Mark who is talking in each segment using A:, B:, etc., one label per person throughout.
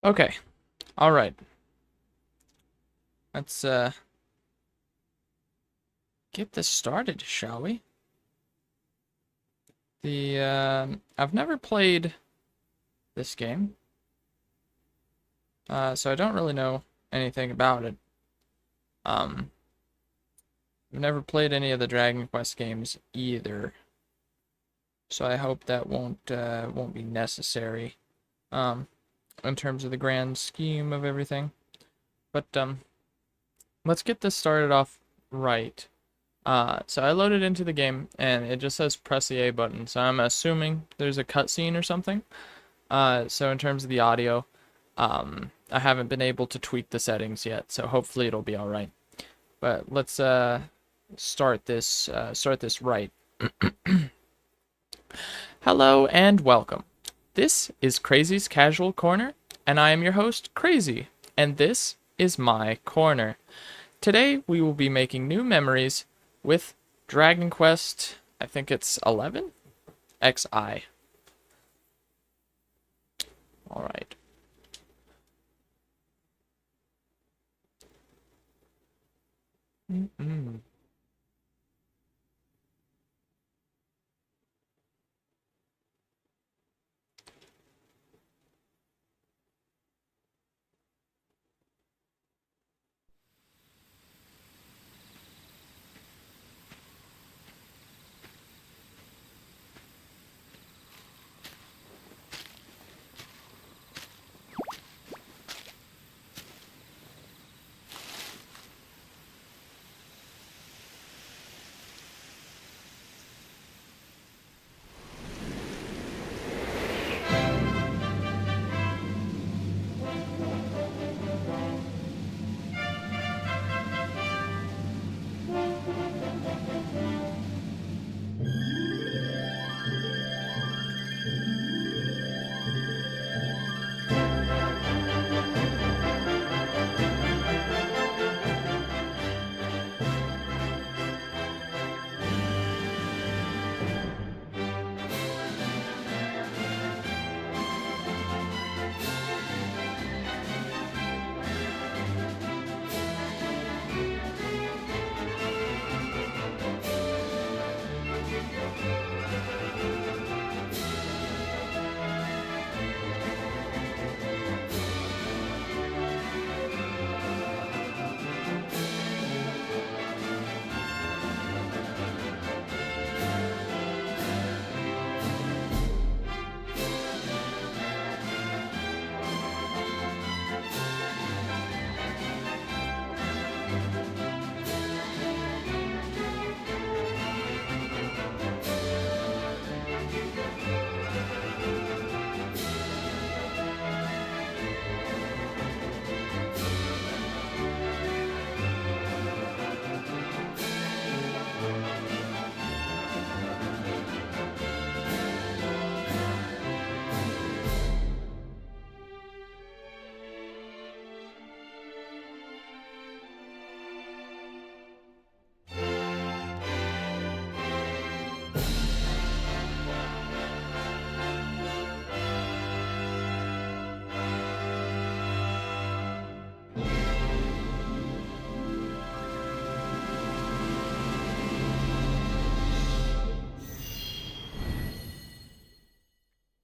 A: Okay. All right. Let's get this started, shall we? I've never played this game, so I don't really know anything about it. Um, I've never played any of the Dragon Quest games either, so I hope that won't be necessary. Um, in terms of the grand scheme of everything. But let's get this started off right. So I loaded into the game and it just says press the A button. So I'm assuming there's a cutscene or something. So in terms of the audio, I haven't been able to tweak the settings yet, so hopefully it'll be all right. But let's start this right. Hello and welcome. This is Crazy's Casual Corner, and I am your host, Crazy, and this is my corner. Today we will be making new memories with Dragon Quest, I think it's 11? XI. Alright. Mm-mm.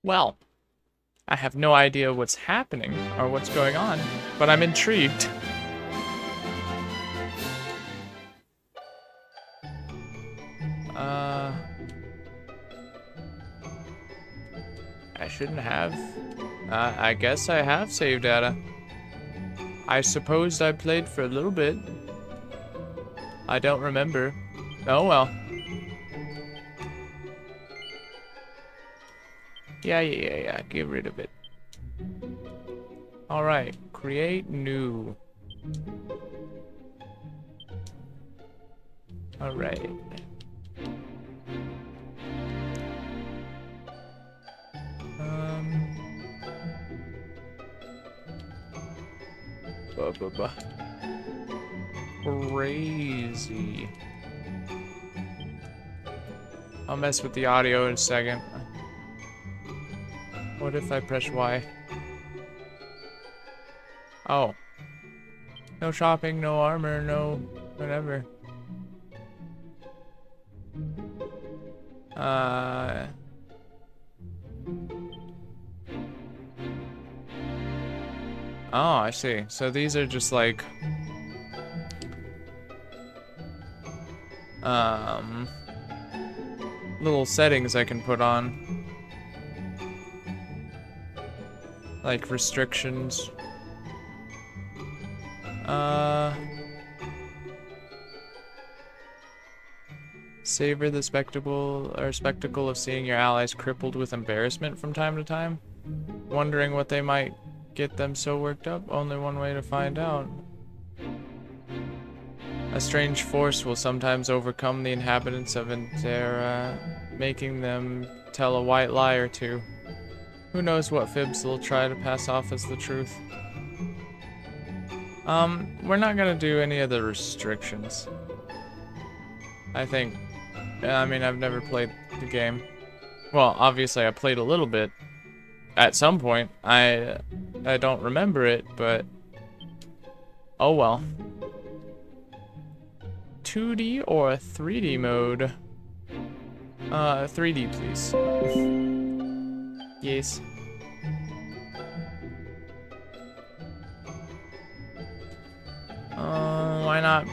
A: Well, I have no idea what's happening or what's going on, but I'm intrigued. Uh, I shouldn't have. I guess I have saved data. I suppose I played for a little bit. I don't remember. Oh well. Yeah. Get rid of it. Alright. Create new. Alright. Um. Buh. Crazy. I'll mess with the audio in a second. What if I press Y? Oh. No shopping, no armor, no whatever. Oh, I see. So these are just like little settings I can put on. Like restrictions. Savor the spectacle of seeing your allies crippled with embarrassment from time to time. Wondering what they might get them so worked up? Only one way to find out. A strange force will sometimes overcome the inhabitants of Intera, making them tell a white lie or two. Who knows what fibs they'll try to pass off as the truth. We're not gonna do any of the restrictions. I think. I mean, I've never played the game. Well, obviously I played a little bit. At some point. I don't remember it, but... Oh well. 2D or 3D mode? 3D, please. Yes. Why not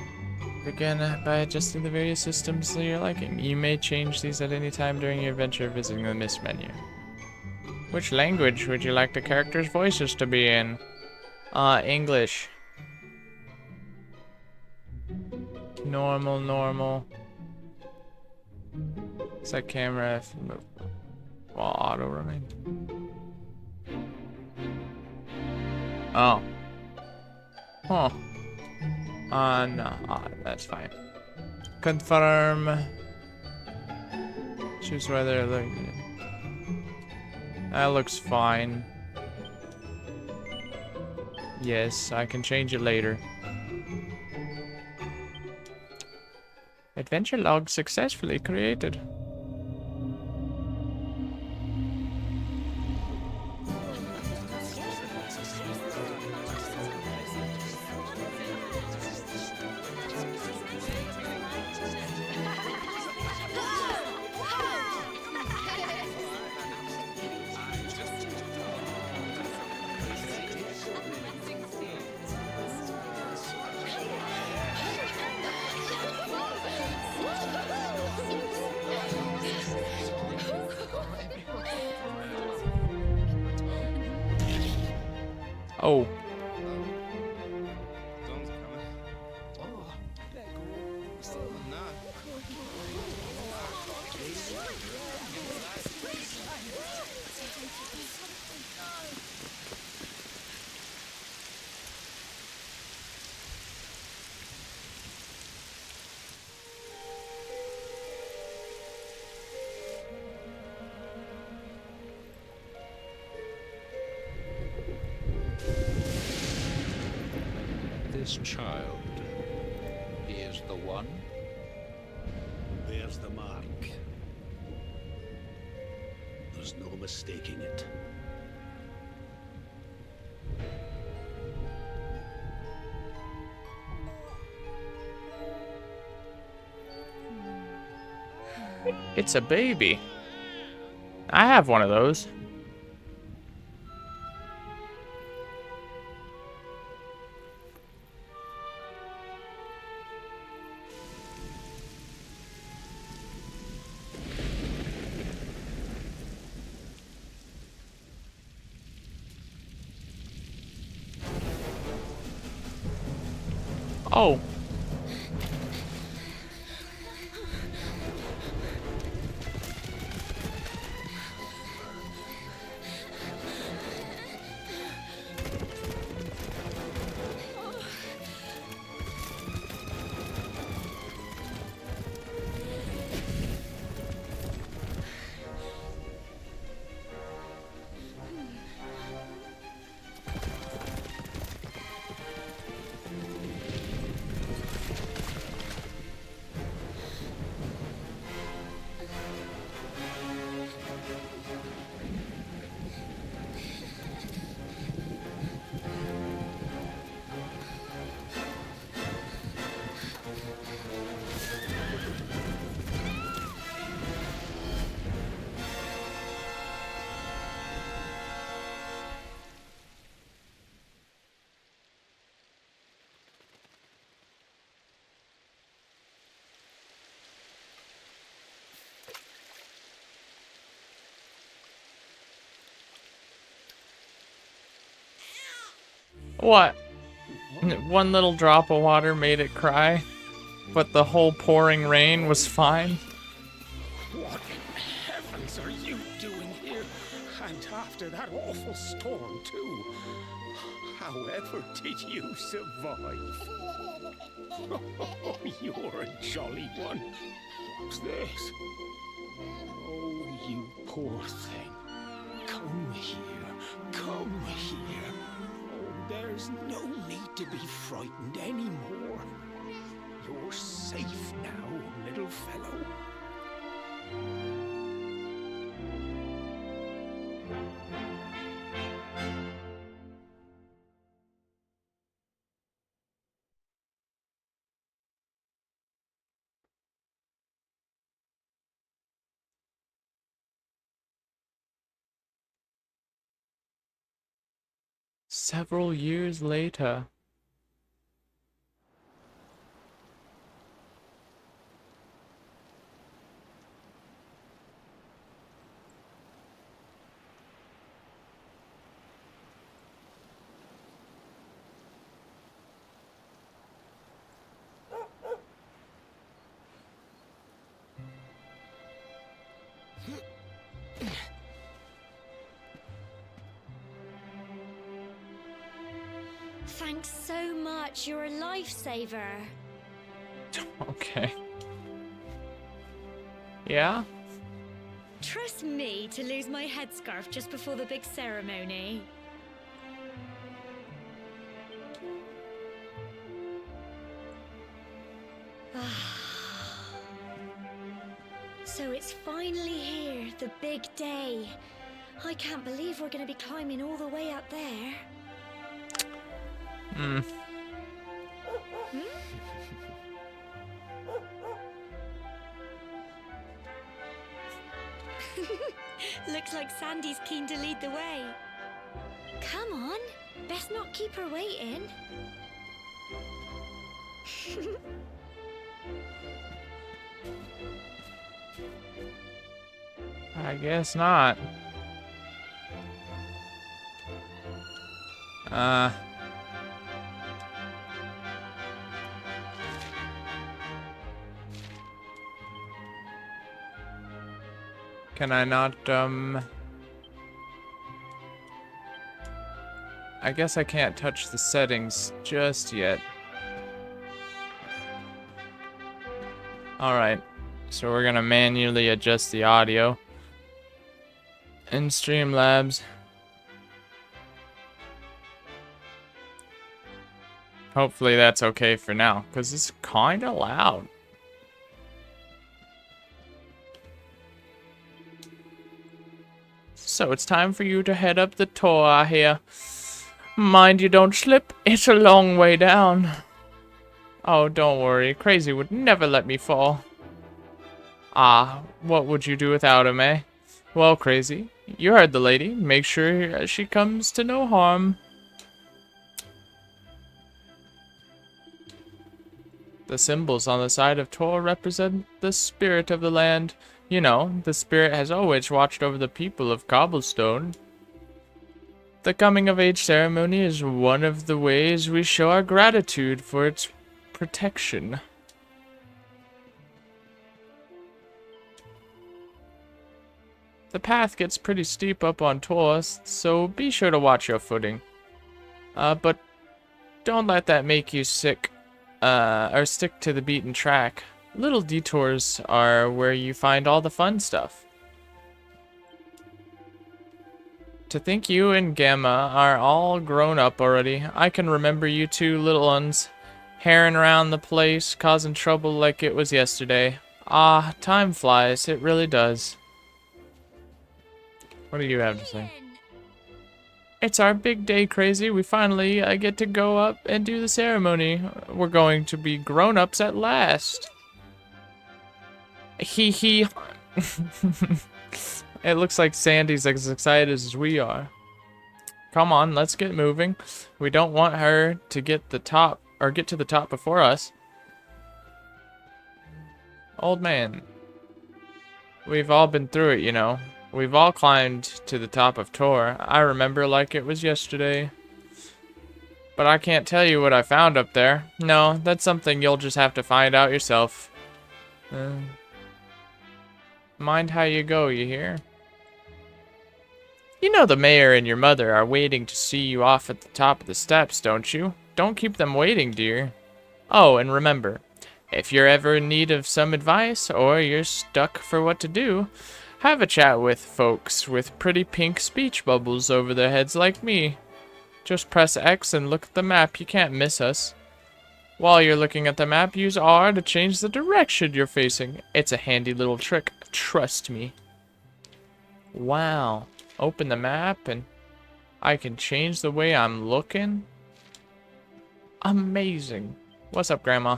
A: begin by adjusting the various systems to your liking? You may change these at any time during your adventure visiting the Miss menu. Which language would you like the characters' voices to be in? English. Normal. Set camera if while auto remain. Oh. Huh. No. That's fine. Confirm. Choose whether that looks fine. Yes, I can change it later. Adventure log successfully created. Oh.
B: This child, he is the one?
C: There's the mark. There's no mistaking it.
A: It's a baby. I have one of those. Oh. What? One little drop of water made it cry, but the whole pouring rain was fine.
C: What in heavens are you doing here? And after that awful storm, too. However did you survive? Oh, you're a jolly one. What's this? Oh, you poor thing. Come here. Come here. Oh, there's no need to be frightened anymore. You're safe now, little fellow.
A: Several years later.
D: Thanks so much. You're a lifesaver.
A: Okay. Yeah?
D: Trust me to lose my headscarf just before the big ceremony. So it's finally here, the big day. I can't believe we're going to be climbing all the way up there.
A: Hmm.
D: Looks like Sandy's keen to lead the way. Come on, best not keep her waiting.
A: I guess not. Can I not, I guess I can't touch the settings just yet. Alright, so we're gonna manually adjust the audio in Streamlabs. Hopefully that's okay for now, because it's kinda loud. So it's time for you to head up the tour, I hear. Mind you don't slip, it's a long way down. Oh, don't worry, Crazy would never let me fall. Ah, what would you do without him, eh? Well, Crazy, you heard the lady. Make sure she comes to no harm. The symbols on the side of Tor represent the spirit of the land. You know, the spirit has always watched over the people of Cobblestone. The coming of age ceremony is one of the ways we show our gratitude for its protection. The path gets pretty steep up on Tor, so be sure to watch your footing. But don't let that make you sick. Or stick to the beaten track. Little detours are where you find all the fun stuff. To think you and Gamma are all grown up already. I can remember you two little ones, herring around the place, causing trouble like it was yesterday. Ah, time flies, it really does. What do you have to say? It's our big day, Crazy. We finally get to go up and do the ceremony. We're going to be grown-ups at last. Hee hee. It looks like Sandy's as excited as we are. Come on, let's get moving. We don't want her to get the top or get to the top before us. Old man. We've all been through it, you know. We've all climbed to the top of Tor. I remember like it was yesterday. But I can't tell you what I found up there. No, that's something you'll just have to find out yourself. Mind how you go, you hear? You know the mayor and your mother are waiting to see you off at the top of the steps, don't you? Don't keep them waiting, dear. Oh, and remember, if you're ever in need of some advice, or you're stuck for what to do, have a chat with folks with pretty pink speech bubbles over their heads like me. Just press X and look at the map, you can't miss us. While you're looking at the map, use R to change the direction you're facing. It's a handy little trick, trust me. Wow. Open the map and I can change the way I'm looking? Amazing. What's up, Grandma?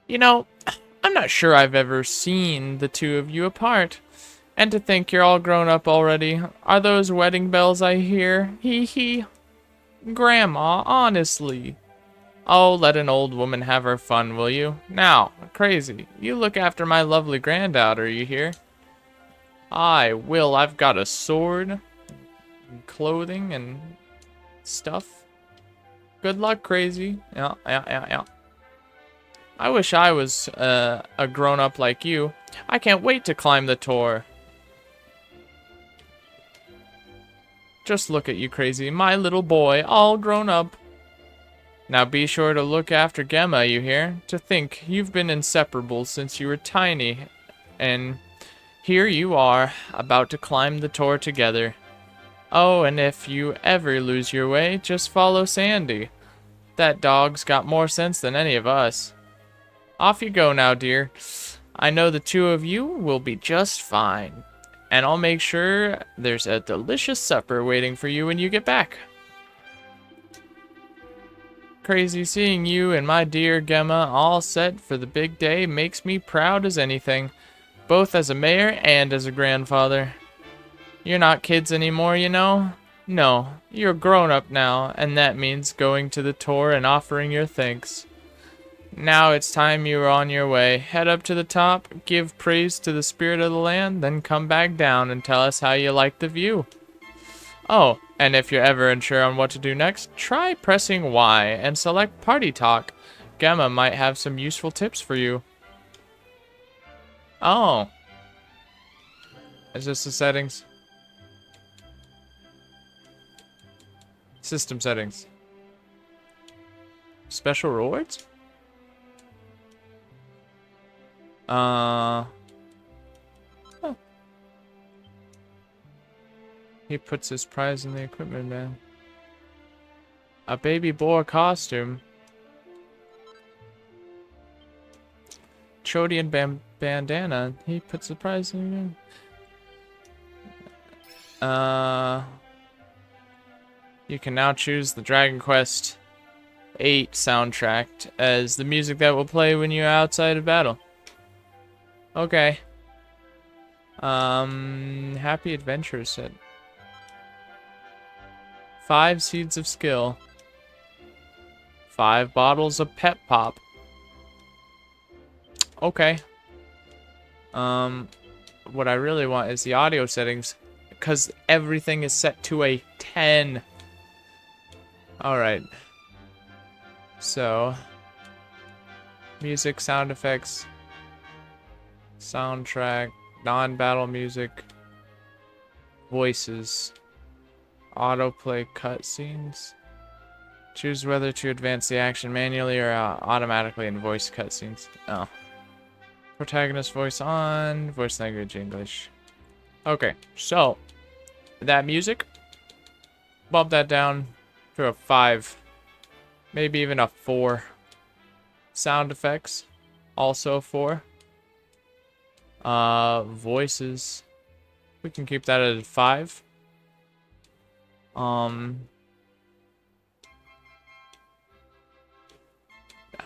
A: You know, I'm not sure I've ever seen the two of you apart. And to think you're all grown up already. Are those wedding bells I hear? Hee hee. Grandma, honestly. Oh, let an old woman have her fun, will you? Now, crazy, you look after my lovely granddaughter, you hear? I will. I've got a sword, and clothing, and stuff. Good luck, crazy. Yeah. I wish I was a grown-up like you. I can't wait to climb the tower. Just look at you, crazy. My little boy, all grown up. Now be sure to look after Gemma, you hear? To think, you've been inseparable since you were tiny. And here you are, about to climb the tower together. Oh, and if you ever lose your way, just follow Sandy. That dog's got more sense than any of us. Off you go now, dear. I know the two of you will be just fine. And I'll make sure there's a delicious supper waiting for you when you get back. Crazy, seeing you and my dear Gemma all set for the big day makes me proud as anything, both as a mayor and as a grandfather. You're not kids anymore, you know? No, you're grown up now, and that means going to the tour and offering your thanks. Now it's time you were on your way. Head up to the top, give praise to the spirit of the land, then come back down and tell us how you like the view. Oh, and if you're ever unsure on what to do next, try pressing Y and select Party Talk. Gemma might have some useful tips for you. Oh. Is this the settings? System settings. Special rewards? Huh. He puts his prize in the equipment man. A baby boar costume. Chodian bandana. He puts the prize in. You can now choose the Dragon Quest VIII soundtrack as the music that will play when you're outside of battle. Okay. Happy Adventure set. 5 seeds of skill. 5 bottles of pep pop. Okay. What I really want is the audio settings, because everything is set to a 10. Alright. So, music, sound effects, soundtrack, non-battle music, voices, autoplay cutscenes. Choose whether to advance the action manually or automatically in voice cutscenes. Oh. Protagonist voice on, voice language English. Okay, so that music, bump that down to a 5, maybe even a 4. Sound effects, also 4. Voices, we can keep that at 5.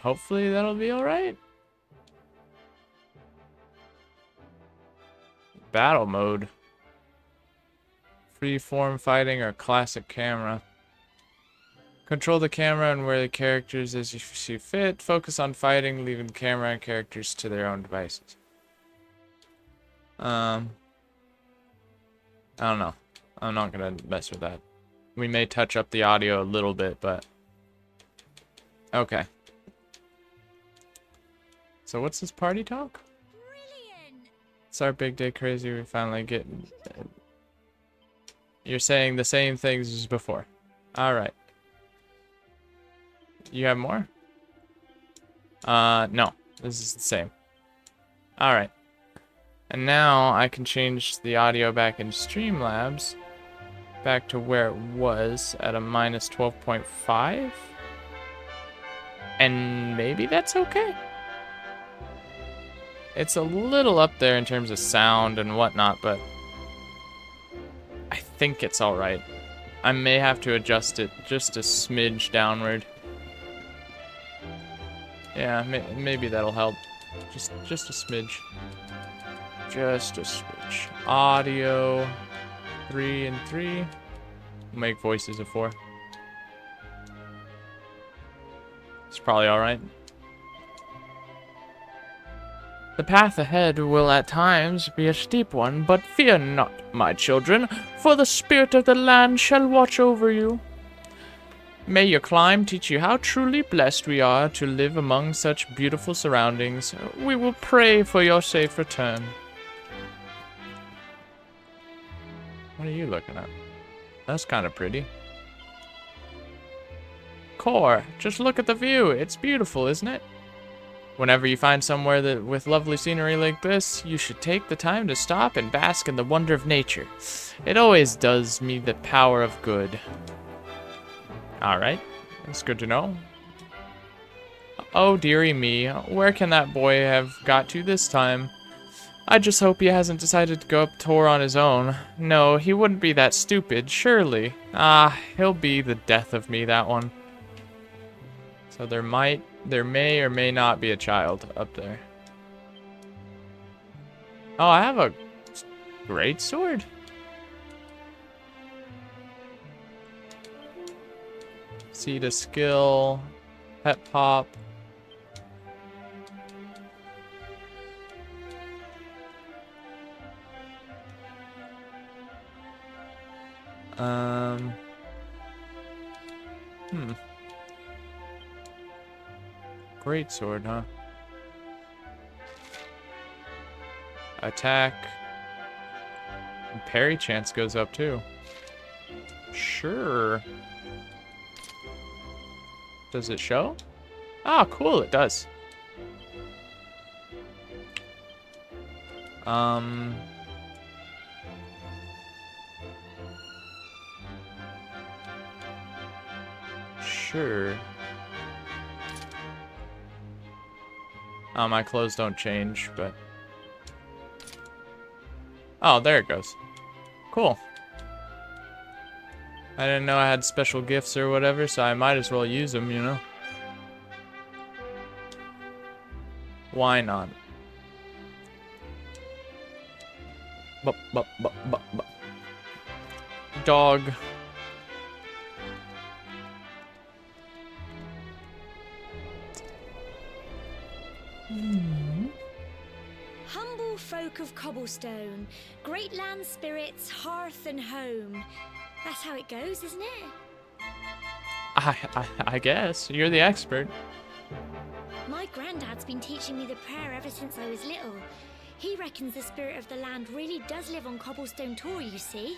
A: Hopefully that'll be alright. Battle mode. Freeform fighting or classic camera. Control the camera and wear the characters as you see fit. Focus on fighting, leaving the camera and characters to their own devices. I don't know. I'm not gonna mess with that. we may touch up the audio a little bit, but okay. So what's this party talk?
D: Brilliant!
A: It's our big day crazy. We finally get. You're saying the same things as before. All right. You have more? No. This is the same. All right. And now I can change the audio back in Streamlabs back to where it was at a minus 12.5. And maybe that's okay. It's a little up there in terms of sound and whatnot, but I think it's all right. I may have to adjust it just a smidge downward. Yeah, maybe that'll help. Just a smidge. Just a switch. Audio 3 and 3. We'll make voices a 4. It's probably alright. The path ahead will at times be a steep one, but fear not, my children, for the spirit of the land shall watch over you. May your climb teach you how truly blessed we are to live among such beautiful surroundings. We will pray for your safe return. What are you looking at? That's kind of pretty. Core, just look at the view. It's beautiful, isn't it? Whenever you find somewhere with lovely scenery like this, you should take the time to stop and bask in the wonder of nature. It always does me the power of good. Alright, that's good to know. Oh dearie me, where can that boy have got to this time? I just hope he hasn't decided to go up Tor on his own. No, he wouldn't be that stupid, surely. Ah, he'll be the death of me, that one. So there may or may not be a child up there. Oh, I have a great sword. Seed of skill, pet pop. Great sword, huh? Attack. And parry chance goes up too. Sure. Does it show? Ah, cool, it does. Sure. My clothes don't change, but... Oh, there it goes. Cool. I didn't know I had special gifts or whatever, so I might as well use them, you know? Why not? Dog.
D: Humble folk of cobblestone, great land spirits, hearth and home. That's how it goes, isn't it?
A: I guess. You're the expert.
D: My granddad's been teaching me the prayer ever since I was little. He reckons the spirit of the land really does live on Cobblestone Tor, you see.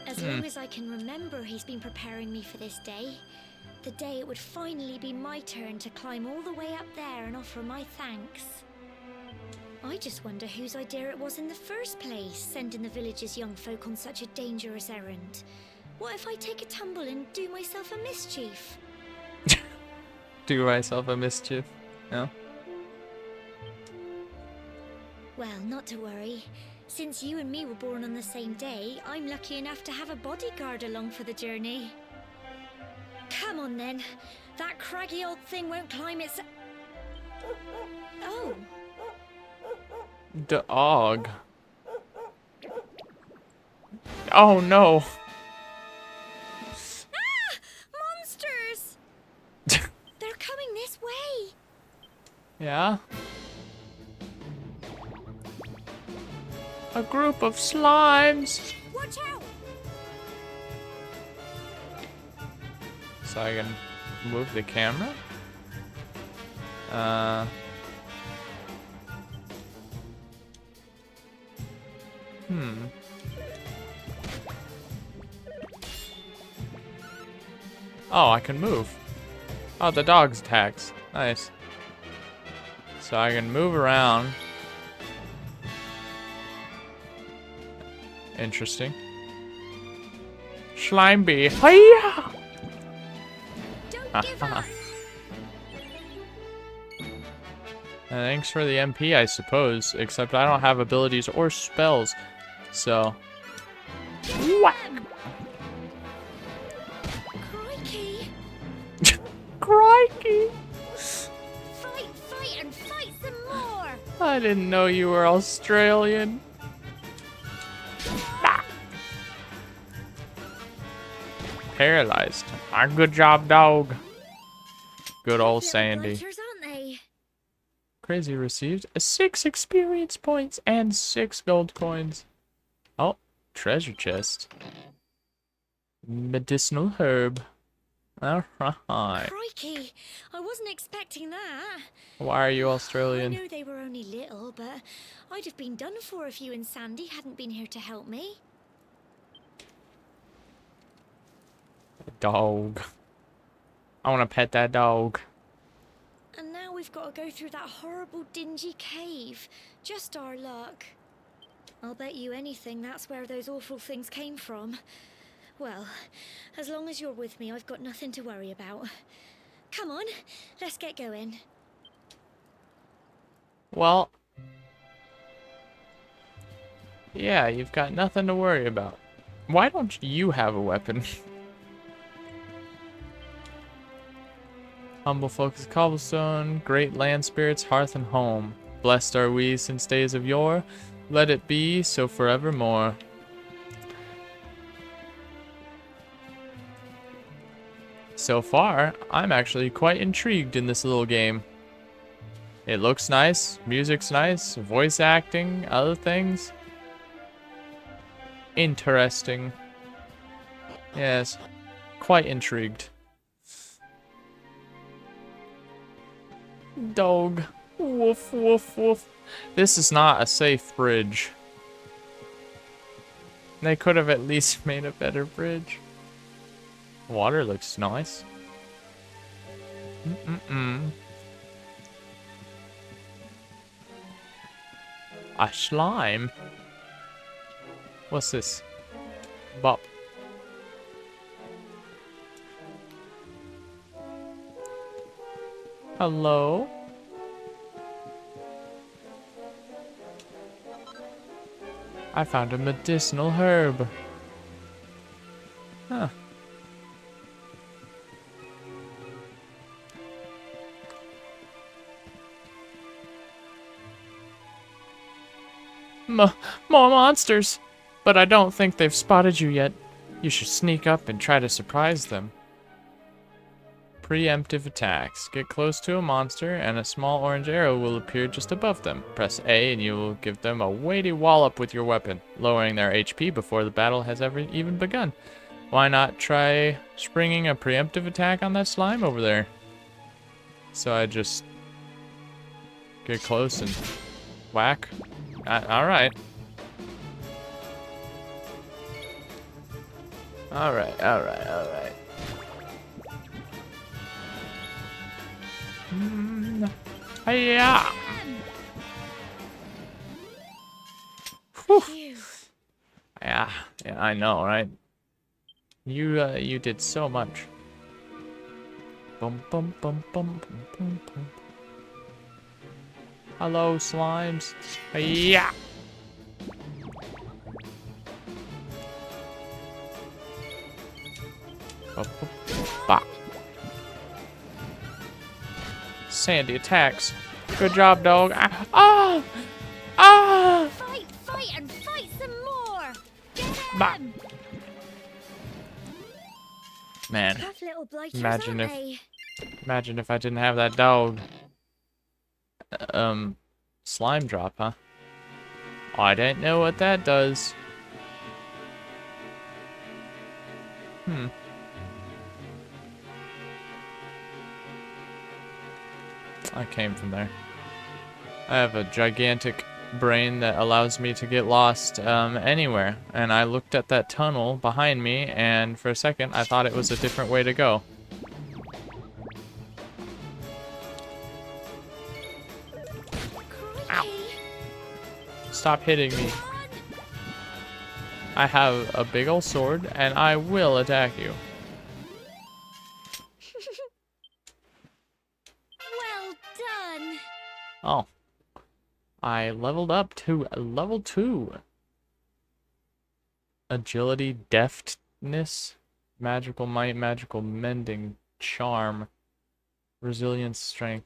D: As long as I can remember, he's been preparing me for this day. The day it would finally be my turn to climb all the way up there and offer my thanks. I just wonder whose idea it was in the first place, sending the village's young folk on such a dangerous errand. What if I take a tumble and do myself a mischief?
A: Do myself a mischief? No?
D: Well, not to worry. Since you and me were born on the same day, I'm lucky enough to have a bodyguard along for the journey. Come on then. That craggy old thing won't climb its... Oh.
A: Dog. Oh no.
D: Ah! Monsters! They're coming this way.
A: Yeah? A group of slimes.
D: Watch out!
A: So I can move the camera. Oh, I can move. Oh, the dog's attacks. Nice. So I can move around. Interesting. Slime bee. Hiya!
D: Don't give up!
A: Thanks for the MP, I suppose. Except I don't have abilities or spells. So. Whack!
D: Crikey!
A: Crikey!
D: Fight, and fight some more!
A: I didn't know you were Australian. Ah. Paralyzed. Ah, good job, dog. Good old
D: Little
A: Sandy.
D: blighters, aren't they?
A: Crazy received 6 experience points and 6 gold coins. Oh, treasure chest. Medicinal herb. Alright.
D: Crikey! I wasn't expecting that.
A: Why are you
D: I
A: Australian?
D: know they were only little, but I'd have been done for if you and Sandy hadn't been here to help me.
A: Dog. I want to pet that dog.
D: And now we've got to go through that horrible, dingy cave. Just our luck. I'll bet you anything that's where those awful things came from. Well, as long as you're with me, I've got nothing to worry about. Come on, let's get going.
A: Well. Yeah, you've got nothing to worry about. Why don't you have a weapon? Humble focus cobblestone, great land spirits, hearth and home. Blessed are we since days of yore. Let it be so forevermore. So far, I'm actually quite intrigued in this little game. It looks nice, music's nice, voice acting, other things. Interesting. Yes, quite intrigued. Dog. Woof, woof, woof. This is not a safe bridge. They could have at least made a better bridge. Water looks nice. A slime? What's this? Bop. Hello? I found a medicinal herb. Huh. More monsters! But I don't think they've spotted you yet. You should sneak up and try to surprise them. Preemptive attacks. Get close to a monster and a small orange arrow will appear just above them. Press A and you will give them a weighty wallop with your weapon, lowering their HP before the battle has even begun. Why not try springing a preemptive attack on that slime over there? So I just get close and whack. Alright. Alright. Hiya!
D: Phew.
A: Yeah, I know, right? You did so much. Bum bum bum bum bum bum bum. Hello, slimes. Yeah. Bah. Sandy attacks. Good job, dog. Ah! Ah!
D: Fight, and fight some more! Get
A: Bah.
D: him!
A: Man,
D: Tough little blighters,
A: Imagine
D: aren't
A: if-
D: they?
A: imagine if I didn't have that dog. Slime drop, huh? I don't know what that does. I came from there. I have a gigantic brain that allows me to get lost anywhere. And I looked at that tunnel behind me, and for a second, I thought it was a different way to go. Ow. Stop hitting me. I have a big old sword, and I will attack you.
D: Well done.
A: Oh. I leveled up to level 2. Agility, deftness, magical might, magical mending, charm, resilience, strength.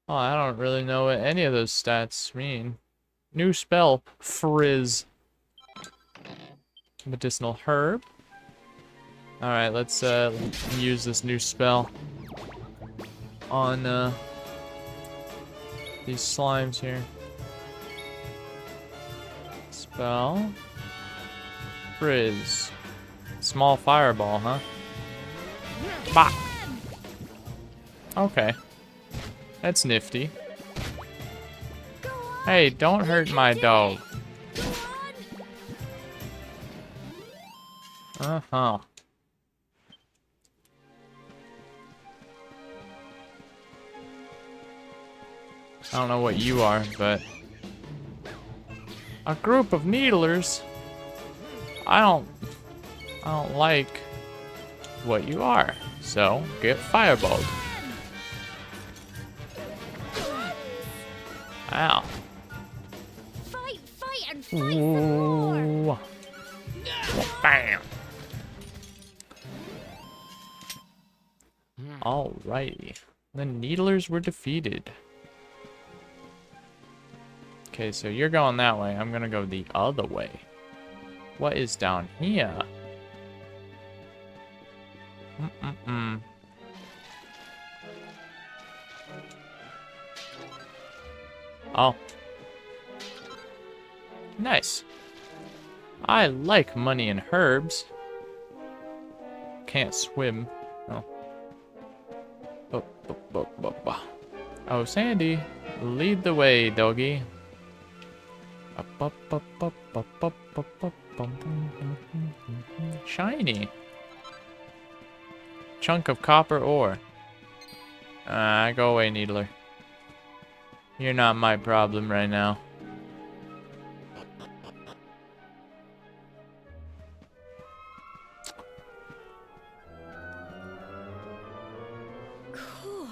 A: Oh, I don't really know what any of those stats mean. New spell, frizz. Medicinal herb. Alright, let's use this new spell on these slimes here. Spell. Frizz. Small fireball, huh? Bah! Okay. That's nifty. Hey, don't hurt my dog. Uh-huh. I don't know what you are, but a group of needlers. I don't like what you are. So get fireballed. Ow.
D: Fight, and fight some more.
A: Ooh. Bam. Alrighty. The needlers were defeated. Okay, so you're going that way. I'm gonna go the other way. What is down here? Oh. Nice. I like money and herbs. Can't swim. Oh. Oh, Sandy. Lead the way, doggy. Shiny. Chunk of copper ore. Go away, needler. You're not my problem right now.
D: Cool.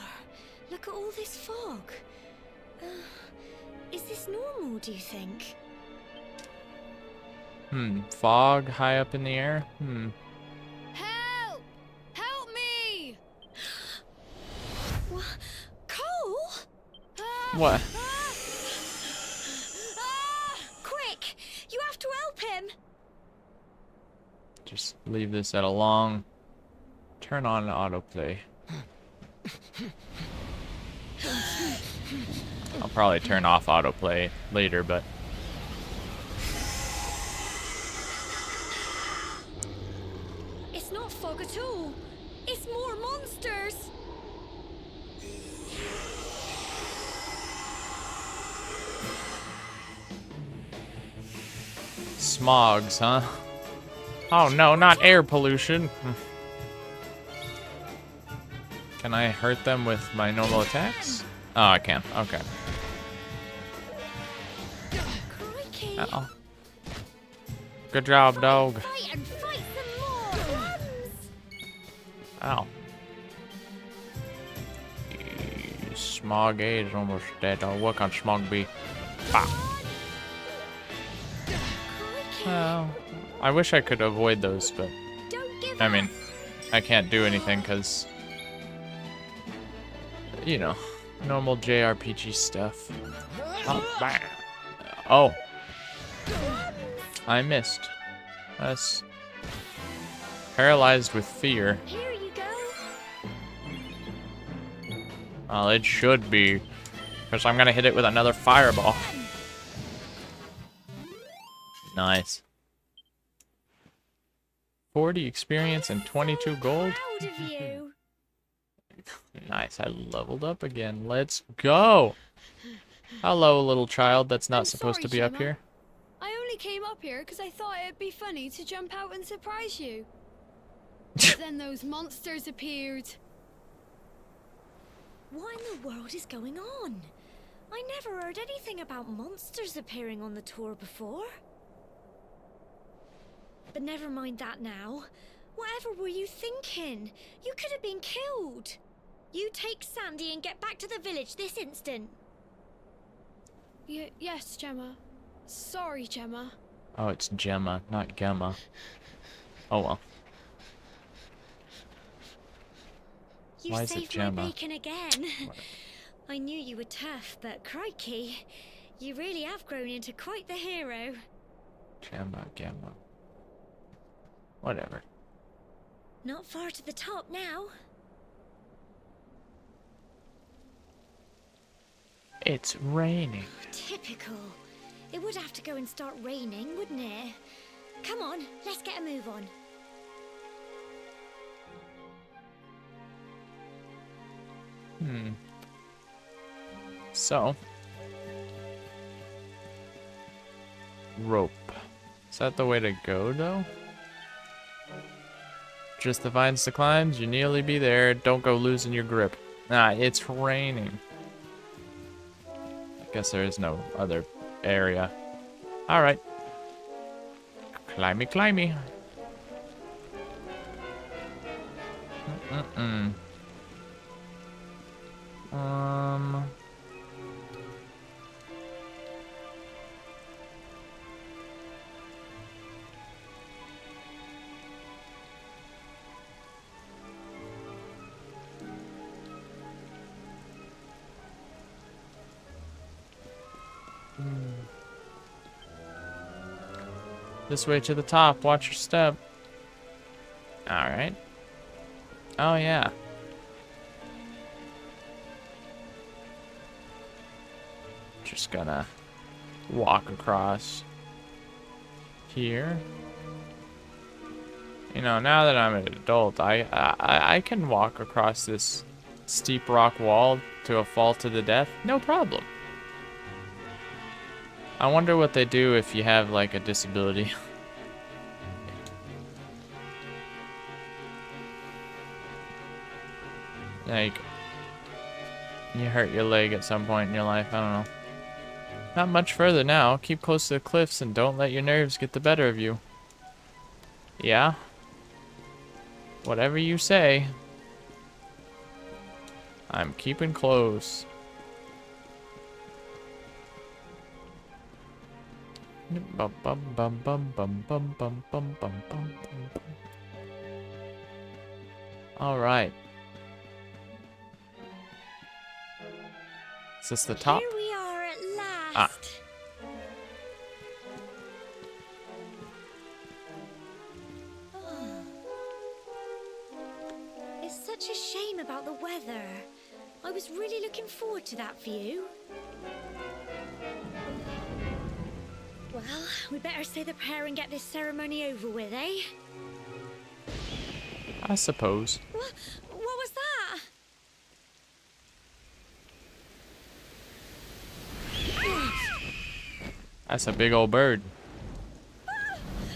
D: Look at all this fog. Is this normal, do you think?
A: Fog high up in the air?
D: Help! Help me! What? Cole?
A: What?
D: Quick! You have to help him!
A: Just leave this at a long. Turn on autoplay. I'll probably turn off autoplay later, but
D: It's not fog at all. It's more monsters.
A: smogs, huh? Oh no, not air pollution. Can I hurt them with my normal attacks? Oh, I can. Okay.
D: Crikey.
A: Uh-oh. Good job, dog.
D: Fight and fight some more.
A: Ow. Smog A is almost dead. Oh, what can smog be? Bah. Well, I wish I could avoid those, but I mean, I can't do anything because, you know, normal JRPG stuff. Oh, bam. Oh. I missed. That's paralyzed with fear.
D: Here you go.
A: Well, it should be, because I'm gonna hit it with another fireball. Nice. 40 experience and 22 gold.
D: Proud of you.
A: Nice, I leveled up again. Let's go! Hello, little child that's not
E: I'm
A: supposed
E: sorry,
A: to be up
E: Gemma.
A: here.
E: I only came up here because I thought it'd be funny to jump out and surprise you. But then those monsters appeared.
D: What in the world is going on? I never heard anything about monsters appearing on the tour before. But never mind that now. Whatever were you thinking? You could have been killed. You take Sandy and get back to the village this instant.
E: Yes, Gemma. Sorry, Gemma.
A: Oh, it's Gemma, not Gemma. Oh well.
D: You
A: Why is it
D: saved my
A: Gemma?
D: bacon again. I knew you were tough, but crikey, you really have grown into quite the hero.
A: Gemma. Whatever.
D: Not far to the top now.
A: It's raining.
D: Typical. It would have to go and start raining, wouldn't it? Come on, let's get a move on.
A: So. Rope. Is that the way to go, though? Just the vines to climb, you nearly be there. Don't go losing your grip. Nah, it's raining. I guess there is no other area. Alright. Climby. Um... This way to the top. Watch your step. Alright. Oh, yeah. Just gonna walk across here. You know, now that I'm an adult, I can walk across this steep rock wall to a fall to the death. No problem. I wonder what they do if you have, like, a disability. Like, you hurt your leg at some point in your life, I don't know. Not much further now. Keep close to the cliffs and don't let your nerves get the better of you. Yeah? Whatever you say. I'm keeping close. Bum bum bum bum bum bum bum bum bum bum. All right. Is this the top?
D: Here we are at last.
A: Ah.
D: It's such a shame about the weather. I was really looking forward to that view. Well, we better say the prayer and get this ceremony over with, eh?
A: I suppose.
D: What was that?
A: That's a big old bird.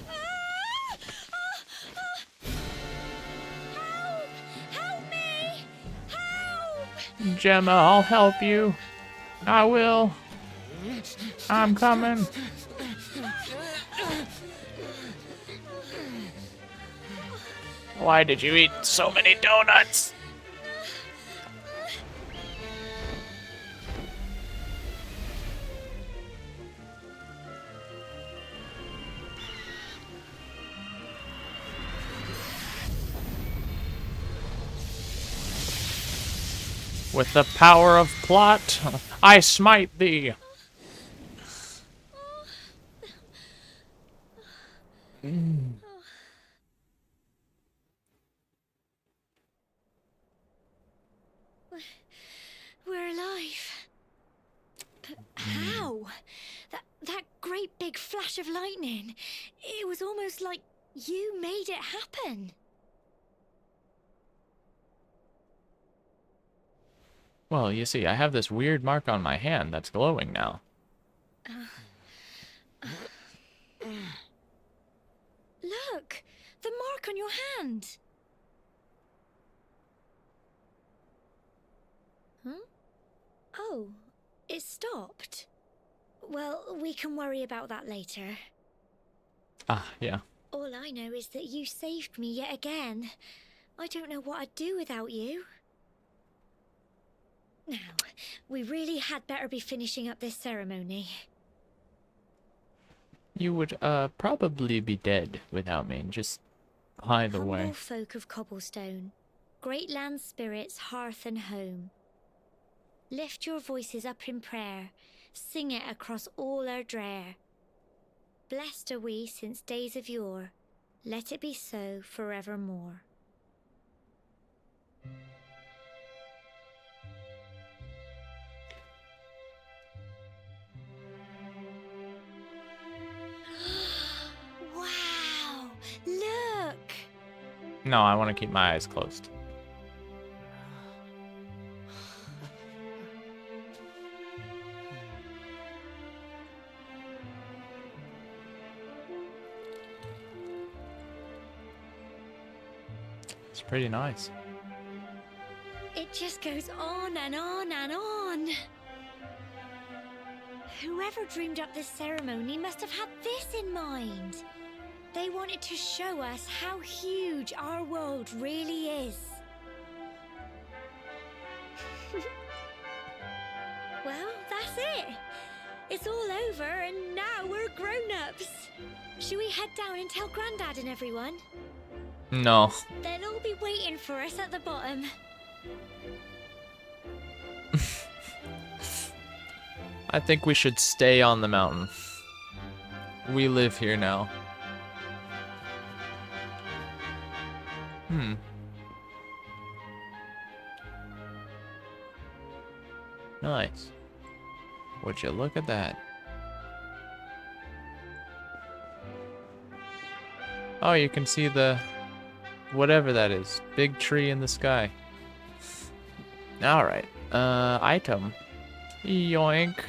D: Help! Help me! Help!
A: Gemma, I'll help you. I will. I'm coming. Why did you eat so many donuts? With the power of plot, I smite thee.
D: We're alive. But how? That great big flash of lightning. It was almost like you made it happen.
A: Well, you see, I have this weird mark on my hand that's glowing now.
D: Look! The mark on your hand! Huh? Oh, it stopped. Well, we can worry about that later.
A: Ah, yeah.
D: All I know is that you saved me yet again. I don't know what I'd do without you. Now, we really had better be finishing up this ceremony.
A: You would, probably be dead without me, just by the way.
D: Humble folk of cobblestone, great land spirits, hearth and home. Lift your voices up in prayer, sing it across all our drear. Blessed are we since days of yore, let it be so forevermore. Wow! Look!
A: No, I want to keep my eyes closed. It's pretty nice.
D: It just goes on and on and on. Whoever dreamed up this ceremony must have had this in mind. They wanted to show us how huge our world really is. Well, that's it. It's all over and now we're grown-ups. Should we head down and tell Grandad and everyone?
A: No.
D: They'll all be waiting for us at the bottom.
A: I think we should stay on the mountain. We live here now. Nice. Would you look at that? Oh, you can see the... whatever that is. Big tree in the sky. Alright. Item. Yoink.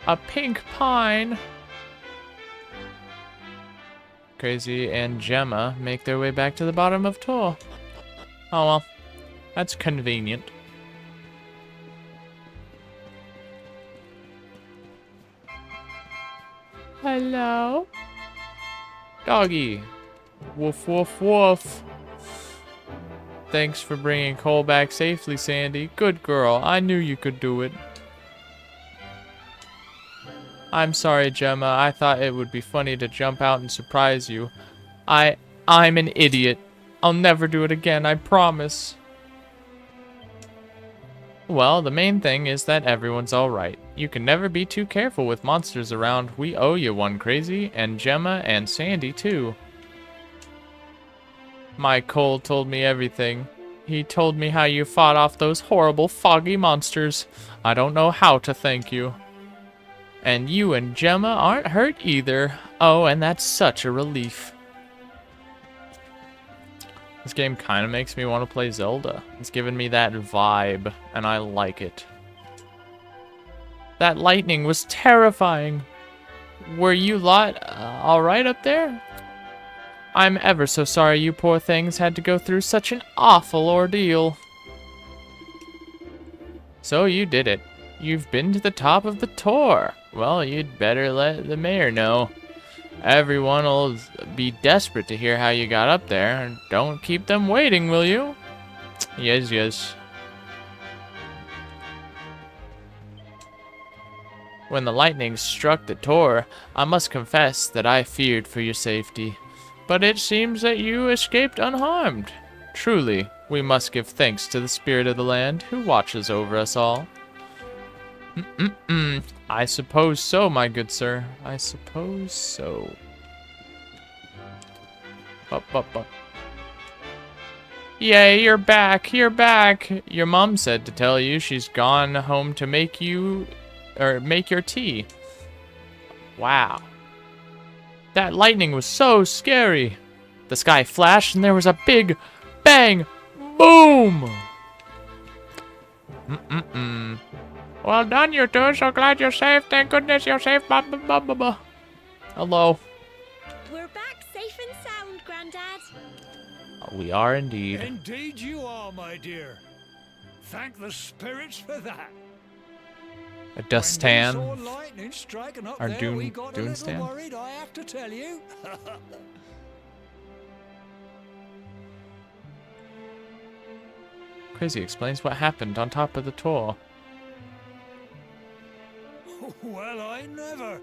A: A pink pine! Crazy and Gemma make their way back to the bottom of Tor. Oh well. That's convenient. Hello? Doggy. Woof, woof, woof. Thanks for bringing Cole back safely, Sandy. Good girl. I knew you could do it. I'm sorry, Gemma. I thought it would be funny to jump out and surprise you. I'm an idiot. I'll never do it again, I promise. Well, the main thing is that everyone's alright. You can never be too careful with monsters around. We owe you one, Crazy, and Gemma and Sandy, too. My Cole told me everything. He told me how you fought off those horrible foggy monsters. I don't know how to thank you. And you and Gemma aren't hurt either. Oh, and that's such a relief. This game kind of makes me want to play Zelda. It's giving me that vibe, and I like it. That lightning was terrifying. Were you lot alright up there? I'm ever so sorry you poor things had to go through such an awful ordeal. So you did it. You've been to the top of the Tor. Well, you'd better let the mayor know. Everyone'll be desperate to hear how you got up there. Don't keep them waiting, will you? Yes, yes. When the lightning struck the Tor, I must confess that I feared for your safety. But it seems that you escaped unharmed. Truly, we must give thanks to the spirit of the land who watches over us all. I suppose so, my good sir. I suppose so. Up, up, up. Yay, you're back, you're back. Your mom said to tell you she's gone home to make your tea. Wow. That lightning was so scary. The sky flashed and there was a big bang. Boom! Mm-mm-mm. Well done, you two. So glad you're safe. Thank goodness you're safe. Blah, blah, blah, blah, blah. Hello.
D: We're back safe and sound, Grandad.
A: We are indeed.
F: Indeed you are, my dear. Thank the spirits for that.
A: A dust tan.
F: When we saw lightning striking up
A: Our
F: there, we got a
A: dune
F: little
A: stand?
F: worried, I have to tell you.
A: Crazy explains what happened on top of the tour.
F: Well, I never.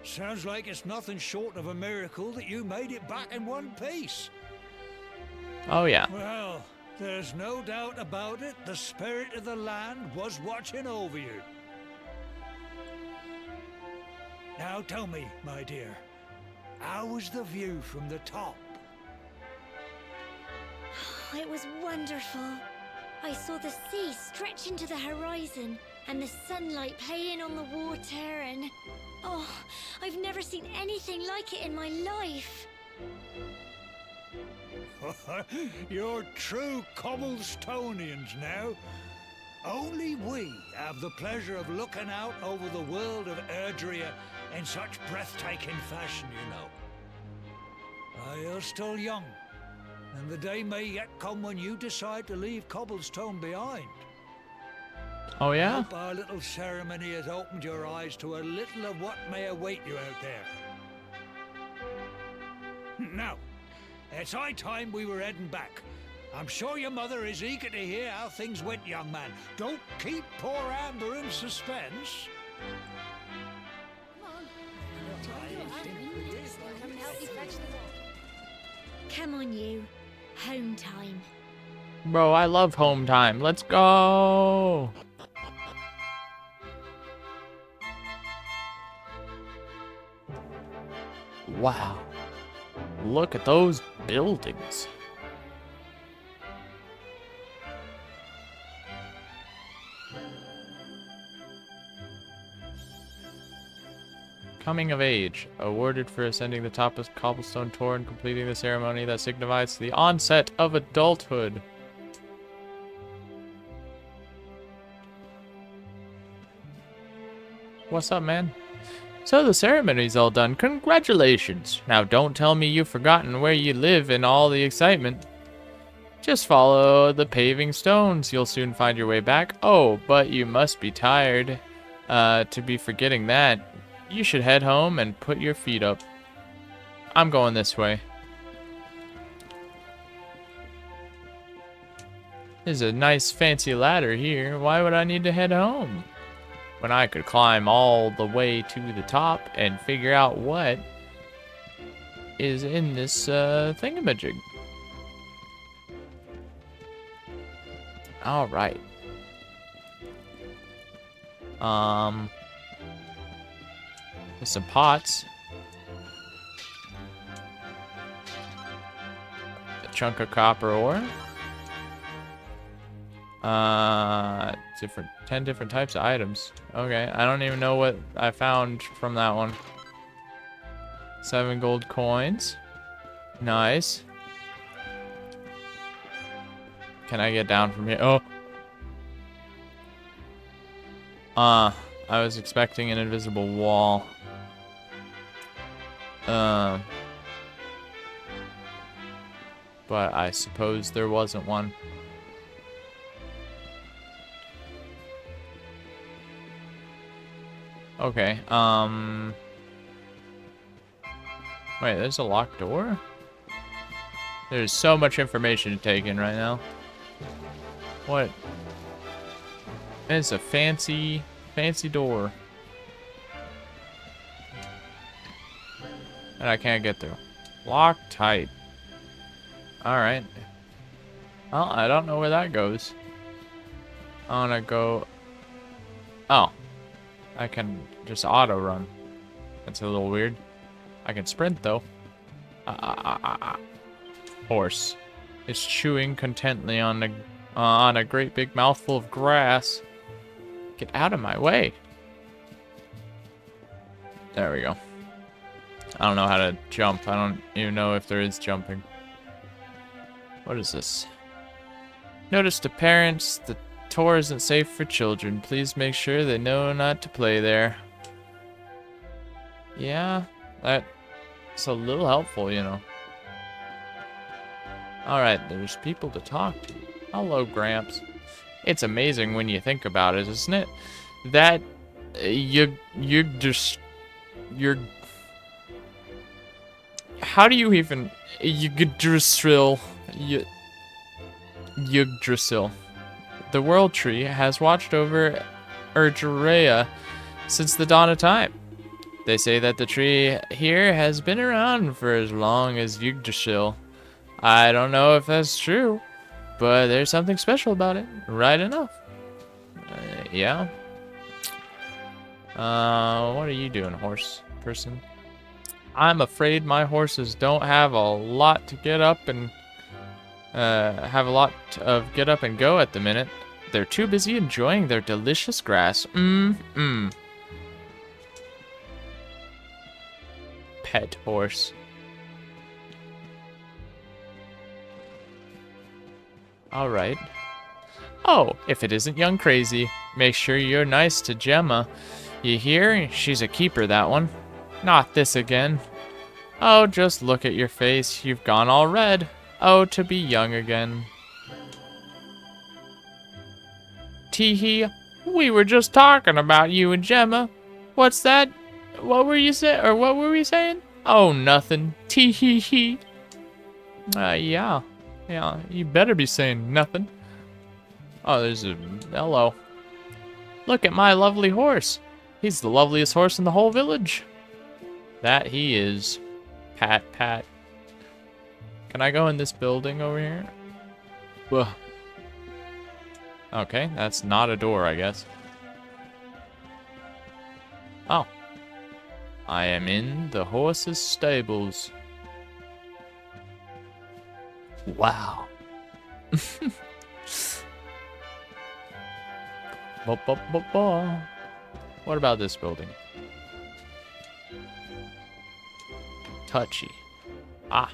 F: Sounds like it's nothing short of a miracle that you made it back in one piece.
A: Oh, yeah.
F: Well, there's no doubt about it. The spirit of the land was watching over you. Now tell me, my dear, how was the view from the top?
D: It was wonderful. I saw the sea stretch into the horizon and the sunlight playing on the water and... Oh, I've never seen anything like it in my life.
F: You're true Cobblestonians now. Only we have the pleasure of looking out over the world of Erdrea in such breathtaking fashion, you know. You're still young, and the day may yet come when you decide to leave Cobblestone behind.
A: Oh,
F: I
A: yeah?
F: hope our little ceremony has opened your eyes to a little of what may await you out there. Now, it's high time we were heading back. I'm sure your mother is eager to hear how things went, young man. Don't keep poor Amber in suspense.
D: Come on, you. Home time.
A: Bro, I love home time. Let's go. Wow. Look at those buildings. Coming of age, awarded for ascending the top of Cobblestone Tor and completing the ceremony that signifies the onset of adulthood. What's up, man? So the ceremony's all done. Congratulations. Now don't tell me you've forgotten where you live in all the excitement. Just follow the paving stones. You'll soon find your way back. Oh, but you must be tired to be forgetting that. You should head home and put your feet up. I'm going this way. There's a nice fancy ladder here. Why would I need to head home when I could climb all the way to the top and figure out what is in this thingamajig? All right. There's some pots. A chunk of copper ore. 10 different types of items. Okay, I don't even know what I found from that one. 7 gold coins. Nice. Can I get down from here? Oh. I was expecting an invisible wall. But I suppose there wasn't one. Okay, wait, there's a locked door? There's so much information to take in right now. What? It's a fancy door. And I can't get through. Locked tight. Alright. Well, I don't know where that goes. I wanna go... Oh. I can just auto run. That's a little weird. I can sprint though. Horse is chewing contently on a great big mouthful of grass. Get out of my way. There we go. I don't know how to jump. I don't even know if there is jumping. What is this? Notice to parents, the tour isn't safe for children. Please make sure they know not to play there. Yeah, that's a little helpful, you know. Alright, there's people to talk to. Hello, Gramps. It's amazing when you think about it, isn't it? That you're how do you even Yggdrasil Yggdrasil. The World Tree has watched over Erdrea since the dawn of time. They say that the tree here has been around for as long as Yggdrasil. I don't know if that's true, but there's something special about it, right enough. Yeah. What are you doing, horse person? I'm afraid my horses don't have a lot to get up and get up and go at the minute. They're too busy enjoying their delicious grass. Pet horse. Alright. Oh, if it isn't young Crazy, make sure you're nice to Gemma. You hear? She's a keeper, that one. Not this again. Oh, just look at your face. You've gone all red. Oh, to be young again. Teehee, we were just talking about you and Gemma. What's that? What were you saying? Or what were we saying? Oh, nothing. Teehee. Yeah. Yeah, you better be saying nothing. Oh, there's a... Hello. Look at my lovely horse. He's the loveliest horse in the whole village. That he is. Pat, pat. Can I go in this building over here? Ugh. Okay, that's not a door, I guess. Oh. I am in the horse's stables. Wow. What about this building? Touchy. Ah.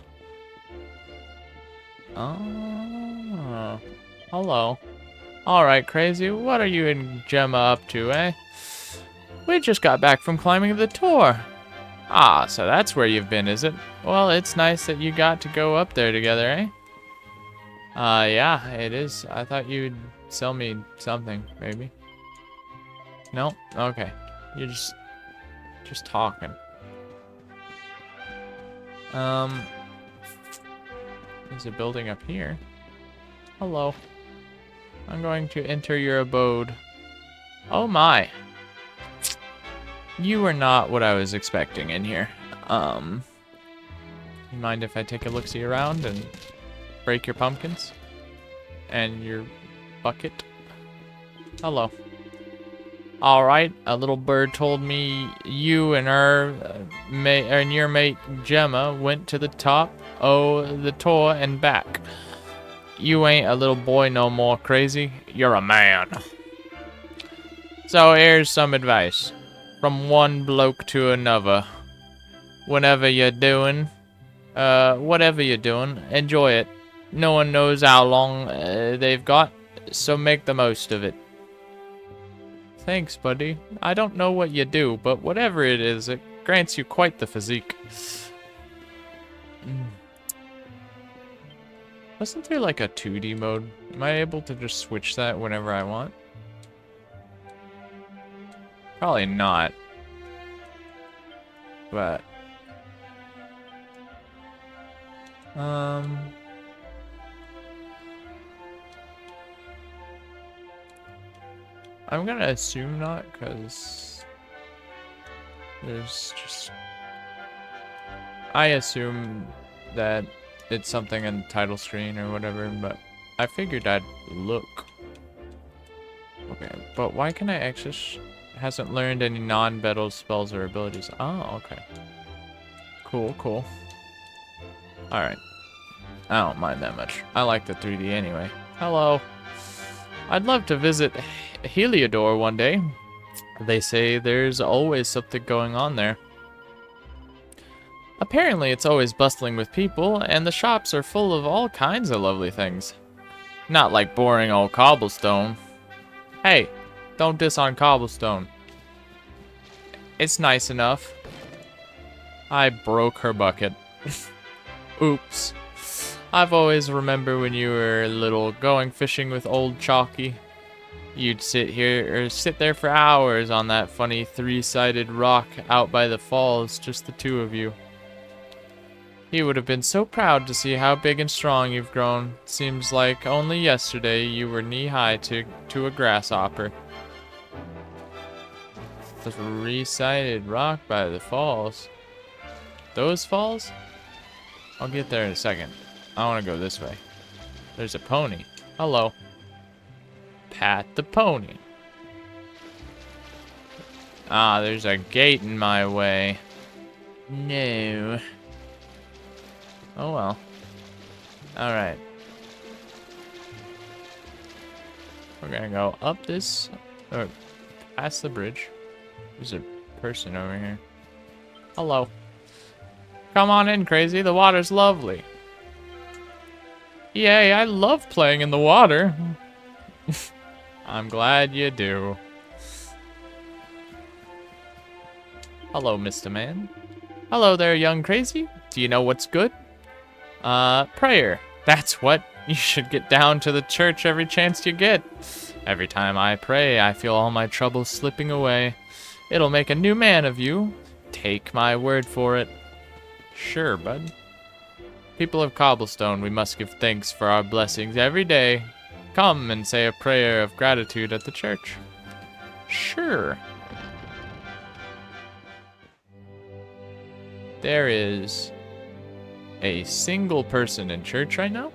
A: Oh. Hello. Alright, Crazy. What are you and Gemma up to, eh? We just got back from climbing the tour. Ah, so that's where you've been, is it? Well, it's nice that you got to go up there together, eh? Yeah, it is. I thought you'd sell me something, maybe. No? Okay. You're just talking. There's a building up here. Hello. I'm going to enter your abode. Oh my. You were not what I was expecting in here. You mind if I take a look-see around and break your pumpkins? And your bucket? Hello. Alright, a little bird told me you and and your mate Gemma went to the top of the tour and back. You ain't a little boy no more, Crazy. You're a man. So here's some advice. From one bloke to another. Whatever you're doing, enjoy it. No one knows how long they've got, so make the most of it. Thanks, buddy. I don't know what you do, but whatever it is, it grants you quite the physique. Wasn't there like a 2D mode? Am I able to just switch that whenever I want? Probably not. But... I'm gonna assume not, because there's just... I assume that it's something in the title screen or whatever, but I figured I'd look. Okay, but why can I access... Hasn't learned any non-battle spells or abilities. Oh, okay. Cool, cool. Alright. I don't mind that much. I like the 3D anyway. Hello. I'd love to visit Heliodor one day. They say there's always something going on there. Apparently it's always bustling with people, and the shops are full of all kinds of lovely things. Not like boring old cobblestone. Hey, don't diss on cobblestone. It's nice enough. I broke her bucket. Oops. I've always remembered when you were little going fishing with old Chalky. You'd sit there for hours on that funny three-sided rock out by the falls, just the two of you. He would have been so proud to see how big and strong you've grown. Seems like only yesterday you were knee-high to a grasshopper. Three-sided rock by the falls. Those falls? I'll get there in a second. I want to go this way. There's a pony. Hello. Pat the pony. Ah, there's a gate in my way. No. Oh well. Alright. We're gonna go up this, or past the bridge. There's a person over here. Hello. Come on in, crazy. The water's lovely. Yay, I love playing in the water. I'm glad you do. Hello, Mr. Man. Hello there, young crazy. Do you know what's good? Prayer. That's what. You should get down to the church every chance you get. Every time I pray, I feel all my troubles slipping away. It'll make a new man of you. Take my word for it. Sure, bud. People of Cobblestone, we must give thanks for our blessings every day. Come and say a prayer of gratitude at the church. Sure. There is a single person in church right now.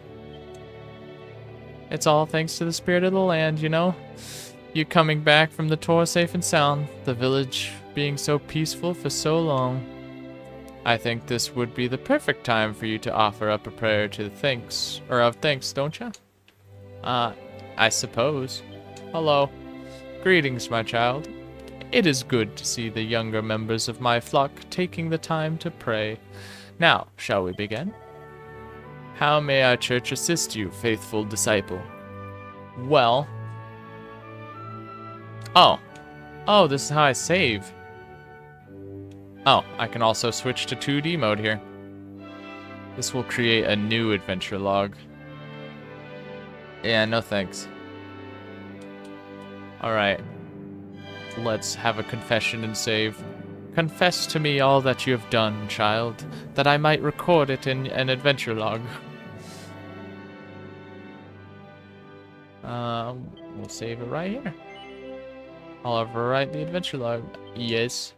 A: It's all thanks to the spirit of the land, you know. You coming back from the tour safe and sound, the village being so peaceful for so long. I think this would be the perfect time for you to offer up a prayer to thanks, or of thanks, don't you? I suppose. Hello. Greetings, my child. It is good to see the younger members of my flock taking the time to pray. Now, shall we begin? How may our church assist you, faithful disciple? Well... Oh, this is how I save. Oh, I can also switch to 2D mode here. This will create a new adventure log. Yeah, no thanks. Alright. Let's have a confession and save. Confess to me all that you have done, child, that I might record it in an adventure log. We'll save it right here. I'll overwrite the adventure log. Yes.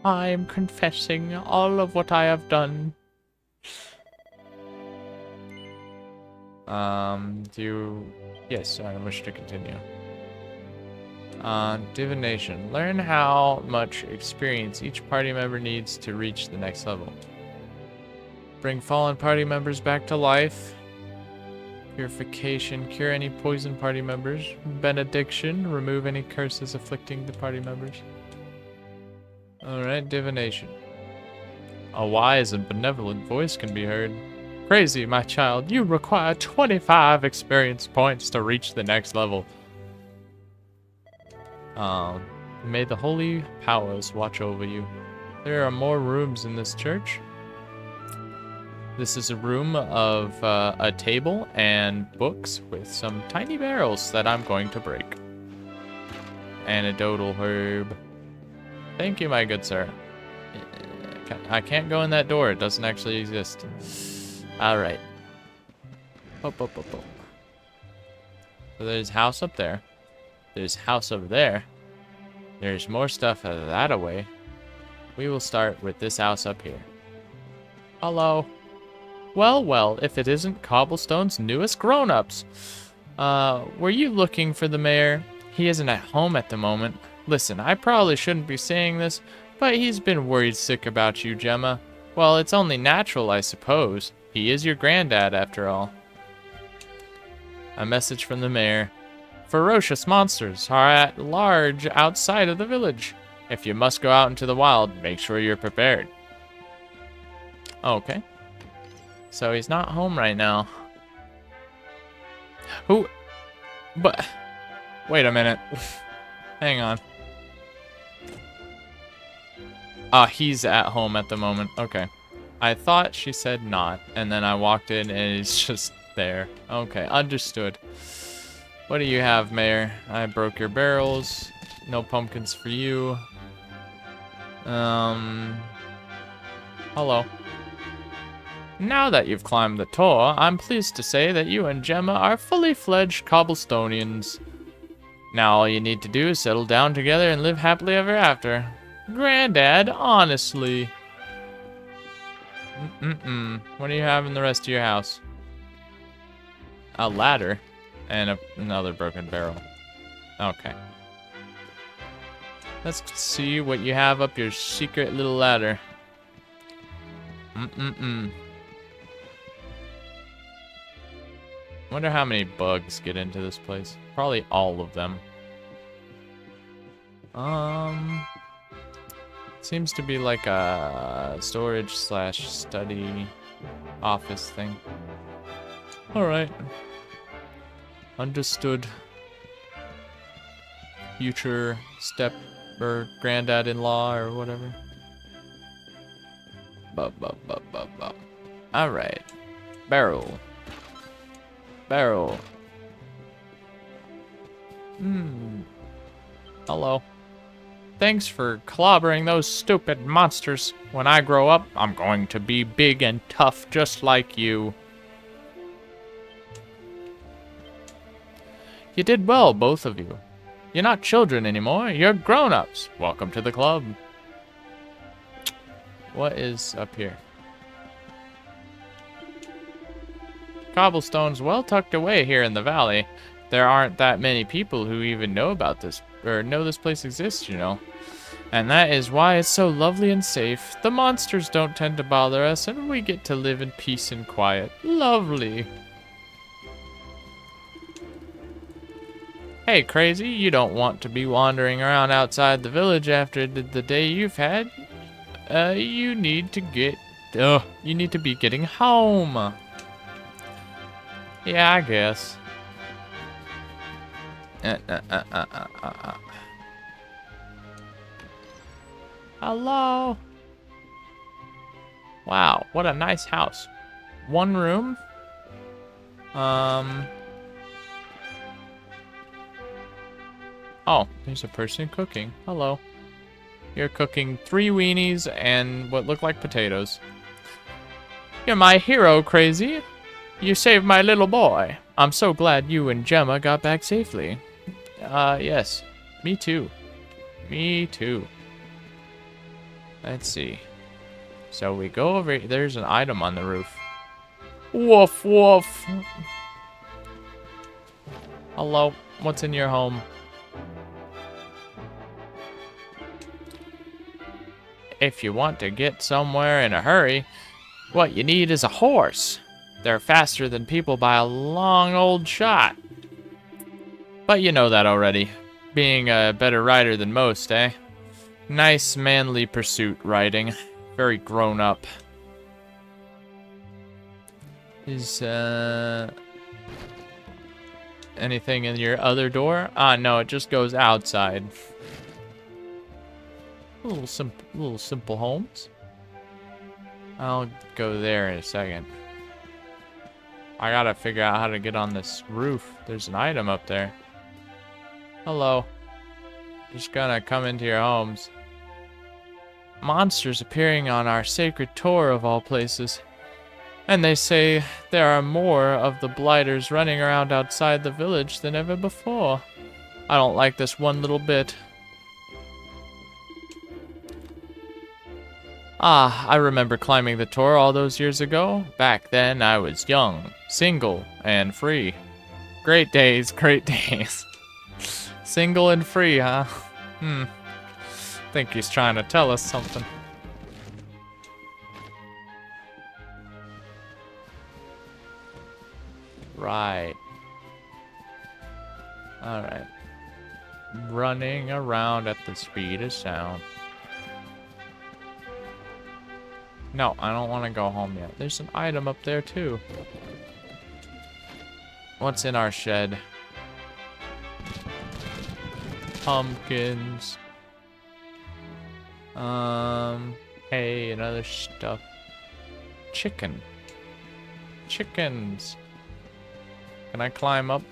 A: I am confessing all of what I have done. Yes, I wish to continue. Divination. Learn how much experience each party member needs to reach the next level. Bring fallen party members back to life. Purification. Cure any poison party members. Benediction. Remove any curses afflicting the party members. Alright, divination. A wise and benevolent voice can be heard. Crazy, my child. You require 25 experience points to reach the next level. May the holy powers watch over you. There are more rooms in this church. This is a room of a table and books with some tiny barrels that I'm going to break. Antidotal herb. Thank you, my good sir. I can't go in that door. It doesn't actually exist. Alright. So there's house up there. There's house over there. There's more stuff that away. We will start with this house up here. Hello. Well, if it isn't Cobblestone's newest grown-ups. Were you looking for the mayor? He isn't at home at the moment. Listen, I probably shouldn't be saying this, but he's been worried sick about you, Gemma. Well, it's only natural, I suppose. He is your granddad, after all. A message from the mayor. Ferocious monsters are at large outside of the village. If you must go out into the wild, make sure you're prepared. Okay. So he's not home right now. Who But wait a minute. Hang on. He's at home at the moment. Okay. I thought she said not, and then I walked in and he's just there. Okay, understood. What do you have, Mayor? I broke your barrels. No pumpkins for you. Hello. Now that you've climbed the tower, I'm pleased to say that you and Gemma are fully fledged cobblestonians. Now all you need to do is settle down together and live happily ever after. Granddad, honestly. What do you have in the rest of your house? A ladder and another broken barrel. Okay. Let's see what you have up your secret little ladder. Wonder how many bugs get into this place. Probably all of them. Seems to be like a storage slash study office thing. Alright. Understood. Future step or granddad-in-law or whatever. Alright. Barrel. Barrel. Hello. Thanks for clobbering those stupid monsters. When I grow up, I'm going to be big and tough just like you. You did well, both of you. You're not children anymore, you're grown-ups. Welcome to the club. What is up here? Cobblestone's well tucked away here in the valley. There aren't that many people who even know about this, or know this place exists, you know. And that is why it's so lovely and safe. The monsters don't tend to bother us, and we get to live in peace and quiet. Lovely. Hey, crazy, you don't want to be wandering around outside the village after the day you've had. You need to be getting home. Yeah, I guess. Hello. Wow, what a nice house. One room. Oh, there's a person cooking. Hello. You're cooking 3 weenies and what look like potatoes. You're my hero, Crazy. You saved my little boy. I'm so glad you and Gemma got back safely. Yes. Me too. Me too. Let's see. So we go over... There's an item on the roof. Woof, woof. Hello. What's in your home? If you want to get somewhere in a hurry, what you need is a horse. They're faster than people by a long old shot. But you know that already. Being a better rider than most, eh? Nice manly pursuit riding. Very grown up. Is, anything in your other door? No, it just goes outside. Little simple homes. I'll go there in a second. I gotta figure out how to get on this roof. There's an item up there. Hello. Just gonna come into your homes. Monsters appearing on our sacred tour of all places. And they say there are more of the blighters running around outside the village than ever before. I don't like this one little bit. I remember climbing the tour all those years ago. Back then, I was young, single, and free. Great days, great days. Single and free, huh? Think he's trying to tell us something. Right. Alright. Running around at the speed of sound. No, I don't want to go home yet. There's an item up there, too. What's in our shed? pumpkins. Hay and other stuff. Chicken. Chickens. Can I climb up?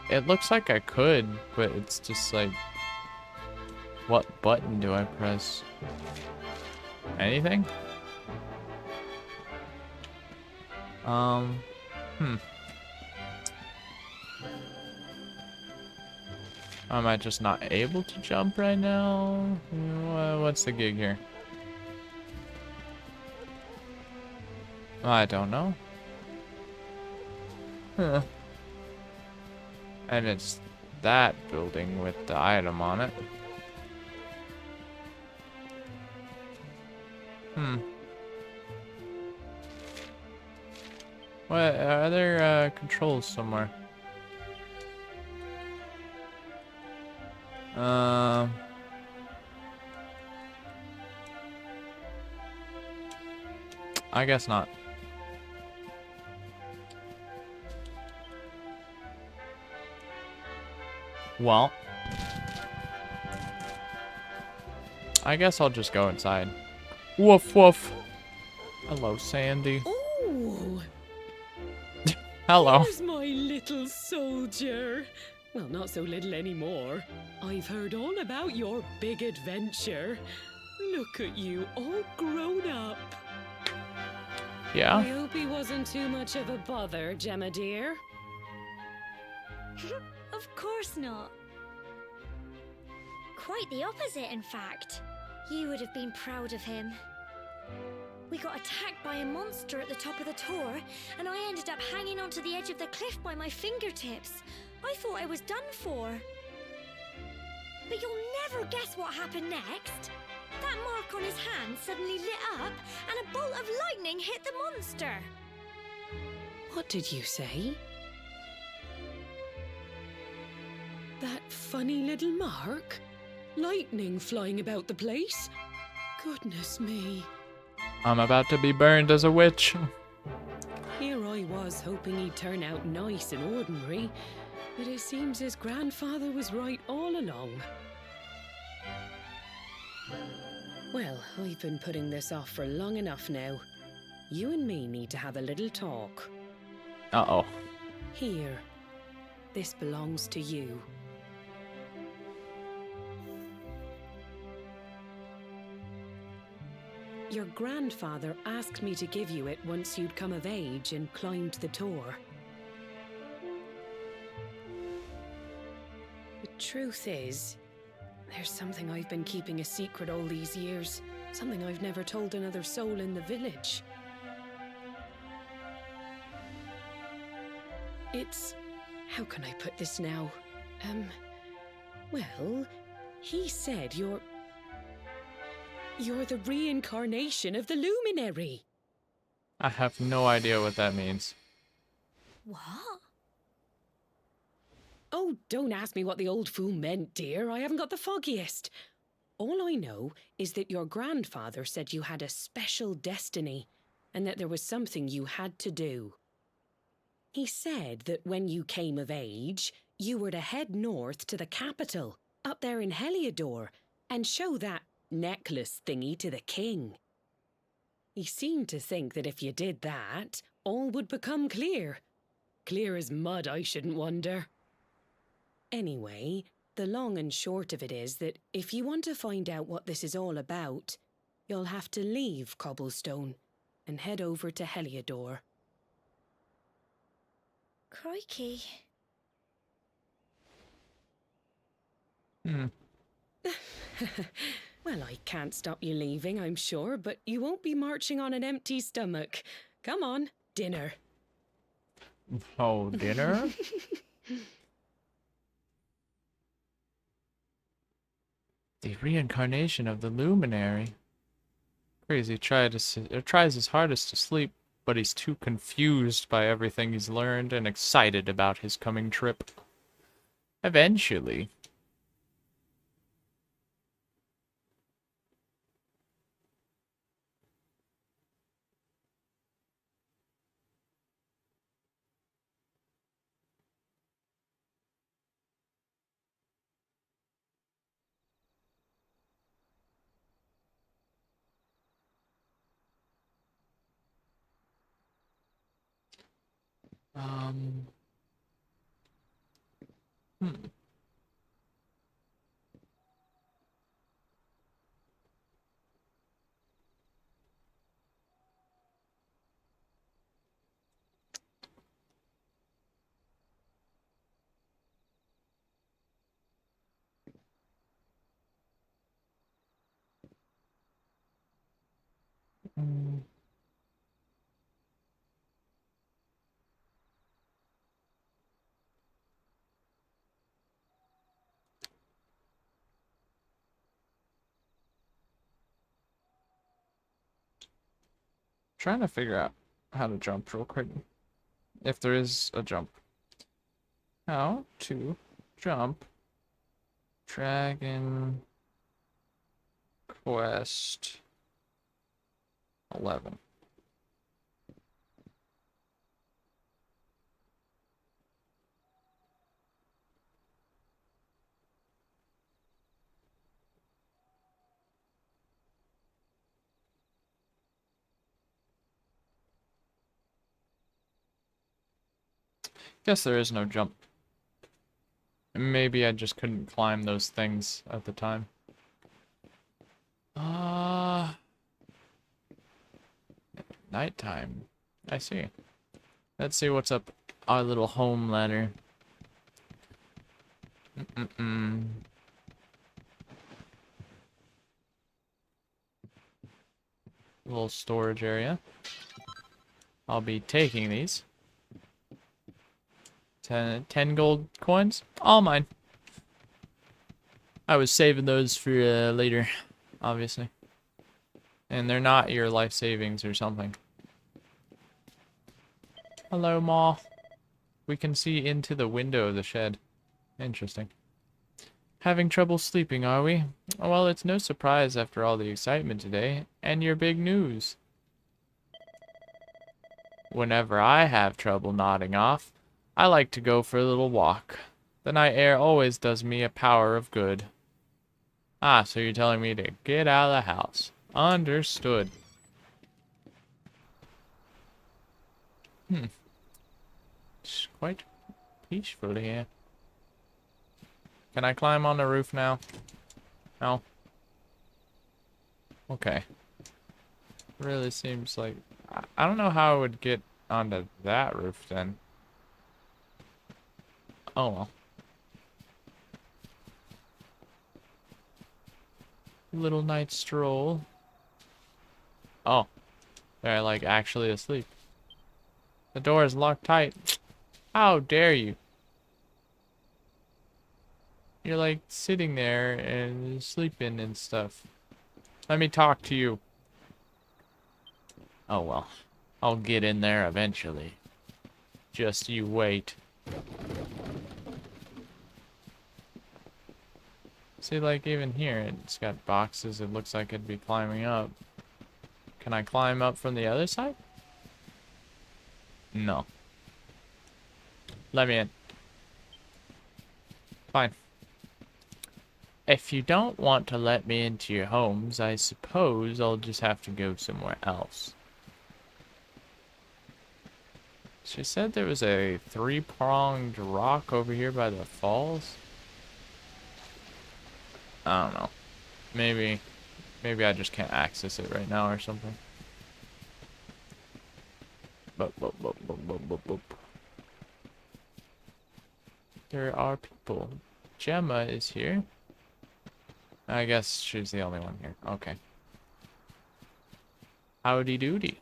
A: It looks like I could, but it's just like, what button do I press? Anything? Am I just not able to jump right now? What's the gig here? I don't know. Huh. And it's that building with the item on it. What, are there controls somewhere? I guess not. Well, I guess I'll just go inside. Woof woof. Hello, Sandy.
G: Oh,
A: Hello.
G: here's my little soldier. Well, not so little anymore. I've heard all about your big adventure. Look at you, all grown up. I
A: Yeah.
G: hope he wasn't too much of a bother, Gemma dear.
D: Of course not. Quite the opposite, in fact. You would have been proud of him. We got attacked by a monster at the top of the tower, and I ended up hanging onto the edge of the cliff by my fingertips. I thought I was done for. But you'll never guess what happened next. That mark on his hand suddenly lit up, and a bolt of lightning hit the monster.
G: What did you say? That funny little mark? Lightning flying about the place? Goodness me.
A: I'm about to be burned as a witch.
G: Here I was hoping he'd turn out nice and ordinary, but it seems his grandfather was right all along. Well, I've been putting this off for long enough now. You and me need to have a little talk.
A: Uh-oh.
G: Here. This belongs to you. Your grandfather asked me to give you it once you'd come of age and climbed the tor. The truth is, there's something I've been keeping a secret all these years. Something I've never told another soul in the village. It's... how can I put this now? Well, he said you're the reincarnation of the luminary.
A: I have no idea what that means.
D: What?
G: Oh, don't ask me what the old fool meant, dear. I haven't got the foggiest. All I know is that your grandfather said you had a special destiny and that there was something you had to do. He said that when you came of age, you were to head north to the capital, up there in Heliodor, and show that necklace thingy to the king. He seemed to think that if you did that, all would become clear. Clear as mud, I shouldn't wonder. Anyway, the long and short of it is that if you want to find out what this is all about, you'll have to leave Cobblestone and head over to Heliodor.
D: Crikey.
G: Well, I can't stop you leaving, I'm sure, but you won't be marching on an empty stomach. Come on, dinner.
A: Oh, dinner? The reincarnation of the luminary. Crazy tries his hardest to sleep, but he's too confused by everything he's learned and excited about his coming trip. Eventually. Um. Hmm. Mm. Trying to figure out how to jump real quick. If there is a jump. How to jump Dragon Quest 11. Guess there is no jump. Maybe I just couldn't climb those things at the time. Nighttime. I see. Let's see what's up our little home ladder. Little storage area. I'll be taking these. 10 gold coins. All mine. I was saving those for later, obviously. And they're not your life savings or something. Hello, Ma. We can see into the window of the shed. Interesting. Having trouble sleeping, are we? Well, it's no surprise after all the excitement today, and your big news. Whenever I have trouble nodding off, I like to go for a little walk. The night air always does me a power of good. Ah, so you're telling me to get out of the house. Understood. It's quite peaceful here. Can I climb on the roof now? No? Okay. Really seems like... I don't know how I would get onto that roof then. Oh well. Little night stroll. Oh. They're like actually asleep. The door is locked tight. How dare you? You're like sitting there and sleeping and stuff. Let me talk to you. Oh well. I'll get in there eventually. Just you wait. See, like even here, it's got boxes. It looks like it'd be climbing up. Can I climb up from the other side? No. Let me in. Fine. If you don't want to let me into your homes, I suppose I'll just have to go somewhere else. She said there was a 3-pronged rock over here by the falls. I don't know. Maybe I just can't access it right now or something. Boop, boop, boop, boop, boop, boop, boop. There are people. Gemma is here. I guess she's the only one here. Okay. Howdy doody.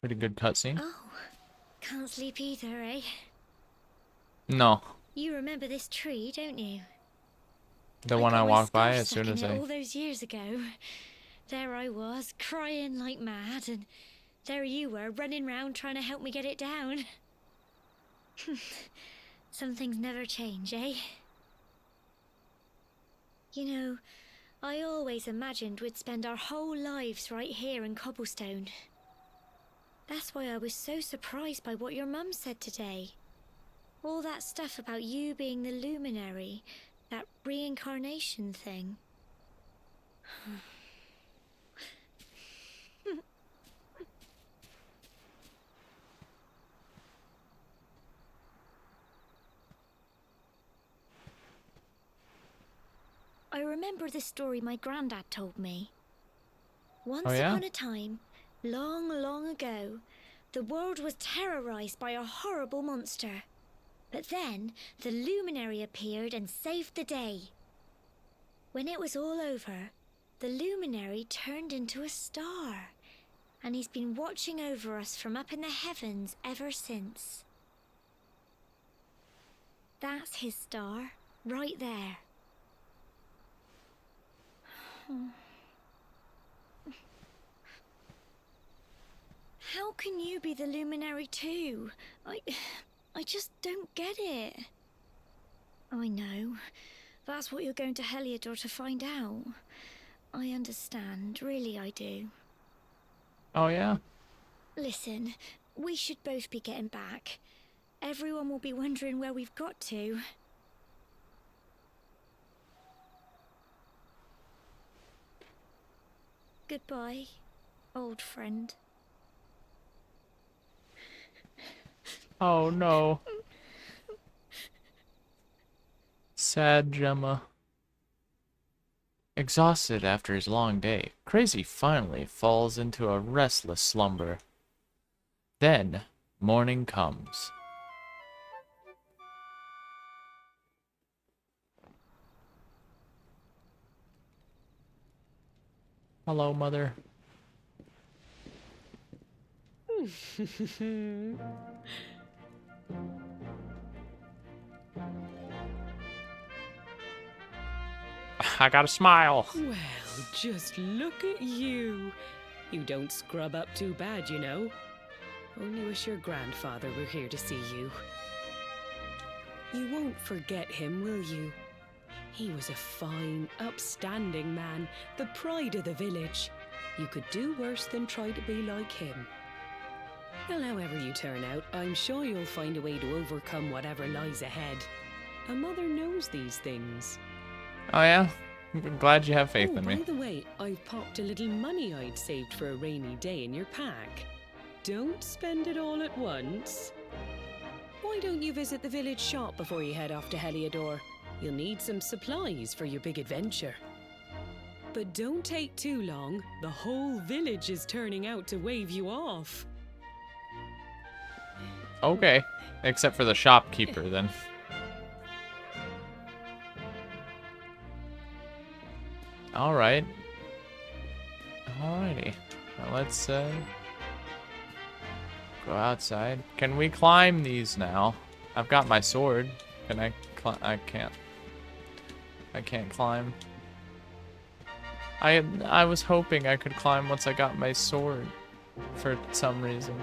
A: Pretty good cutscene.
D: Oh, can't sleep either, eh?
A: No.
D: You remember this tree, don't you?
A: The one I
D: got my
A: walked by
D: scarf
A: as
D: stuck
A: soon as
D: in it
A: I...
D: all those years ago. There I was, crying like mad, and there you were, running round trying to help me get it down. Some things never change, eh? You know, I always imagined we'd spend our whole lives right here in Cobblestone. That's why I was so surprised by what your mum said today. All that stuff about you being the luminary, that reincarnation thing. I remember the story my granddad told me. Once
A: Oh, yeah?
D: upon a time, long, long ago, the world was terrorized by a horrible monster. But then, the luminary appeared and saved the day. When it was all over, the luminary turned into a star. And he's been watching over us from up in the heavens ever since. That's his star, right there. How can you be the luminary too? I just don't get it. I know. That's what you're going to Heliodor to find out. I understand, really I do.
A: Oh, yeah?
D: Listen, we should both be getting back. Everyone will be wondering where we've got to. Goodbye, old friend.
A: Oh, no. Sad Gemma. Exhausted after his long day, Crazy finally falls into a restless slumber. Then, morning comes. Hello, Mother. I got a smile.
G: Well, just look at you. You don't scrub up too bad, you know. Only wish your grandfather were here to see you. You won't forget him, will you? He was a fine, upstanding man, the pride of the village. You could do worse than try to be like him. Well, however you turn out, I'm sure you'll find a way to overcome whatever lies ahead. A mother knows these things.
A: Oh, yeah? I'm glad you have faith in
G: By
A: me.
G: the way, I've popped a little money I'd saved for a rainy day in your pack. Don't spend it all at once. Why don't you visit the village shop before you head off to Heliodor? You'll need some supplies for your big adventure. But don't take too long. The whole village is turning out to wave you off.
A: Okay. Except for the shopkeeper, then. Alright. Alrighty. Now let's, go outside. Can we climb these now? I've got my sword. Can I climb? I can't. I can't climb. I was hoping I could climb once I got my sword. For some reason.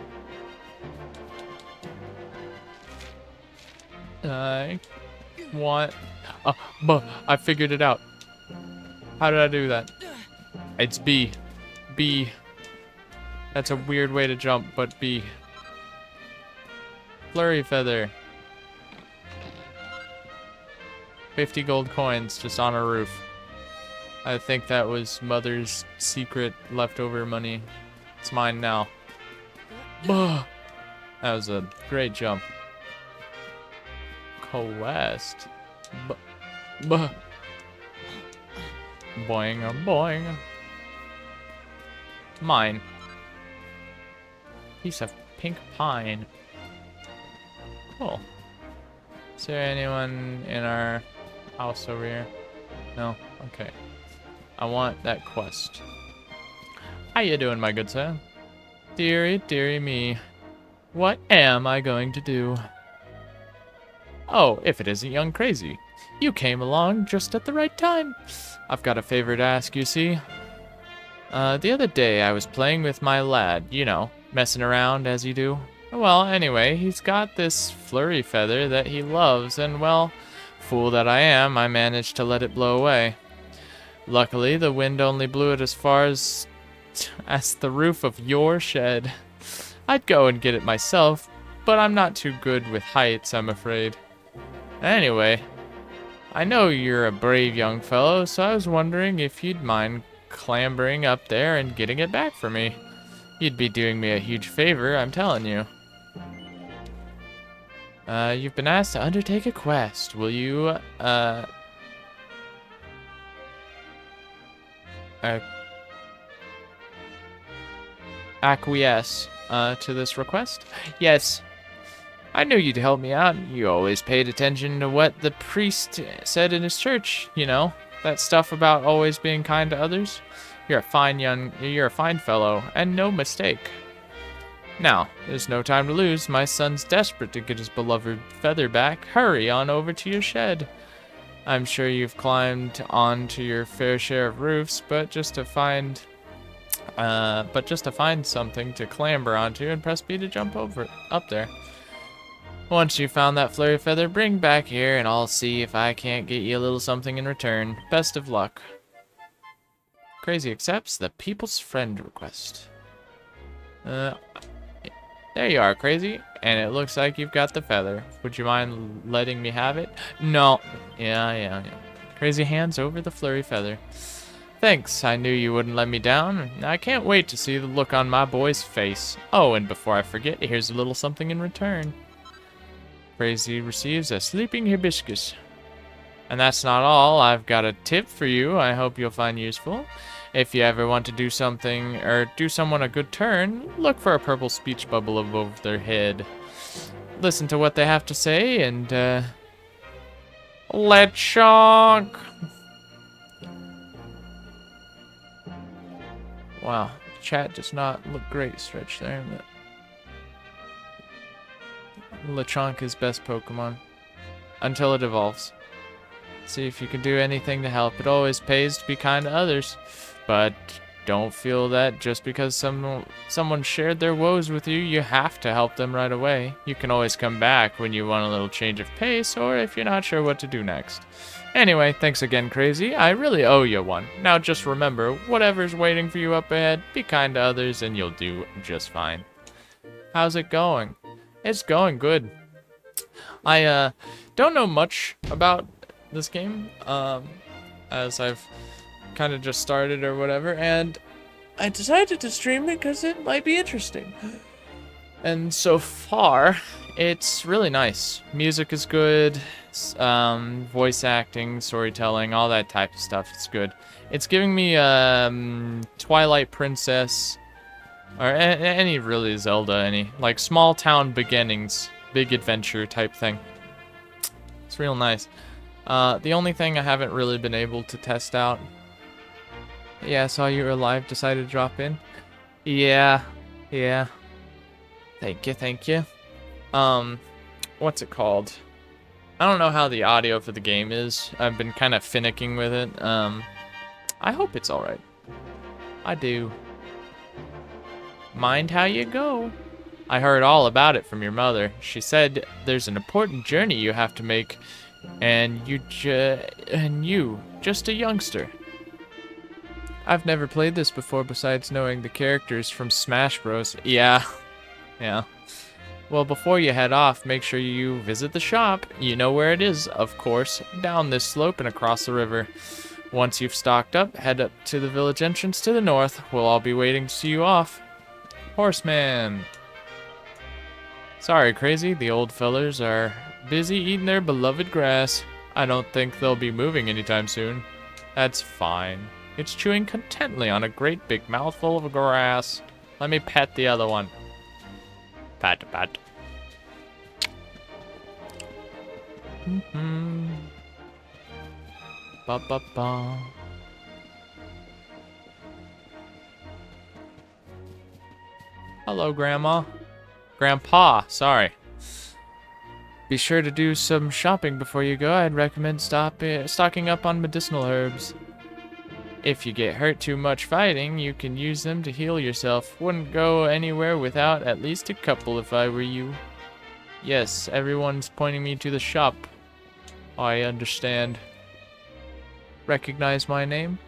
A: I want... I figured it out. How did I do that? It's B. B. That's a weird way to jump, but B. Flurry feather. 50 gold coins just on a roof. I think that was Mother's secret leftover money. It's mine now. Bah! That was a great jump. Quest. Bah. Boing a boing. Mine. Piece of pink pine. Cool. Is there anyone in our house over here? No? Okay. I want that quest. How you doing, my good sir? Dearie, dearie me. What am I going to do? Oh, if it isn't young Crazy. You came along just at the right time. I've got a favor to ask, you see. The other day I was playing with my lad, you know, messing around as you do. Well, anyway, he's got this flurry feather that he loves, and well, fool that I am, I managed to let it blow away. Luckily, the wind only blew it as far as the roof of your shed. I'd go and get it myself, but I'm not too good with heights, I'm afraid. Anyway, I know you're a brave young fellow, so I was wondering if you'd mind clambering up there and getting it back for me. You'd be doing me a huge favor, I'm telling you. You've been asked to undertake a quest. Will you, acquiesce, to this request? Yes. I knew you'd help me out. You always paid attention to what the priest said in his church, you know? That stuff about always being kind to others. You're a fine fellow, and no mistake. Now, there's no time to lose. My son's desperate to get his beloved feather back. Hurry on over to your shed. I'm sure you've climbed onto your fair share of roofs, but just to find something to clamber onto and press B to jump up there. Once you've found that flurry feather, bring back here and I'll see if I can't get you a little something in return. Best of luck. Crazy accepts the People's Friend request. There you are, Crazy. And it looks like you've got the feather. Would you mind letting me have it? No. Yeah. Crazy hands over the flurry feather. Thanks, I knew you wouldn't let me down. I can't wait to see the look on my boy's face. Oh, and before I forget, here's a little something in return. Crazy receives a sleeping hibiscus. And that's not all. I've got a tip for you I hope you'll find useful. If you ever want to do something or do someone a good turn, look for a purple speech bubble above their head. Listen to what they have to say and, Lechonk! Wow, the chat does not look great stretched there, but Lechonk is best Pokemon. Until it evolves. See if you can do anything to help. It always pays to be kind to others. But don't feel that just because someone shared their woes with you, you have to help them right away. You can always come back when you want a little change of pace or if you're not sure what to do next. Anyway, thanks again, Crazy. I really owe you one. Now just remember, whatever's waiting for you up ahead, be kind to others and you'll do just fine. How's it going? It's going good. I don't know much about this game, as I've kind of just started or whatever, and I decided to stream it because it might be interesting. And so far, it's really nice. Music is good, voice acting, storytelling, all that type of stuff. It's good. It's giving me Twilight Princess, or any really Zelda, like small town beginnings, big adventure type thing. It's real nice. The only thing I haven't really been able to test out. Yeah, I saw you were live, decided to drop in. Yeah. Thank you. What's it called? I don't know how the audio for the game is. I've been kind of finicking with it. I hope it's alright. I do. Mind how you go. I heard all about it from your mother. She said there's an important journey you have to make, and you, just a youngster. I've never played this before besides knowing the characters from Smash Bros. Yeah. Well, before you head off, make sure you visit the shop. You know where it is, of course, down this slope and across the river. Once you've stocked up, head up to the village entrance to the north. We'll all be waiting to see you off. Horseman. Sorry, Crazy, the old fellers are busy eating their beloved grass. I don't think they'll be moving anytime soon. That's fine. It's chewing contently on a great big mouthful of grass. Let me pet the other one. Pat. Ba. Hello, Grandma. Grandpa, sorry. Be sure to do some shopping before you go. I'd recommend stocking up on medicinal herbs. If you get hurt too much fighting, you can use them to heal yourself. Wouldn't go anywhere without at least a couple if I were you. Yes, everyone's pointing me to the shop. I understand. Recognize my name?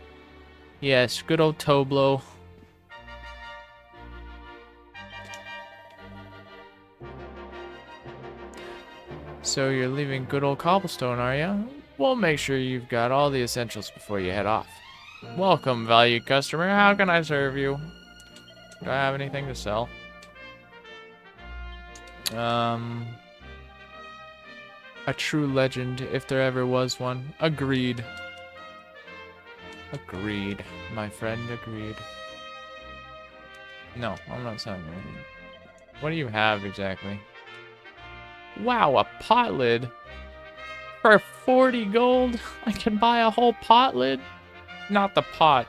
A: Yes, good old Toblo. So you're leaving good old Cobblestone, are you? We'll make sure you've got all the essentials before you head off. Welcome, valued customer. How can I serve you? Do I have anything to sell? A true legend, if there ever was one. Agreed. Agreed, my friend, agreed. No, I'm not selling anything. What do you have exactly? Wow, a pot lid? For 40 gold, I can buy a whole pot lid? Not the pot.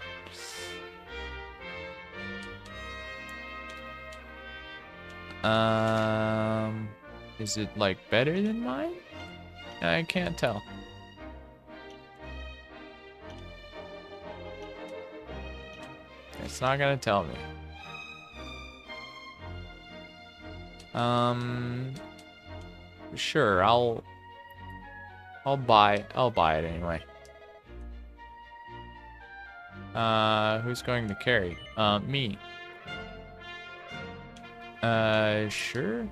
A: Is it like better than mine? I can't tell. It's not gonna tell me. Sure, I'll buy it anyway. Who's going to carry? Me. Sure.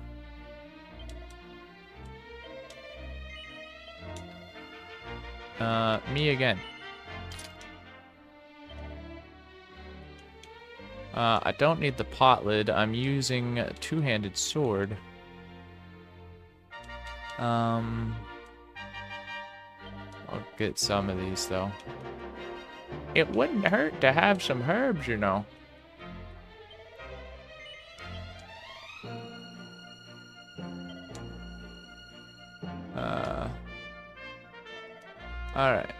A: Me again. I don't need the pot lid. I'm using a two-handed sword. I'll get some of these, though. It wouldn't hurt to have some herbs, you know. Alright.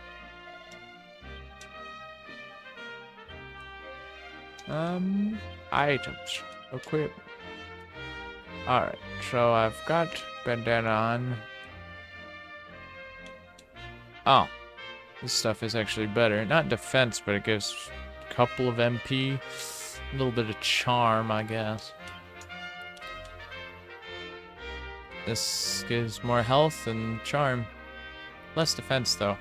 A: Items. Equip. Alright, so I've got bandana on. Oh. This stuff is actually better. Not defense, but it gives a couple of MP. A little bit of charm, I guess. This gives more health and charm. Less defense, though.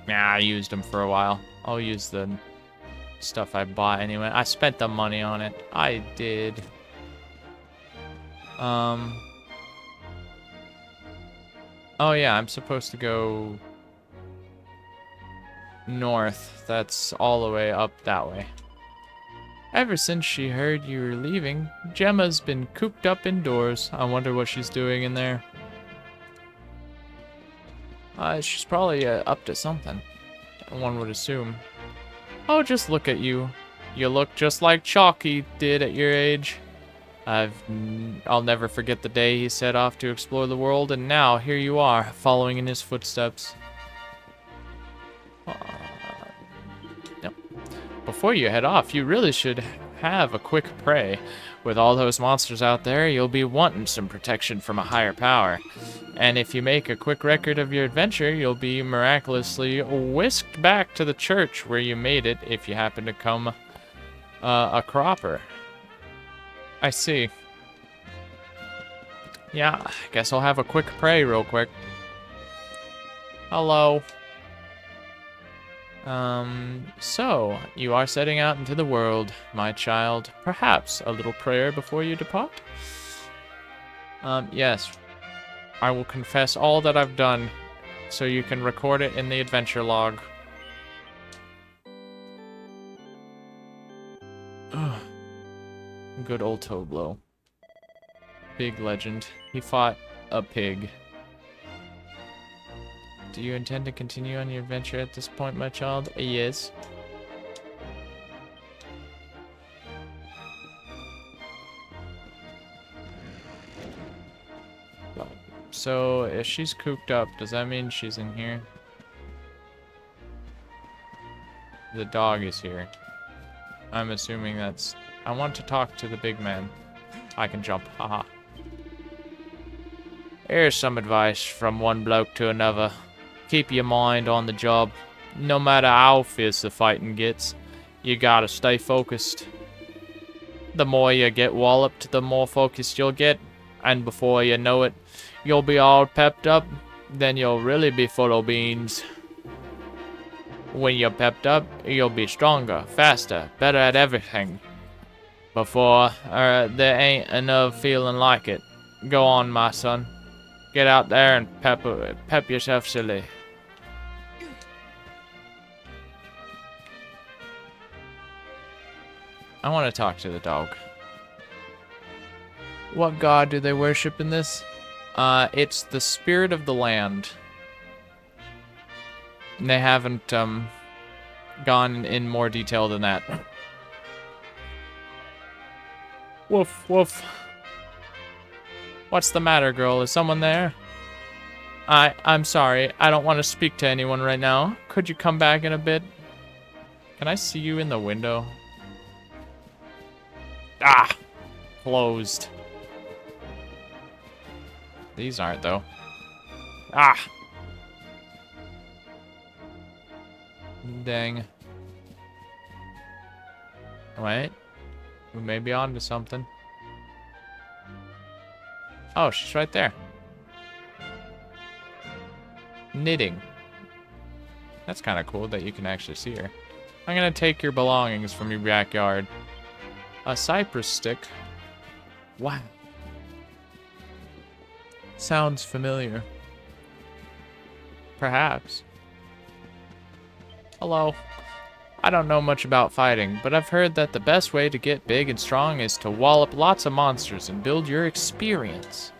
A: Nah, I used them for a while. I'll use the stuff I bought anyway. I spent the money on it. I did. Oh yeah, I'm supposed to go north. That's all the way up that way. Ever since she heard you were leaving, Gemma's been cooped up indoors. I wonder what she's doing in there. She's probably up to something. One would assume. Oh, just look at you. You look just like Chalky did at your age. I'll never forget the day he set off to explore the world, and now here you are, following in his footsteps. Yep. Before you head off, you really should have a quick pray. With all those monsters out there, you'll be wanting some protection from a higher power. And if you make a quick record of your adventure, you'll be miraculously whisked back to the church where you made it if you happen to come a cropper. I see. Yeah, I guess I'll have a quick pray real quick. Hello. So, you are setting out into the world, my child. Perhaps a little prayer before you depart? Yes. I will confess all that I've done, so you can record it in the adventure log. Good old Toblo. Big legend. He fought a pig. Do you intend to continue on your adventure at this point, my child? Yes. So, if she's cooped up, does that mean she's in here? The dog is here. I'm assuming that's... I want to talk to the big man. I can jump, haha. Here's some advice from one bloke to another. Keep your mind on the job. No matter how fierce the fighting gets, you gotta stay focused. The more you get walloped, the more focused you'll get. And before you know it, you'll be all pepped up. Then you'll really be full of beans. When you're pepped up, you'll be stronger, faster, better at everything. Before, there ain't enough feeling like it. Go on, my son. Get out there and pep yourself silly. I want to talk to the dog. What god do they worship in this? It's the spirit of the land. And they haven't gone in more detail than that. Woof, woof. What's the matter, girl? Is someone there? I'm sorry. I don't want to speak to anyone right now. Could you come back in a bit? Can I see you in the window? Ah! Closed. These aren't, though. Ah! Dang. Wait. We may be on to something. Oh, she's right there. Knitting. That's kind of cool that you can actually see her. I'm gonna take your belongings from your backyard. A cypress stick. Wow. Sounds familiar. Perhaps. Hello. I don't know much about fighting, but I've heard that the best way to get big and strong is to wallop lots of monsters and build your experience.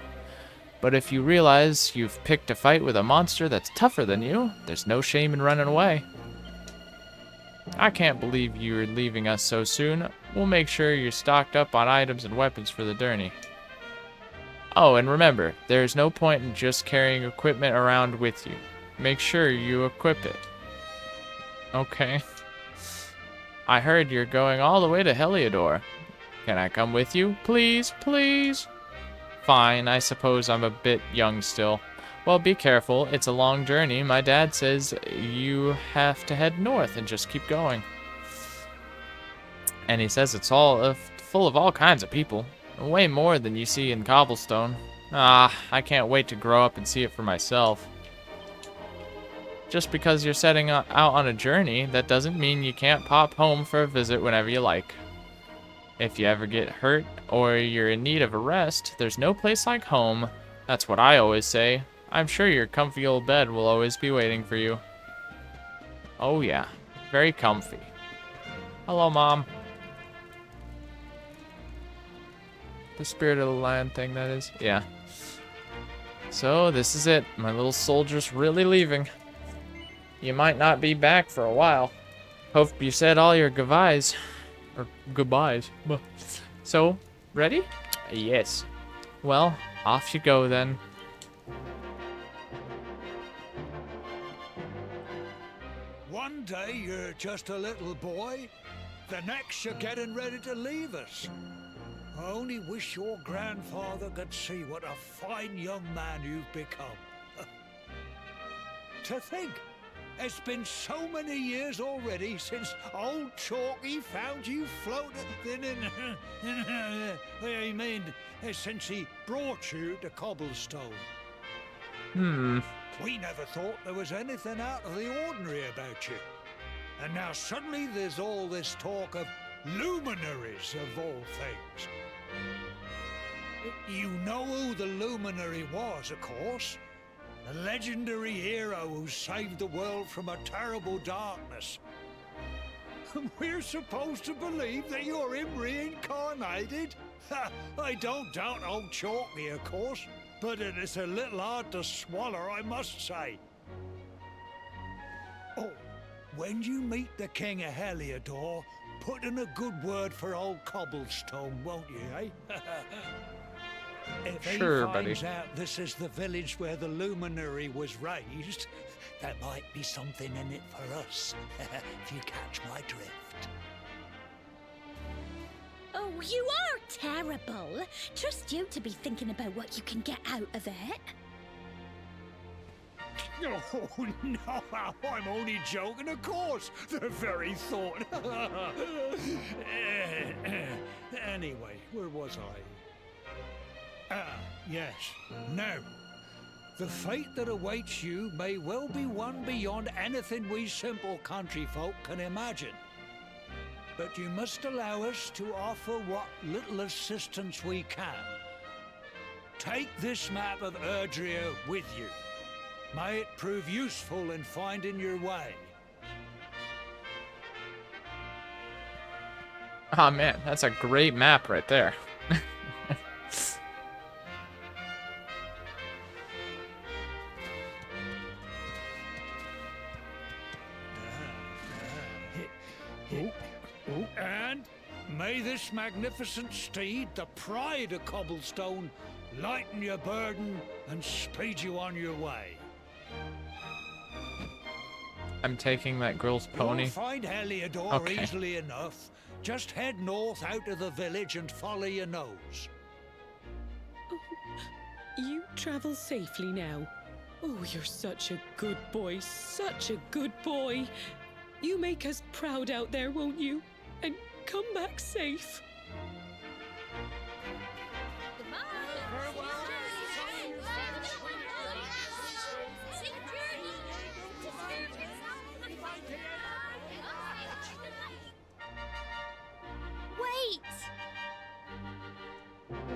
A: But if you realize you've picked a fight with a monster that's tougher than you, there's no shame in running away. I can't believe you're leaving us so soon. We'll make sure you're stocked up on items and weapons for the journey. Oh, and remember, there's no point in just carrying equipment around with you. Make sure you equip it. Okay. I heard you're going all the way to Heliodor. Can I come with you? Please, please? Fine, I suppose I'm a bit young still. Well, be careful. It's a long journey. My dad says you have to head north and just keep going. And he says it's all full of all kinds of people. Way more than you see in Cobblestone. Ah, I can't wait to grow up and see it for myself. Just because you're setting out on a journey, that doesn't mean you can't pop home for a visit whenever you like. If you ever get hurt or you're in need of a rest, there's no place like home. That's what I always say. I'm sure your comfy old bed will always be waiting for you. Oh yeah, very comfy. Hello, Mom. The spirit of the land thing, that is. Yeah. So, this is it. My little soldier's really leaving. You might not be back for a while. Hope you said all your goodbyes. Or goodbyes. So, ready? Yes. Well, off you go then.
F: One day you're just a little boy, the next you're getting ready to leave us. I only wish your grandfather could see what a fine young man you've become. To think, it's been so many years already since old Chalky found you floating I mean, since he brought you to Cobblestone. We never thought there was anything out of the ordinary about you. And now suddenly there's all this talk of luminaries of all things. You know who the luminary was, of course. A legendary hero who saved the world from a terrible darkness. We're supposed to believe that you're him reincarnated? I don't doubt old Chalky, of course, but it is a little hard to swallow, I must say. Oh, when you meet the King of Heliodor, put in a good word for old Cobblestone, won't you, eh? If
A: Sure,
F: he
A: buddy.
F: finds out this is the village where the luminary was raised, there might be something in it for us, if you catch my drift.
D: Oh, you are terrible. Trust you to be thinking about what you can get out of it.
F: Oh, no, I'm only joking, of course. The very thought. Anyway, where was I? Yes. Now, the fate that awaits you may well be one beyond anything we simple country folk can imagine. But you must allow us to offer what little assistance we can. take this map of Erdrea with you. May it prove useful in finding your way.
A: Oh man, that's a great map right there.
F: And may this magnificent steed, the pride of Cobblestone, lighten your burden and speed you on your way.
A: I'm taking that girl's pony.
F: You'll find Heliodor
A: Okay.
F: easily enough. Just head north out of the village and follow your nose.
G: You travel safely now. Oh, you're such a good boy, such a good boy. You make us proud out there, won't you? And come back safe.
D: Wait!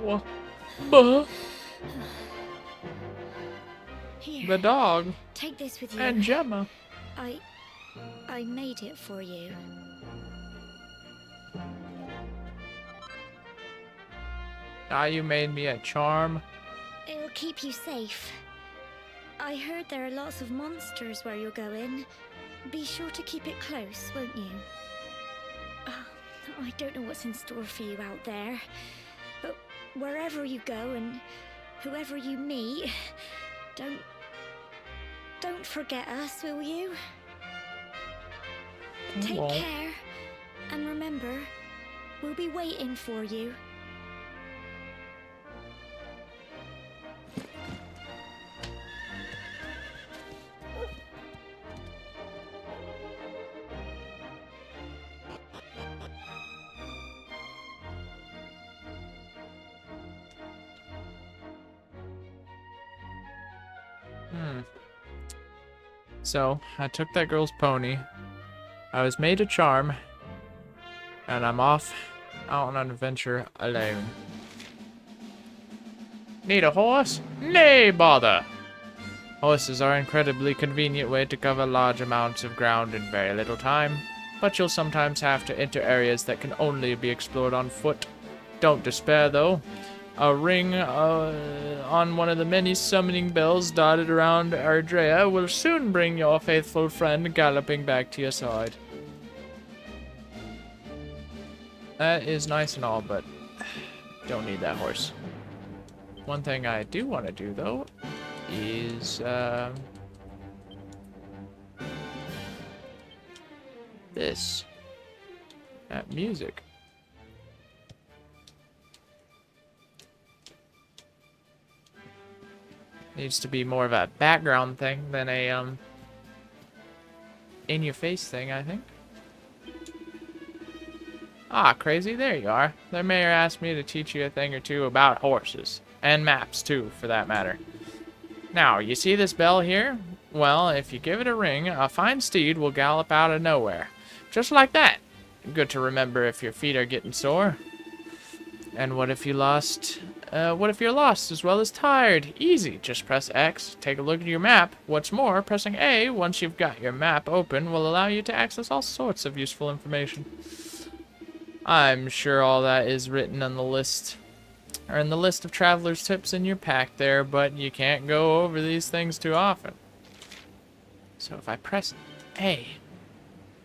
A: What?
D: Here,
A: The dog
D: take this with you.
A: and Gemma.
D: I made it for you.
A: Ah, you made me a charm.
D: It'll keep you safe. I heard there are lots of monsters where you're going. Be sure to keep it close, won't you? Oh, I don't know what's in store for you out there. But wherever you go and whoever you meet, don't forget us, will you? Take
A: won't.
D: care. And remember, we'll be waiting for you.
A: So, I took that girl's pony. I was made a charm. And I'm off out on an adventure alone. Need a horse? Nay, bother! Horses are an incredibly convenient way to cover large amounts of ground in very little time, but you'll sometimes have to enter areas that can only be explored on foot. Don't despair, though. A ring on one of the many summoning bells dotted around Erdrea will soon bring your faithful friend galloping back to your side. That is nice and all, but don't need that horse. One thing I do want to do, though, is this. That music. Needs to be more of a background thing than a in-your-face thing, I think. Ah, crazy, there you are. The mayor asked me to teach you a thing or two about horses. And maps, too, for that matter. Now, you see this bell here? Well, if you give it a ring, a fine steed will gallop out of nowhere. Just like that. Good to remember if your feet are getting sore. And what if you're lost as well as tired? Easy. Just press X, take a look at your map. What's more, pressing A once you've got your map open will allow you to access all sorts of useful information. I'm sure all that is written on the list, or in the list of traveler's tips in your pack there, but you can't go over these things too often. So if I press A,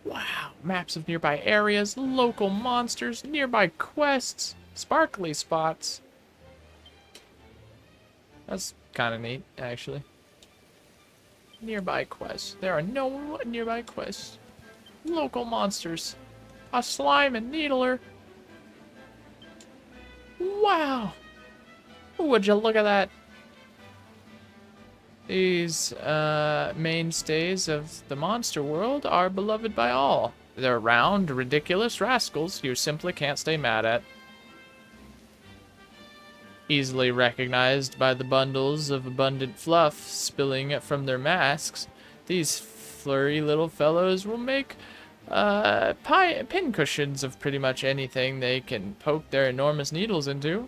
A: wow, maps of nearby areas, local monsters, nearby quests, sparkly spots. That's kind of neat, actually. Nearby quests. There are no nearby quests. Local monsters. A slime and needler. Wow. Would you look at that? These mainstays of the monster world are beloved by all. They're round, ridiculous rascals you simply can't stay mad at. Easily recognized by the bundles of abundant fluff spilling from their masks, these flurry little fellows will make pincushions of pretty much anything they can poke their enormous needles into.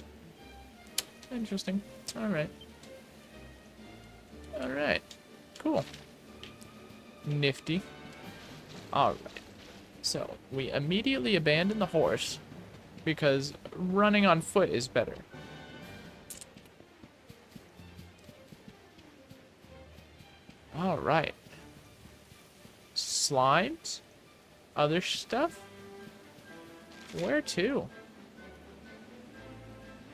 A: Interesting. Alright. Alright. Cool. Nifty. Alright. So, we immediately abandon the horse because running on foot is better. Alright. Slimes? Other stuff? Where to?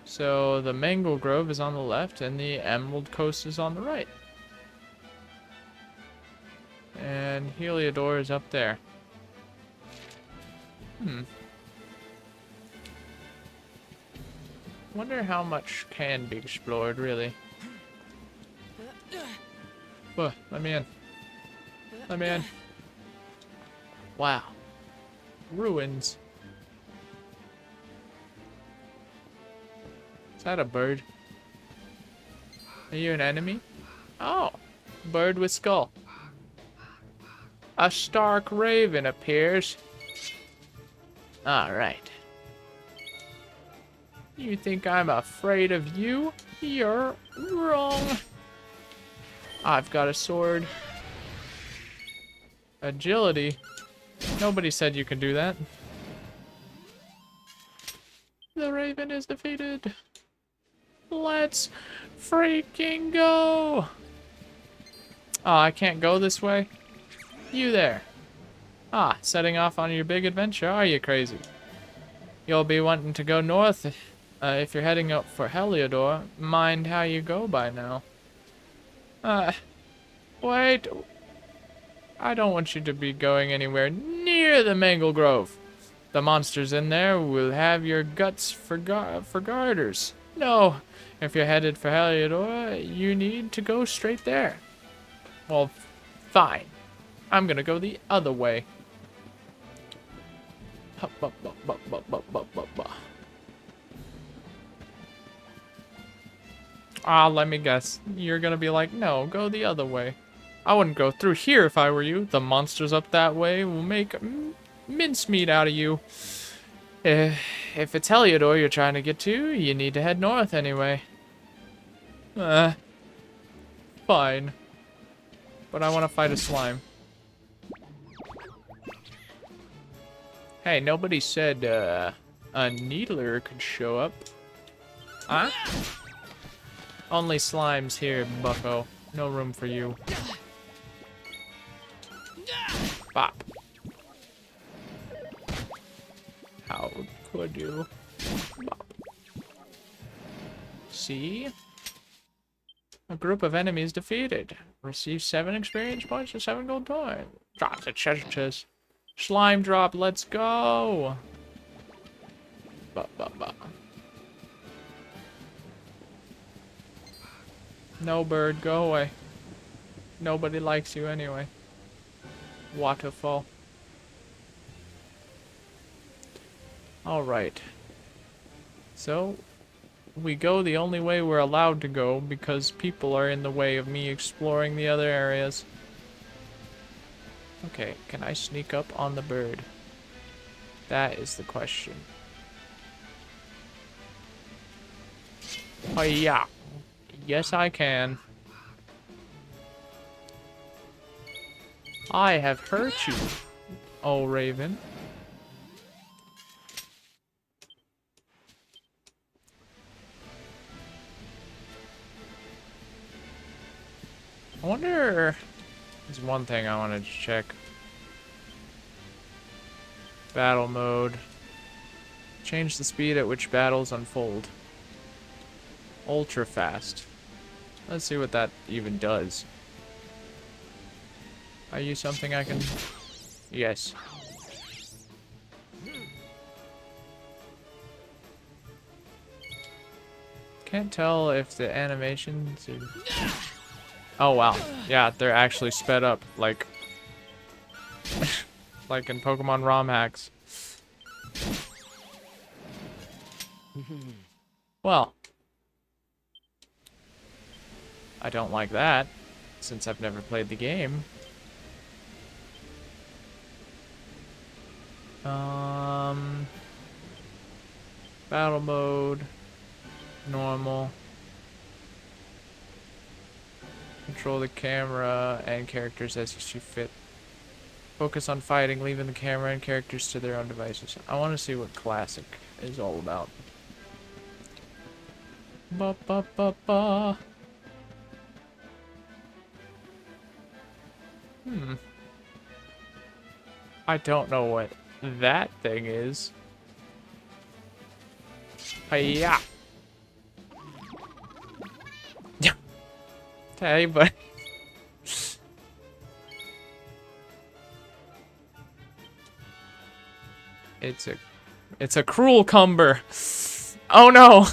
A: So the Mangle Grove is on the left and the Emerald Coast is on the right. And Heliodor is up there. Wonder how much can be explored, really. Let me in. Let me in. Wow. Ruins. Is that a bird? Are you an enemy? Oh. Bird with skull. A stark raven appears. Alright. You think I'm afraid of you? You're wrong. I've got a sword. Agility? Nobody said you could do that. The raven is defeated. Let's freaking go! Oh, I can't go this way? You there. Ah, setting off on your big adventure, are you crazy? You'll be wanting to go north if you're heading up for Heliodor. Mind how you go by now. Wait. I don't want you to be going anywhere near the Mangle Grove. The monsters in there will have your guts for garters. No, if you're headed for Heliodor, you need to go straight there. Well, fine. I'm gonna go the other way. Ah, let me guess. You're gonna be like, no, go the other way. I wouldn't go through here if I were you. The monsters up that way will make mincemeat out of you. If it's Heliodor you're trying to get to, you need to head north anyway. Fine. But I want to fight a slime. Hey, nobody said a needler could show up. Huh? Only slimes here, bucko. No room for you. Bop. How could you? Bop. See? A group of enemies defeated. Receive 7 experience points and 7 gold coins. Drop the treasure chest. Slime drop, let's go! No, bird, go away. Nobody likes you anyway. Waterfall. Alright. So, we go the only way we're allowed to go because people are in the way of me exploring the other areas. Okay, can I sneak up on the bird? That is the question. Oh yeah. Yes, I can. I have hurt you, oh Raven. I wonder... There's one thing I wanted to check. Battle mode. Change the speed at which battles unfold. Ultra fast. Let's see what that even does. Are you something I can... Yes. Can't tell if the animations... Oh wow. Yeah, they're actually sped up, like... like in Pokemon ROM hacks. Well. I don't like that, since I've never played the game. Battle mode. Normal. control the camera and characters as you see fit. Focus on fighting, leaving the camera and characters to their own devices. I want to see what classic is all about. Ba ba ba ba. I don't know what that thing is. Hiya. Hey, but it's a cruel cumber. Oh no.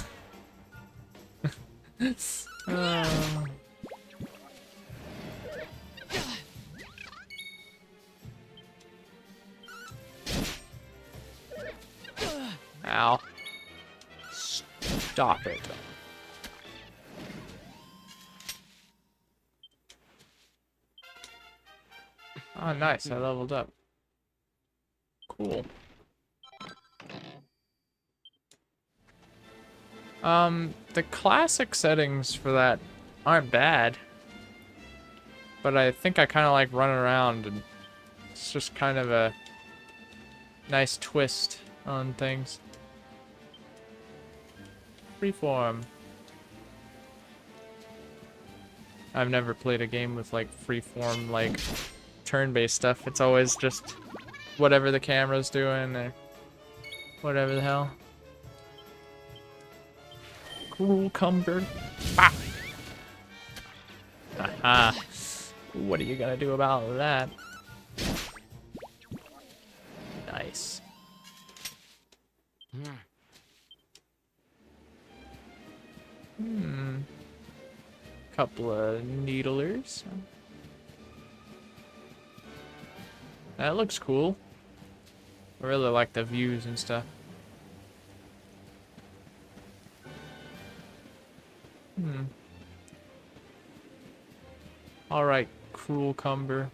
A: Ow. Stop it. Oh, nice. I leveled up. Cool. The classic settings for that aren't bad. But I think I kind of like running around, and it's just kind of a nice twist on things. Freeform. I've never played a game with like freeform, like turn-based stuff. It's always just whatever the camera's doing or whatever the hell. Cruel cumber. Ah. Aha. What are you gonna do about that? Nice. Couple of needlers. That looks cool. I really like the views and stuff. Alright, cruel cumber.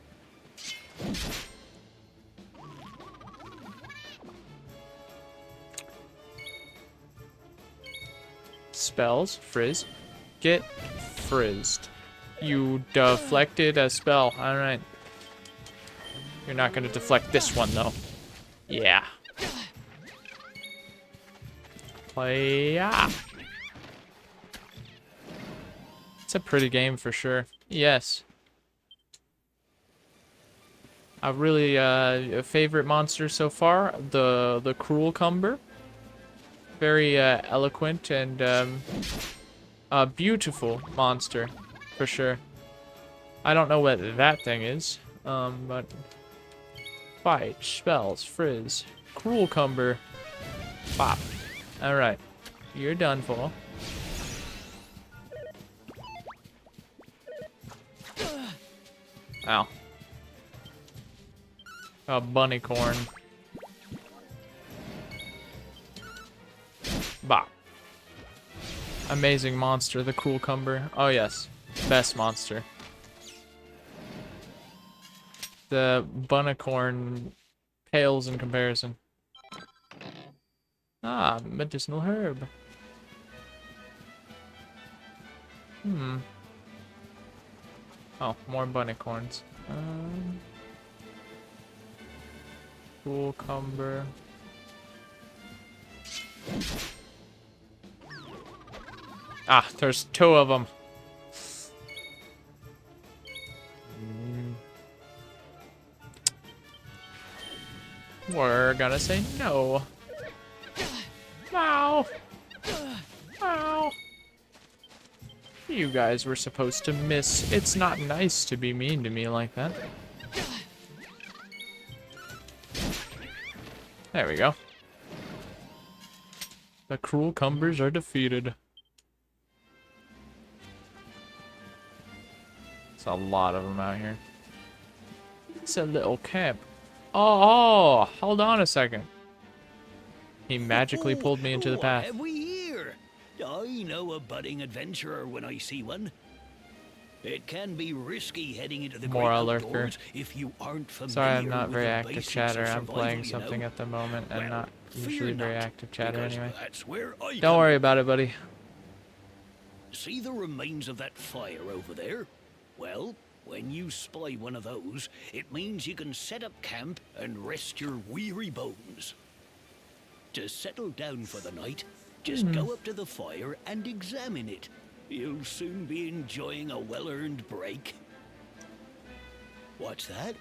A: Spells, frizz. Get frizzed. You deflected a spell. Alright. You're not gonna deflect this one though. Yeah. Play-ya. It's a pretty game for sure. Yes. A really favorite monster so far, the cruel cumber. Very eloquent and a beautiful monster for sure. I don't know what that thing is, but fight, spells, frizz, cruel cumber, pop. All right, you're done for. Ow. A bunny corn. Bop. Amazing monster, the cruel cumber. Oh yes, best monster. The bunnicorn pales in comparison. Ah, medicinal herb. Oh, more bunnicorns. Cruel cumber. Ah, there's two of them. We're gonna say no. Ow. Ow. You guys were supposed to miss. It's not nice to be mean to me like that. There we go. The cruel cumbers are defeated. It's a lot of them out here. It's a little camp. Oh, hold on a second. He magically pulled me into the path.
H: What have we here? I know a budding adventurer when I see one. It can be risky heading into the great outdoors if you aren't familiar.
A: Sorry, I'm not
H: with
A: very
H: the
A: active
H: basics
A: chatter.
H: of
A: I'm
H: survival,
A: playing
H: you
A: something
H: know.
A: at the moment and
H: Well,
A: not usually
H: fear
A: very
H: not,
A: active chatter
H: because
A: anyway.
H: that's where I
A: Don't
H: come
A: worry
H: in.
A: about it, buddy.
H: See the remains of that fire over there? Well, when you spy one of those, it means you can set up camp and rest your weary bones. To settle down for the night, just go up to the fire and examine it. You'll soon be enjoying a well-earned break. What's that?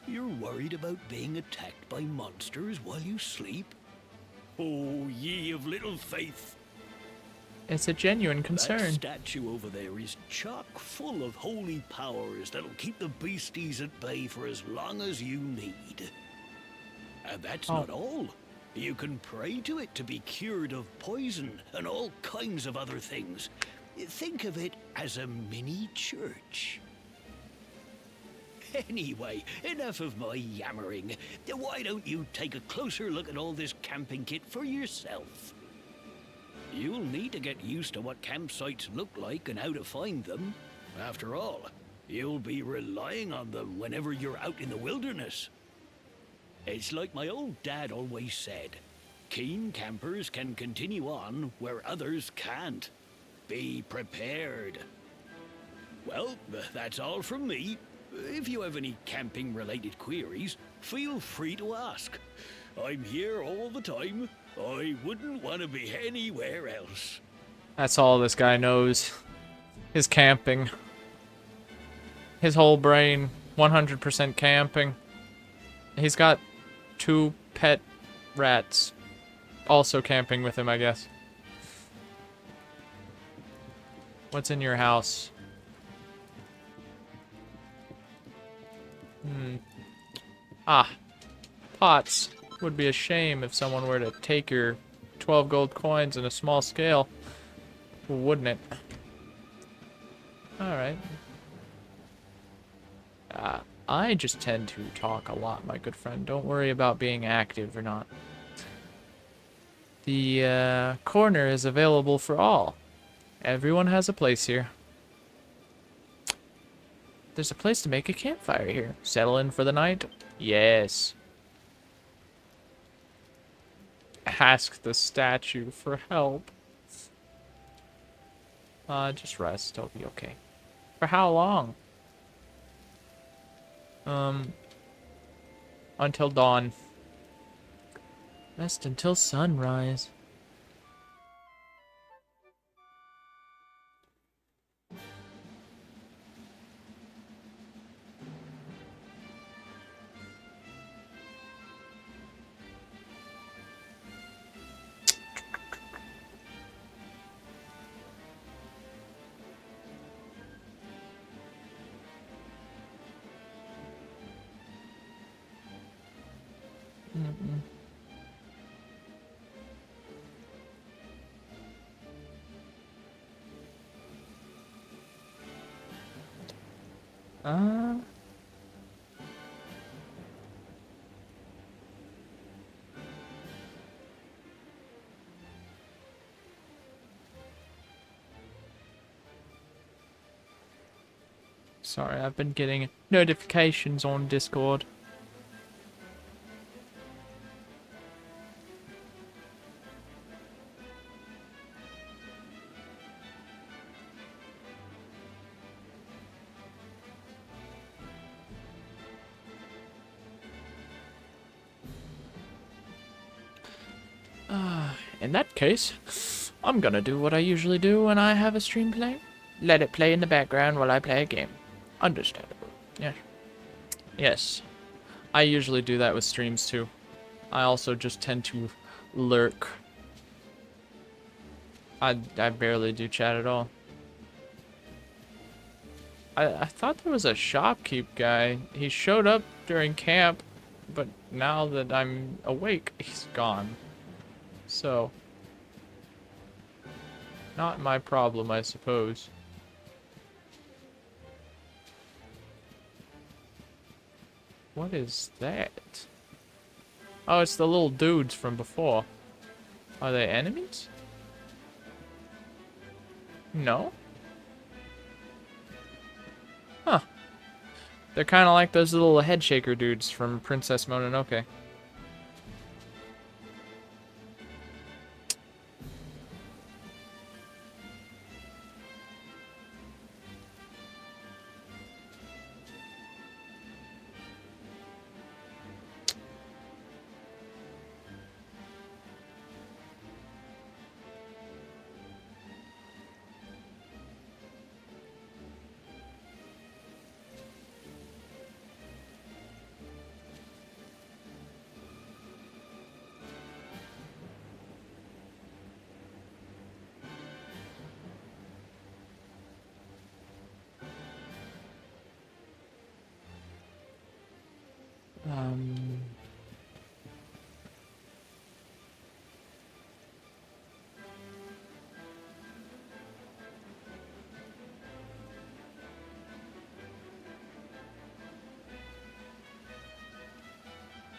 H: You're worried about being attacked by monsters while you sleep? Oh, ye of little faith!
A: It's a genuine
H: That
A: concern.
H: statue over there is chock full of holy powers that'll keep the beasties at bay for as long as you need. And that's not all. You can pray to it to be cured of poison and all kinds of other things. Think of it as a mini church. Anyway, enough of my yammering. Why don't you take a closer look at all this camping kit for yourself? You'll need to get used to what campsites look like and how to find them. After all, you'll be relying on them whenever you're out in the wilderness. It's like my old dad always said, keen campers can continue on where others can't. Be prepared. Well, that's all from me. If you have any camping-related queries, feel free to ask. I'm here all the time. I wouldn't want to be anywhere else.
A: That's all this guy knows. His camping. His whole brain, 100% camping. He's got 2 pet rats also camping with him, I guess. What's in your house? Ah, pots. Would be a shame if someone were to take your 12 gold coins in a small scale, wouldn't it? Alright. I just tend to talk a lot, my good friend. Don't worry about being active or not. The corner is available for all. Everyone has a place here. There's a place to make a campfire here. Settle in for the night? Yes. Ask the statue for help. Just rest. It'll be okay. For how long? Until dawn. Rest until sunrise. Sorry, I've been getting notifications on Discord. In that case, I'm gonna do what I usually do when I have a stream playing. Let it play in the background while I play a game. Understandable. Yes. Yes. I usually do that with streams too. I also just tend to lurk. I barely do chat at all. I thought there was a shopkeep guy. He showed up during camp, but now that I'm awake, he's gone. So, not my problem, I suppose. What is that? Oh, it's the little dudes from before. Are they enemies? No? Huh. They're kind of like those little head shaker dudes from Princess Mononoke.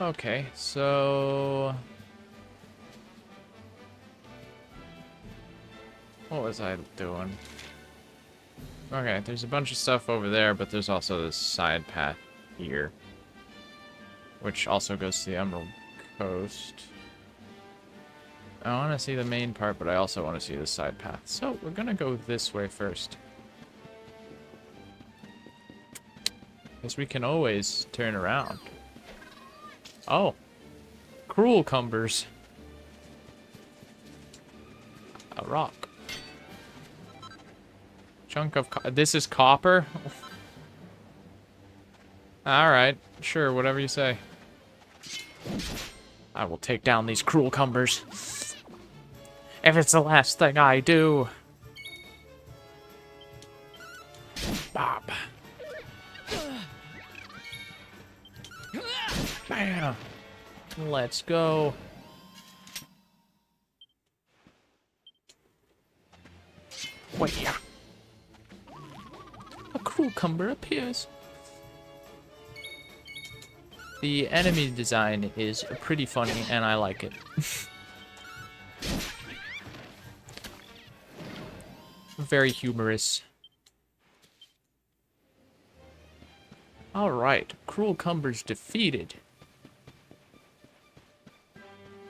A: Okay, so... What was I doing? Okay, there's a bunch of stuff over there, but there's also this side path here. Which also goes to the Emerald Coast. I want to see the main part, but I also want to see the side path. So, we're gonna go this way first. Because we can always turn around. Oh. Cruel cumbers. A rock. Chunk of this is copper? Alright. Sure, whatever you say. I will take down these cruel cumbers. If it's the last thing I do. Bob. Bam. Let's go. Wait, yeah. A cruel cumber appears. The enemy design is pretty funny, and I like it. Very humorous. Alright, Cruel Cumber's defeated.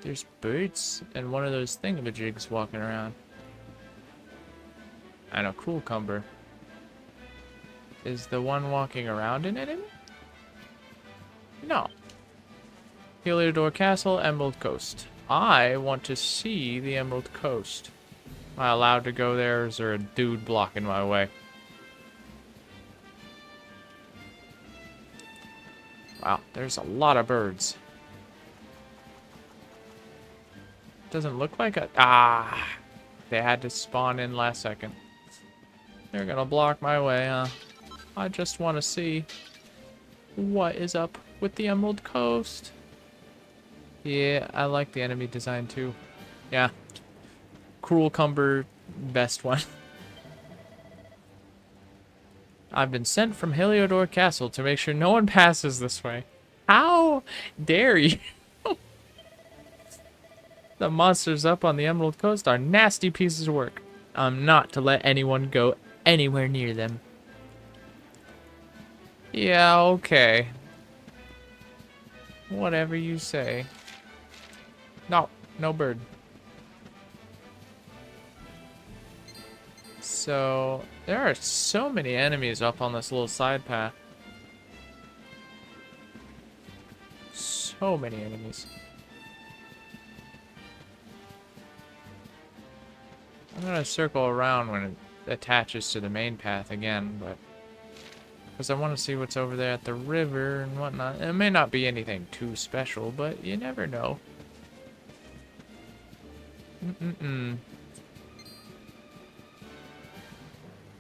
A: There's birds and one of those thingamajigs walking around. And a Cruel Cumber. Is the one walking around an enemy? No. Heliodor Castle, Emerald Coast. I want to see the Emerald Coast. Am I allowed to go there, or is there a dude blocking my way? Wow, there's a lot of birds. Doesn't look like a... Ah! They had to spawn in last second. They're gonna block my way, huh? I just want to see what is up with the Emerald Coast. Yeah, I like the enemy design too. Yeah. Cruel Cumber, best one. I've been sent from Heliodor Castle to make sure no one passes this way. How dare you? The monsters up on the Emerald Coast are nasty pieces of work. I'm not to let anyone go anywhere near them. Yeah, okay. Whatever you say. No, no bird. So, there are so many enemies up on this little side path. So many enemies. I'm gonna circle around when it attaches to the main path again, but... because I want to see what's over there at the river and whatnot. It may not be anything too special, but you never know.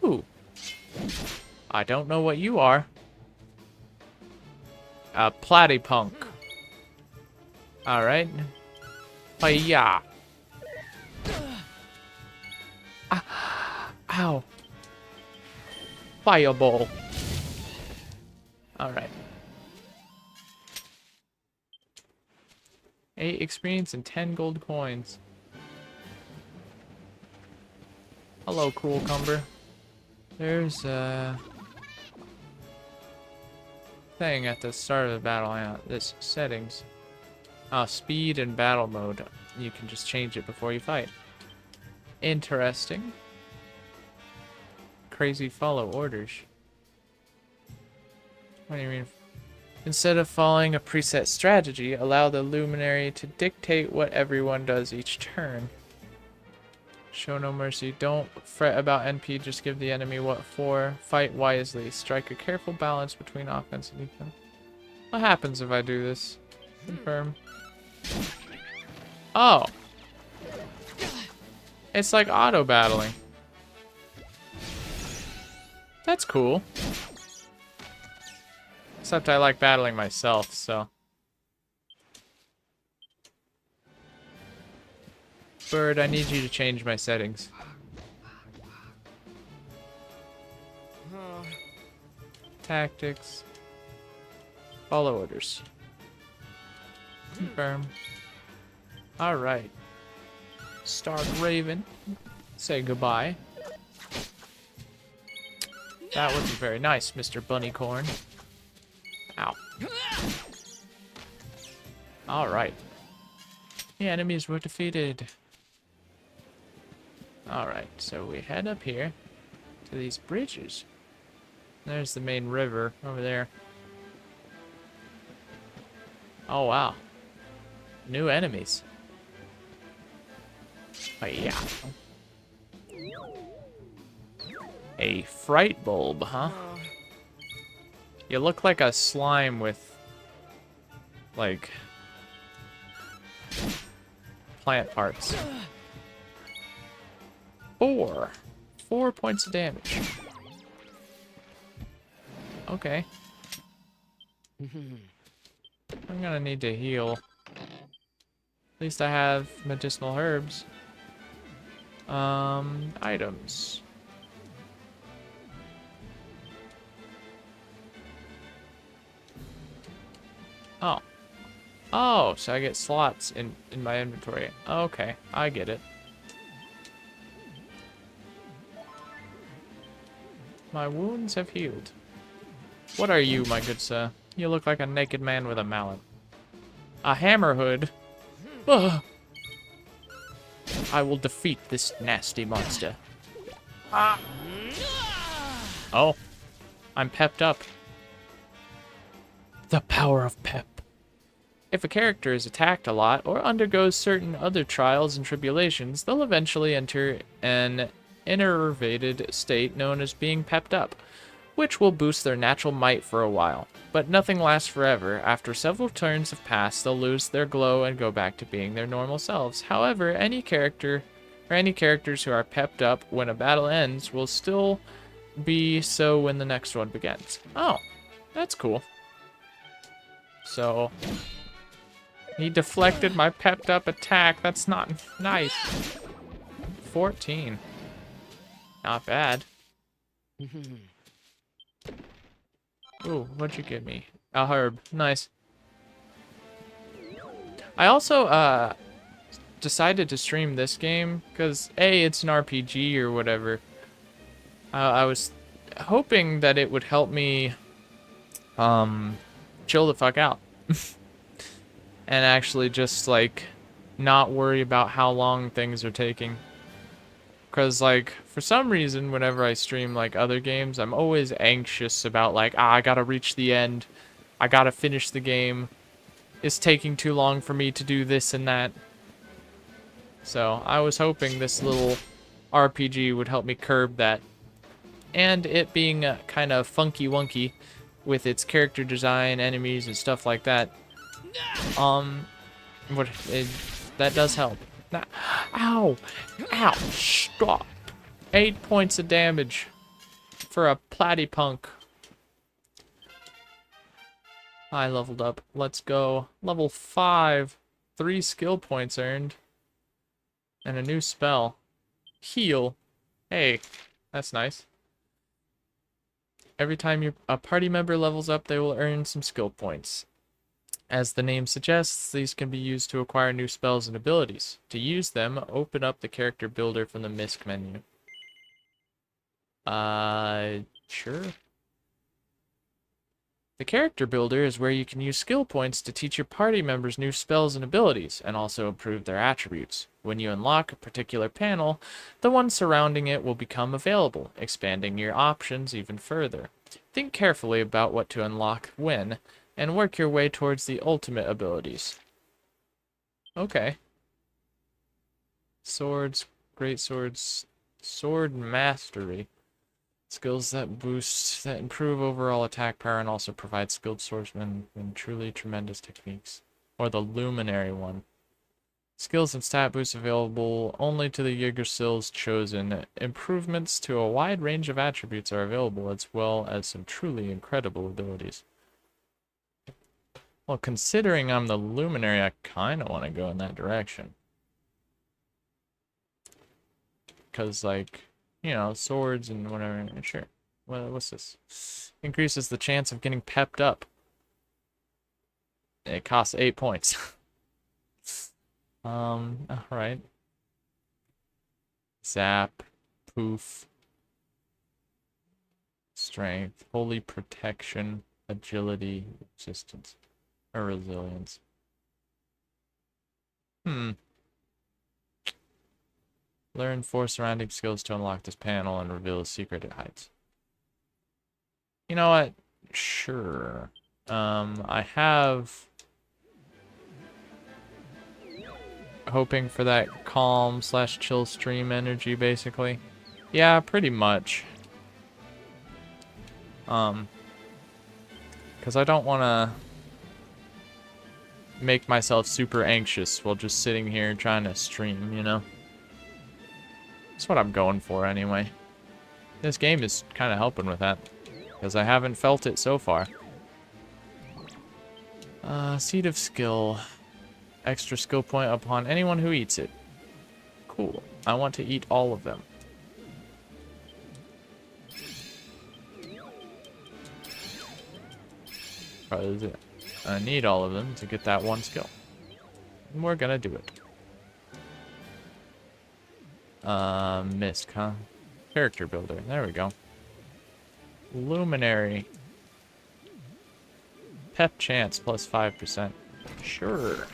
A: Ooh. I don't know what you are. A platypunk. Alright. Hiya. Ah. Ow. Fireball. Alright. 8 experience and 10 gold coins. Hello, Cruel Cumber. There's a thing at the start of the battle. Yeah, this settings. Speed and battle mode. You can just change it before you fight. Interesting. Crazy follow orders. What do you mean? Instead of following a preset strategy, allow the luminary to dictate what everyone does each turn. Show no mercy. Don't fret about NP, just give the enemy what for. Fight wisely. Strike a careful balance between offense and defense. What happens if I do this? Confirm. Oh. It's like auto-battling. That's cool. Except I like battling myself, so... Bird, I need you to change my settings. Tactics. Follow orders. Confirm. Alright. Stark Raven. Say goodbye. That wasn't very nice, Mr. Bunnycorn. Ow. Alright. The enemies were defeated. Alright, so we head up here to these bridges. There's the main river over there. Oh, wow. New enemies. Oh, yeah. A fright bulb, huh? You look like a slime with, like, plant parts. 4 points of damage. Okay. I'm gonna need to heal. At least I have medicinal herbs. Items. Oh. Oh, so I get slots in my inventory. Okay, I get it. My wounds have healed. What are you, my good sir? You look like a naked man with a mallet. A hammer hood? Ugh. I will defeat this nasty monster. Ah. Oh. I'm pepped up. The power of pep. If a character is attacked a lot or undergoes certain other trials and tribulations, they'll eventually enter an enervated state known as being pepped up, which will boost their natural might for a while. But nothing lasts forever. After several turns have passed, they'll lose their glow and go back to being their normal selves. However, any characters who are pepped up when a battle ends will still be so when the next one begins. Oh, that's cool. So, he deflected my pepped up attack. That's not nice. 14. Not bad. Ooh, what'd you give me? A herb. Nice. I also, decided to stream this game because, A, it's an RPG or whatever. I was hoping that it would help me, chill the fuck out. And actually just, like, not worry about how long things are taking. Because, like, for some reason, whenever I stream, like, other games, I'm always anxious about, like, I gotta reach the end. I gotta finish the game. It's taking too long for me to do this and that. So, I was hoping this little RPG would help me curb that. And it being kind of funky-wonky with its character design, enemies, and stuff like that. That does help. Ow! Ow! Stop! 8 points of damage for a platypunk. I leveled up. Let's go. Level 5. 3 skill points earned. And a new spell. Heal. Hey, that's nice. Every time a party member levels up, they will earn some skill points. As the name suggests, these can be used to acquire new spells and abilities. To use them, open up the character builder from the MISC menu. Sure. The character builder is where you can use skill points to teach your party members new spells and abilities, and also improve their attributes. When you unlock a particular panel, the one surrounding it will become available, expanding your options even further. Think carefully about what to unlock when, and work your way towards the ultimate abilities. Okay. Swords, great swords, sword mastery. Skills that improve overall attack power and also provide skilled swordsmen and truly tremendous techniques. Or the luminary one. Skills and stat boosts available only to the Yggdrasil's chosen. Improvements to a wide range of attributes are available, as well as some truly incredible abilities. Well, considering I'm the luminary, I kind of want to go in that direction. Because, like, you know, swords and whatever. Sure. What's this? Increases the chance of getting pepped up. It costs 8 points. Alright. Zap. Poof. Strength. Holy protection. Agility. Resistance. Or resilience. Learn 4 surrounding skills to unlock this panel and reveal a secret it hides. You know what? Sure. I have... hoping for that calm / chill stream energy, basically. Yeah, pretty much. Because I don't want to make myself super anxious while just sitting here trying to stream, you know? That's what I'm going for anyway. This game is kind of helping with that, because I haven't felt it so far. Seed of Skill. Extra skill point upon anyone who eats it. Cool. I want to eat all of them. Because I need all of them to get that one skill. And we're gonna do it. Misc, huh? Character builder. There we go. Luminary. Pep chance plus 5%. Sure.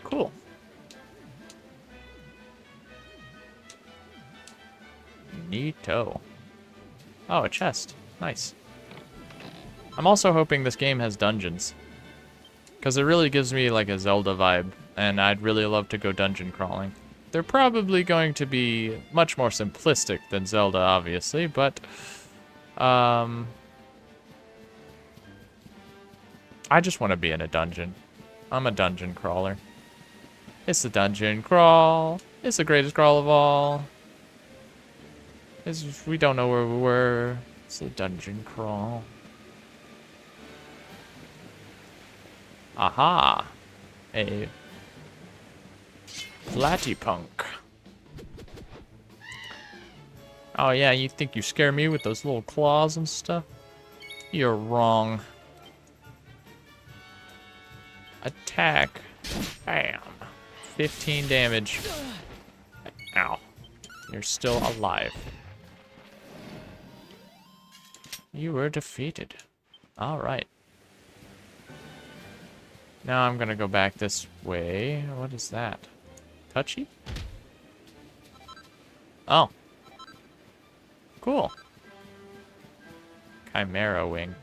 A: Cool. Neato. Oh, a chest. Nice. I'm also hoping this game has dungeons, because it really gives me like a Zelda vibe, and I'd really love to go dungeon crawling. They're probably going to be much more simplistic than Zelda, obviously, but I just want to be in a dungeon. I'm a dungeon crawler. It's the dungeon crawl. It's the greatest crawl of all. We don't know where we were. It's a dungeon crawl. Aha! A platypunk. Oh yeah, you think you scare me with those little claws and stuff? You're wrong. Attack. Bam. 15 damage. Ow. You're still alive. You were defeated. Alright. Now I'm gonna go back this way. What is that? Touchy? Oh. Cool. Chimera wing.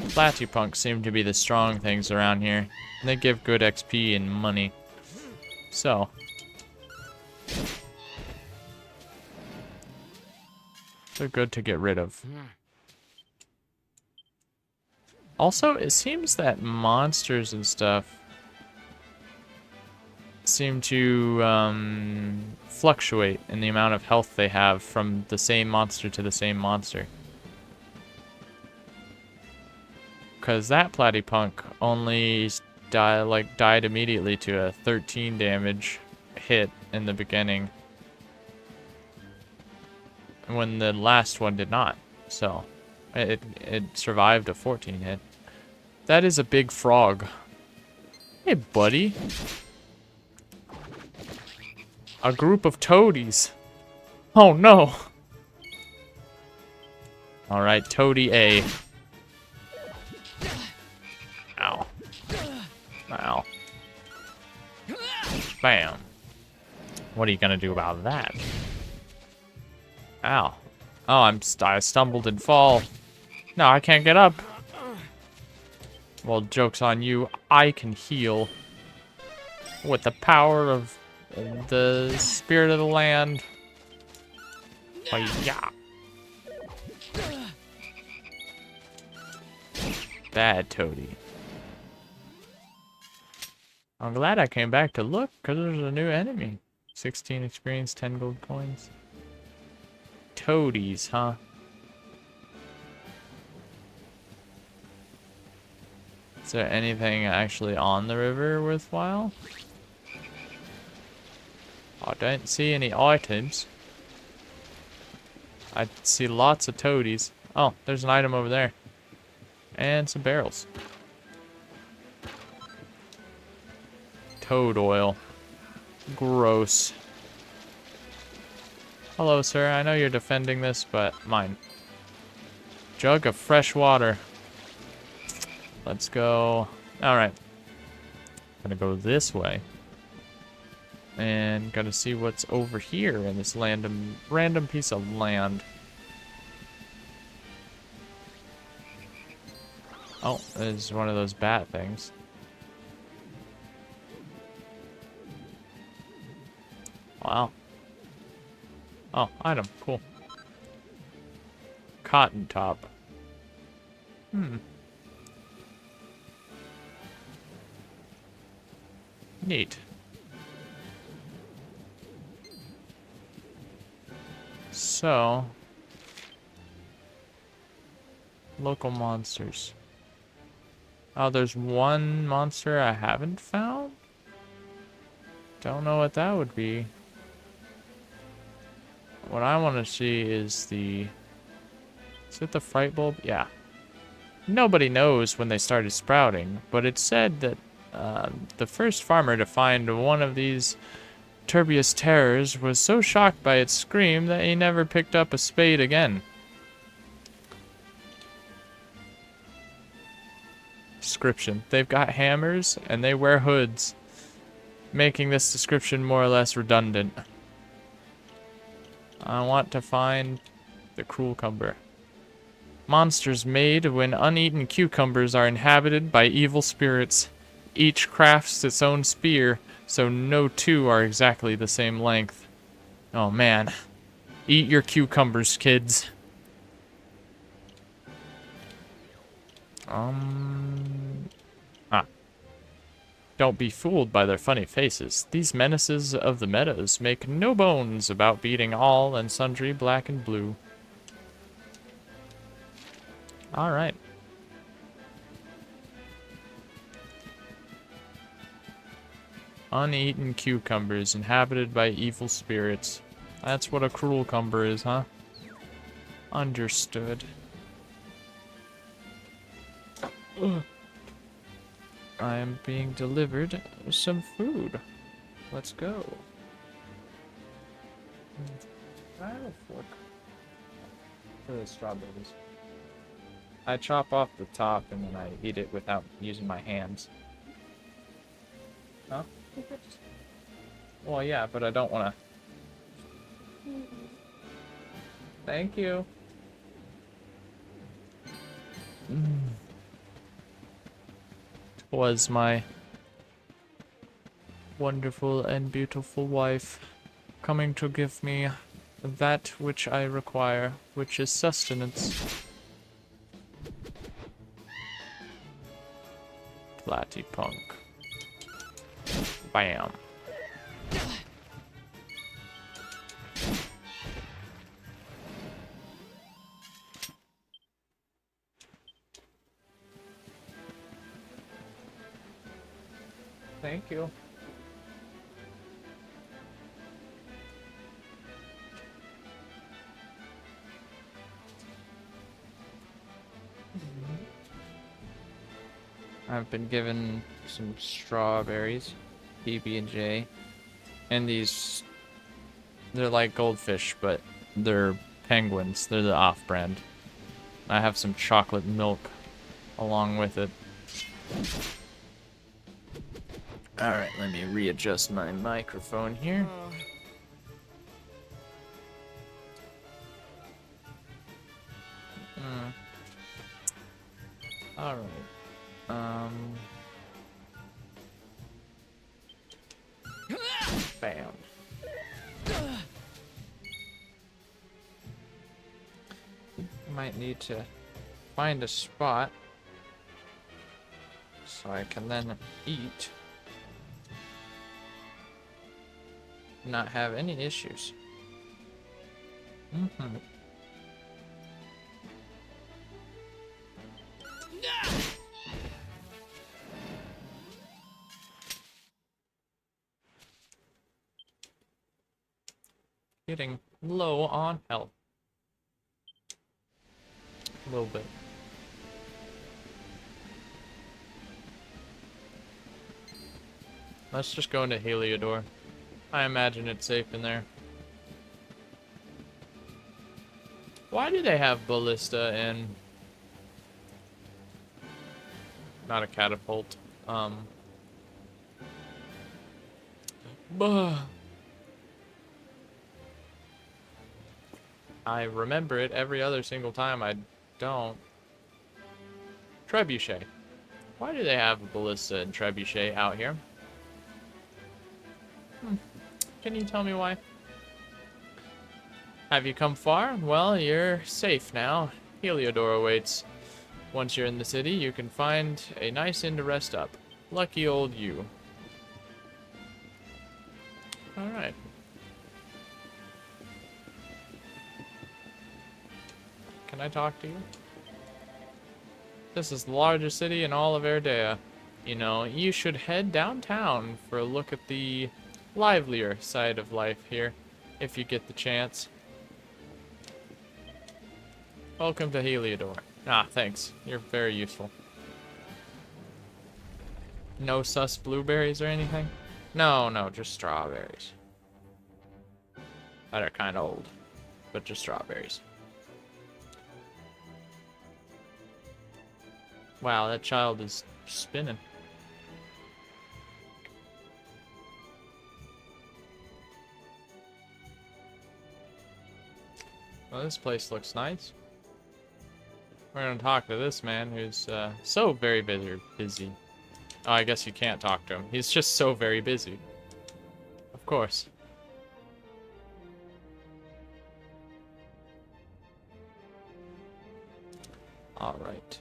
A: Platypunks seem to be the strong things around here. They give good XP and money. So. They're good to get rid of. Also, it seems that monsters and stuff seem to fluctuate in the amount of health they have from the same monster to the same monster. Because that platypunk only died immediately to a 13 damage hit in the beginning, when the last one did not. So it survived a 14 hit. That is a big frog. Hey, buddy. A group of toadies. Oh no. All right, Toady A. Ow. Ow. Bam. What are you gonna do about that? Ow. Oh, I stumbled and fall. No, I can't get up. Well, joke's on you. I can heal with the power of the spirit of the land. Oh, yeah. Bad Toady. I'm glad I came back to look, because there's a new enemy. 16 experience, 10 gold coins. Toadies, huh? Is there anything actually on the river worthwhile? I don't see any items. I see lots of toadies. Oh, there's an item over there. And some barrels. Toad oil. Gross. Hello, sir. I know you're defending this, but mine. Jug of fresh water. Let's go. Alright. Gonna go this way. And gotta see what's over here in this random piece of land. Oh, there's one of those bat things. Wow. Oh, item. Cool. Cotton top. Neat. So, local monsters. Oh, there's one monster I haven't found? Don't know what that would be. What I want to see is the... Is it the fright bulb? Yeah. Nobody knows when they started sprouting, but it said that the first farmer to find one of these turbious terrors was so shocked by its scream that he never picked up a spade again. Description. They've got hammers and they wear hoods, making this description more or less redundant. I want to find the cucumber. Monsters made when uneaten cucumbers are inhabited by evil spirits. Each crafts its own spear, so no two are exactly the same length. Oh man. Eat your cucumbers, kids. Don't be fooled by their funny faces. These menaces of the meadows make no bones about beating all and sundry black and blue. Alright. Uneaten cucumbers inhabited by evil spirits. That's what a cruel cumber is, huh? Understood. Ugh. I am being delivered some food. Let's go. I have a fork for the strawberries. I chop off the top and then I eat it without using my hands. Huh? Well, yeah, but I don't want to. Thank you. Was my wonderful and beautiful wife coming to give me that which I require, which is sustenance. Platypunk. Bam. Thank you. I've been given some strawberries, PB&J, and these, they're like goldfish, but they're penguins. They're the off-brand. I have some chocolate milk along with it. Alright, let me readjust my microphone here. Alright. Bam. Might need to find a spot so I can then eat. Not have any issues. Getting low on health. A little bit. Let's just go into Heliodor. I imagine it's safe in there. Why do they have ballista in... Not a catapult. Buh. I remember it every other single time. I don't. Trebuchet. Why do they have a ballista and trebuchet out here? Can you tell me why? Have you come far? Well, you're safe now. Heliodor awaits. Once you're in the city, you can find a nice inn to rest up. Lucky old you. Alright. Can I talk to you? This is the largest city in all of Erdea. You know, you should head downtown for a look at the livelier side of life here, if you get the chance. Welcome to Heliodor. Ah, thanks. You're very useful. No sus blueberries or anything? No, no, just strawberries. That are kind of old, but just strawberries. Wow, that child is spinning. Well, this place looks nice. We're gonna talk to this man who's so very busy. Oh, I guess you can't talk to him. He's just so very busy. Of course. All right.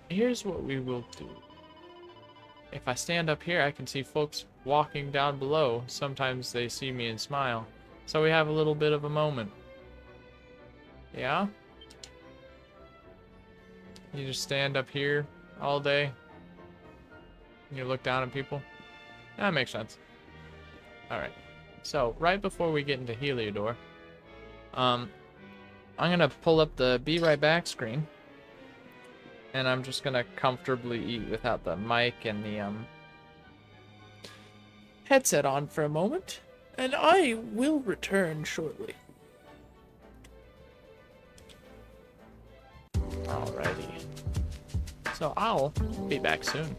A: Here's what we will do. If I stand up here, I can see folks walking down below. Sometimes they see me and smile. So we have a little bit of a moment. Yeah? You just stand up here all day. And you look down at people. That makes sense. Alright. So, right before we get into Heliodor, I'm gonna pull up the Be Right Back screen. And I'm just gonna comfortably eat without the mic and the headset on for a moment. And I will return shortly. Alrighty. So I'll be back soon.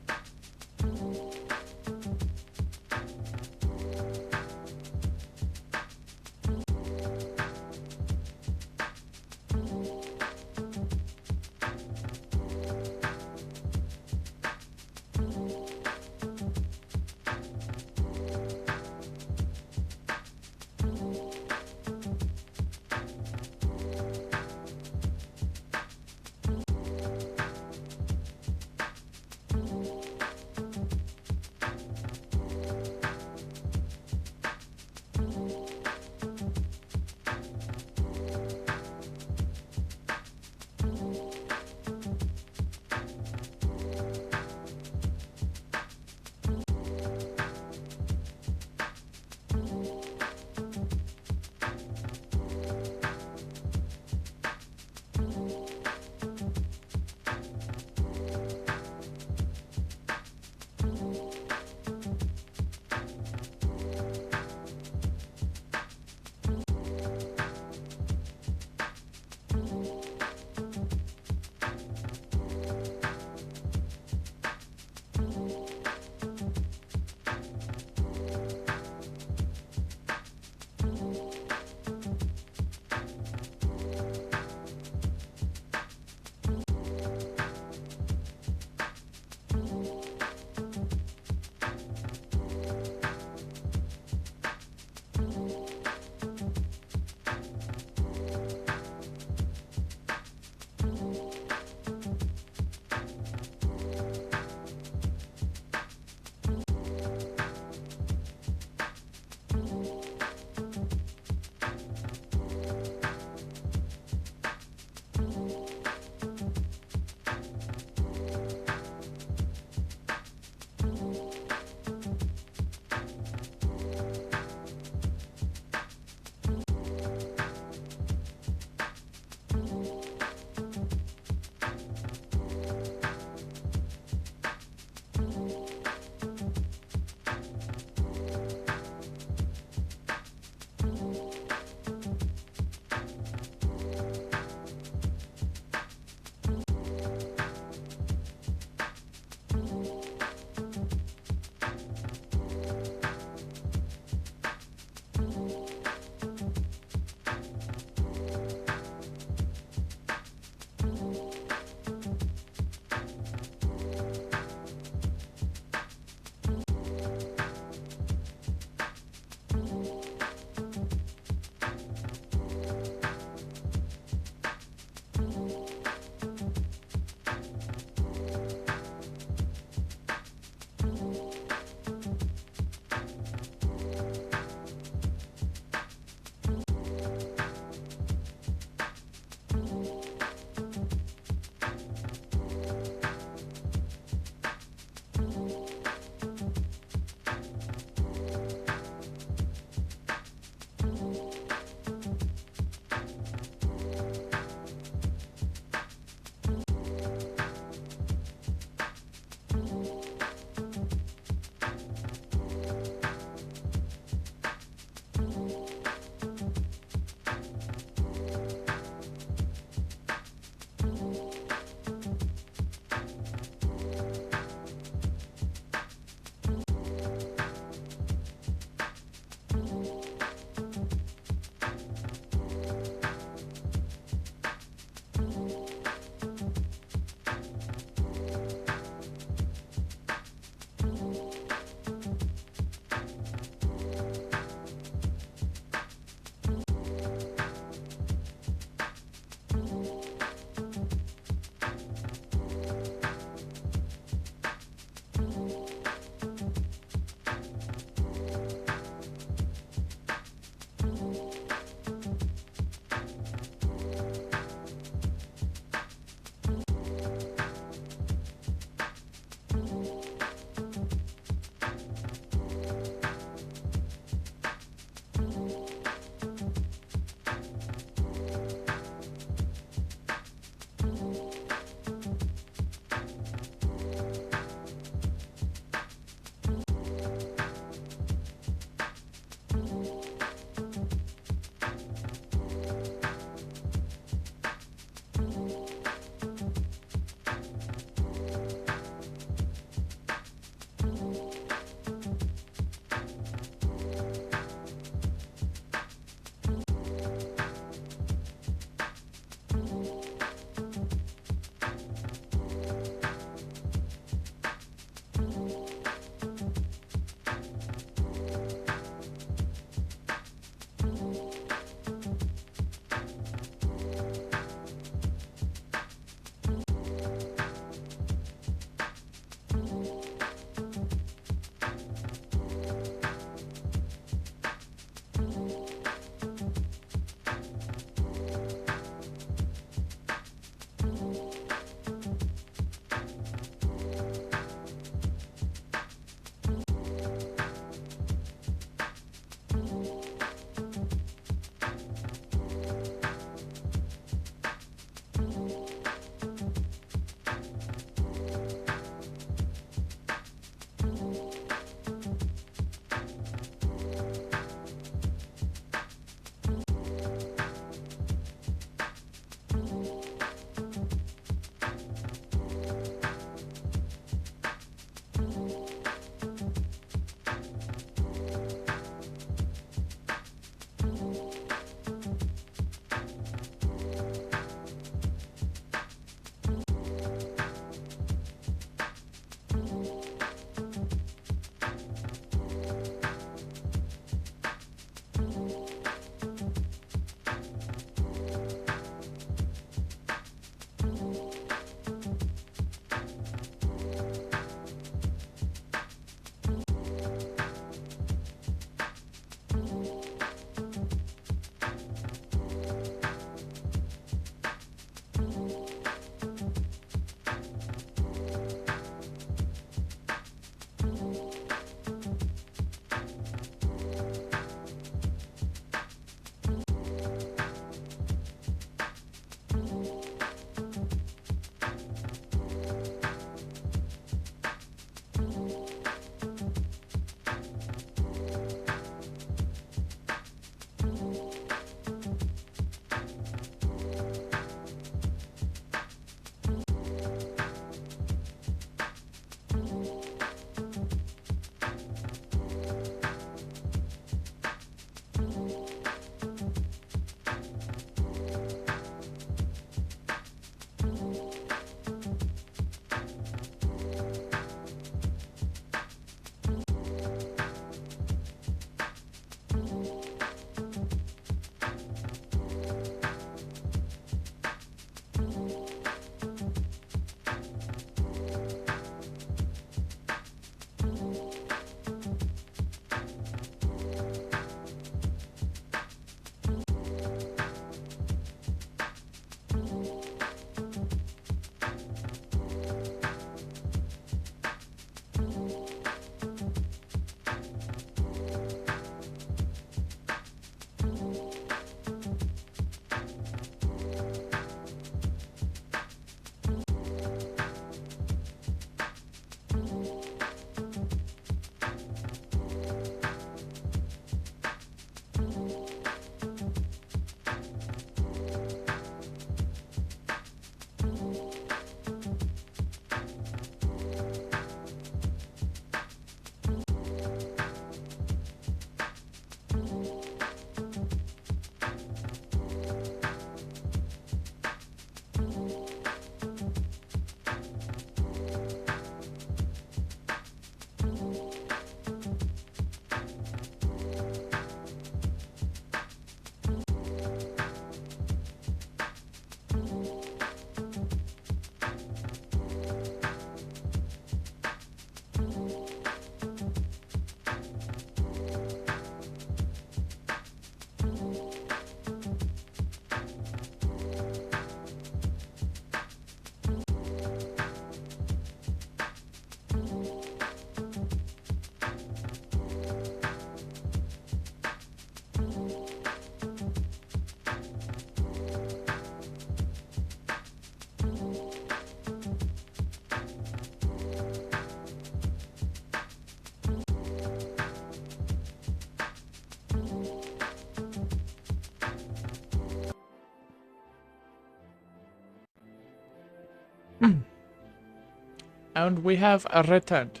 A: And we have returned.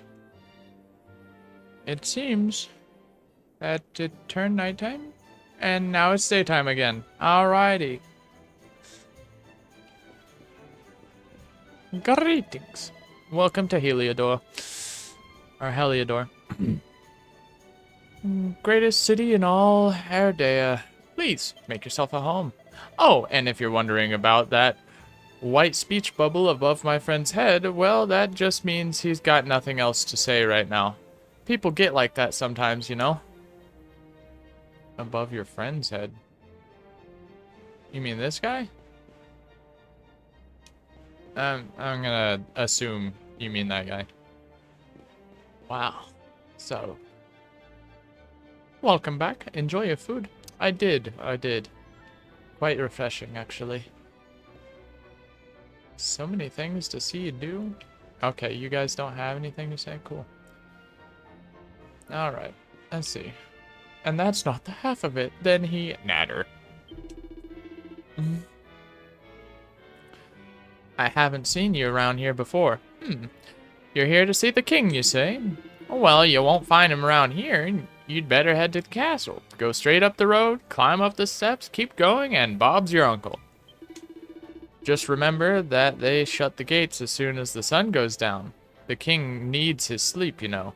A: It seems that it turned nighttime, and now it's daytime again. Alrighty. Greetings. Welcome to Heliodor. Or Heliodor. Greatest city in all Erdea. Please, make yourself at home. Oh, and if you're wondering about that white speech bubble above my friend's head, well, that just means he's got nothing else to say right now. People get like that sometimes, you know? Above your friend's head. You mean this guy? I'm gonna assume you mean that guy. Wow. So. Welcome back. Enjoy your food. I did. Quite refreshing, actually. So many things to see you do. Okay, you guys don't have anything to say? Cool. Alright, let's see. And that's not the half of it. Then he... Natter. I haven't seen you around here before. You're here to see the king, you say? Well, you won't find him around here. You'd better head to the castle. Go straight up the road, climb up the steps, keep going, and Bob's your uncle. Just remember that they shut the gates as soon as the sun goes down. The king needs his sleep, you know.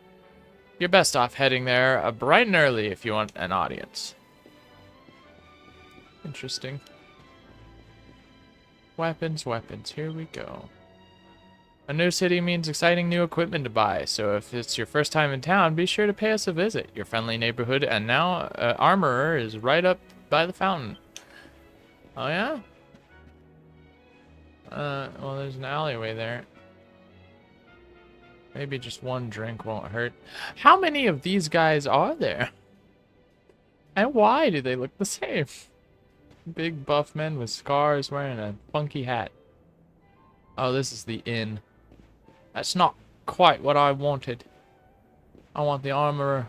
A: You're best off heading there bright and early if you want an audience. Interesting. Weapons, here we go. A new city means exciting new equipment to buy, so if it's your first time in town, be sure to pay us a visit. Your friendly neighborhood and now armorer is right up by the fountain. Oh yeah? Well, there's an alleyway there. Maybe just one drink won't hurt. How many of these guys are there? And why do they look the same? Big buff men with scars wearing a funky hat. Oh, this is the inn. That's not quite what I wanted. I want the armorer.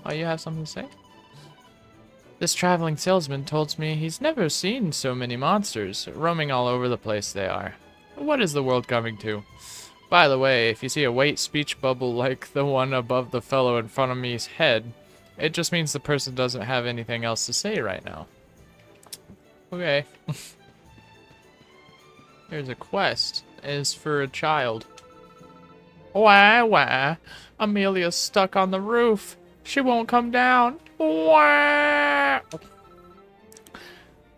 A: Oh, you have something to say? This traveling salesman told me he's never seen so many monsters. Roaming all over the place they are. What is the world coming to? By the way, if you see a white speech bubble like the one above the fellow in front of me's head, it just means the person doesn't have anything else to say right now. Okay. Here's a quest. It's for a child. Wah. Amelia's stuck on the roof. She won't come down. Wah.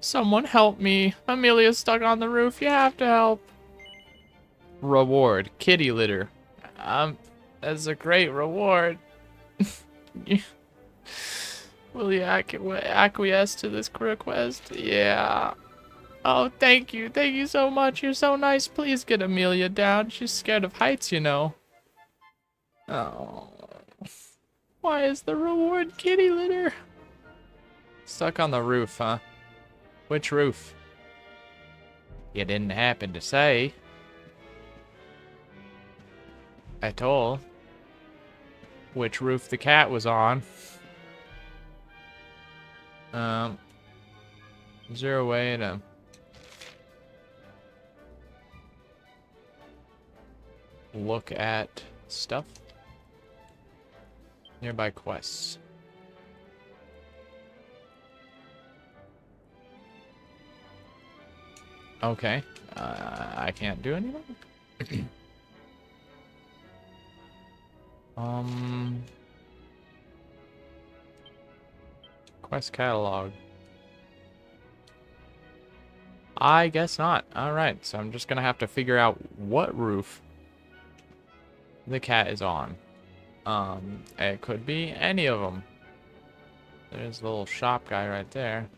A: Someone help me. Amelia's stuck on the roof. You have to help. Reward. Kitty litter. That's a great reward. Will you acquiesce to this request? Yeah. Oh, thank you. Thank you so much. You're so nice. Please get Amelia down. She's scared of heights, you know. Oh. Why is the reward kitty litter? Stuck on the roof, huh? Which roof? You didn't happen to say. At all. Which roof the cat was on. Is there a way to... look at stuff? Nearby quests. Okay. I can't do anything? Quest catalog. I guess not. Alright, so I'm just gonna have to figure out what roof the cat is on. It could be any of them. There's the little shop guy right there.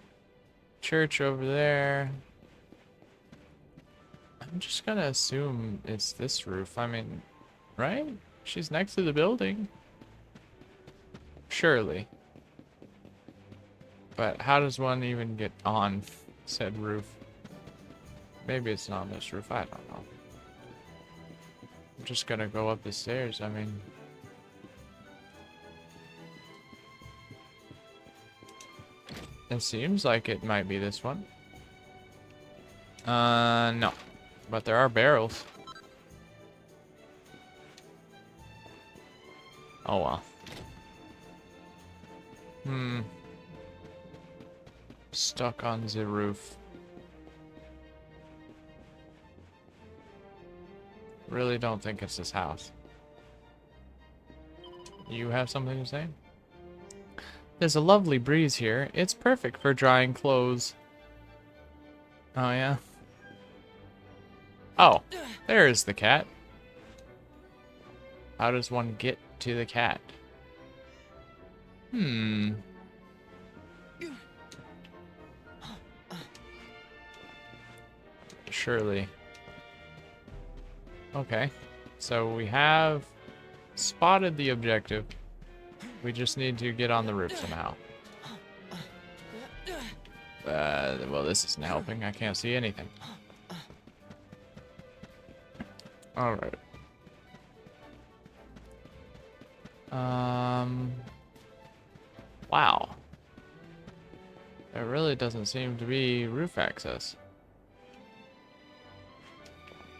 A: Church over there. I'm just gonna assume it's this roof. I mean, right? She's next to the building. Surely. But how does one even get on said roof? Maybe it's not on this roof. I don't know. I'm just gonna go up the stairs. I mean... it seems like it might be this one. No. But there are barrels. Oh well. Stuck on the roof. Really don't think it's his house. You have something to say? There's a lovely breeze here. It's perfect for drying clothes. Oh, yeah? Oh, there is the cat. How does one get to the cat? Surely. Okay. So we have spotted the objective. We just need to get on the roof somehow. Well, this isn't helping. I can't see anything. Alright. Wow. There really doesn't seem to be roof access.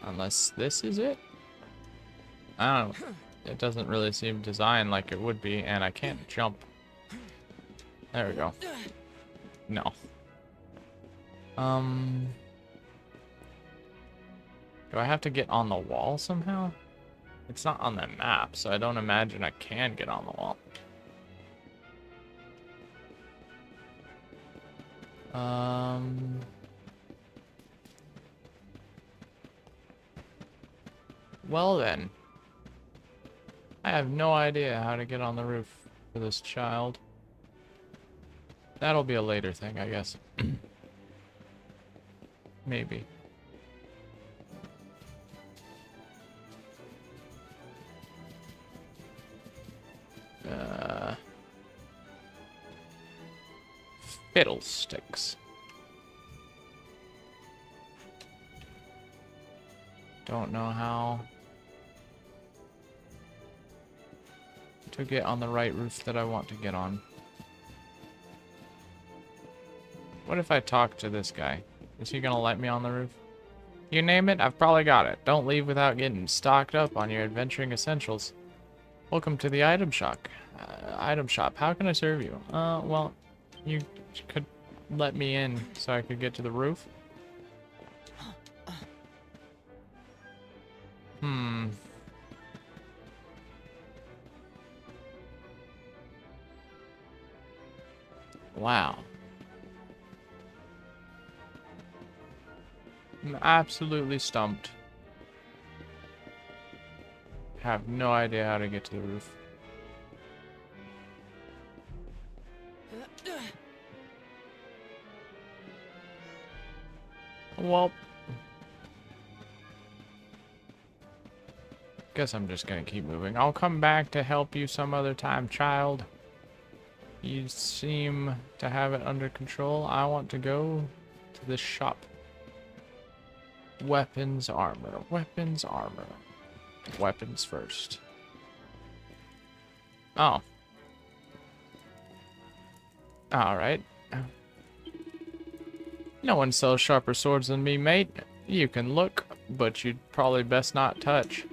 A: Unless this is it? I don't know. It doesn't really seem designed like it would be, and I can't jump. There we go. No. Do I have to get on the wall somehow? It's not on the map, so I don't imagine I can get on the wall. Well then. I have no idea how to get on the roof for this child. That'll be a later thing, I guess. Maybe. Fiddlesticks. Don't know how to get on the right roof that I want to get on. What if I talk to this guy? Is he gonna let me on the roof? You name it, I've probably got it. Don't leave without getting stocked up on your adventuring essentials. Welcome to the item shop. How can I serve you? Well, you could let me in so I could get to the roof. Wow. I'm absolutely stumped. Have no idea how to get to the roof. Well, guess I'm just gonna keep moving. I'll come back to help you some other time, child. You seem to have it under control. I want to go to the shop. Weapons, armor. Weapons, armor. Weapons first. Oh. Alright. No one sells sharper swords than me, mate. You can look, but you'd probably best not touch.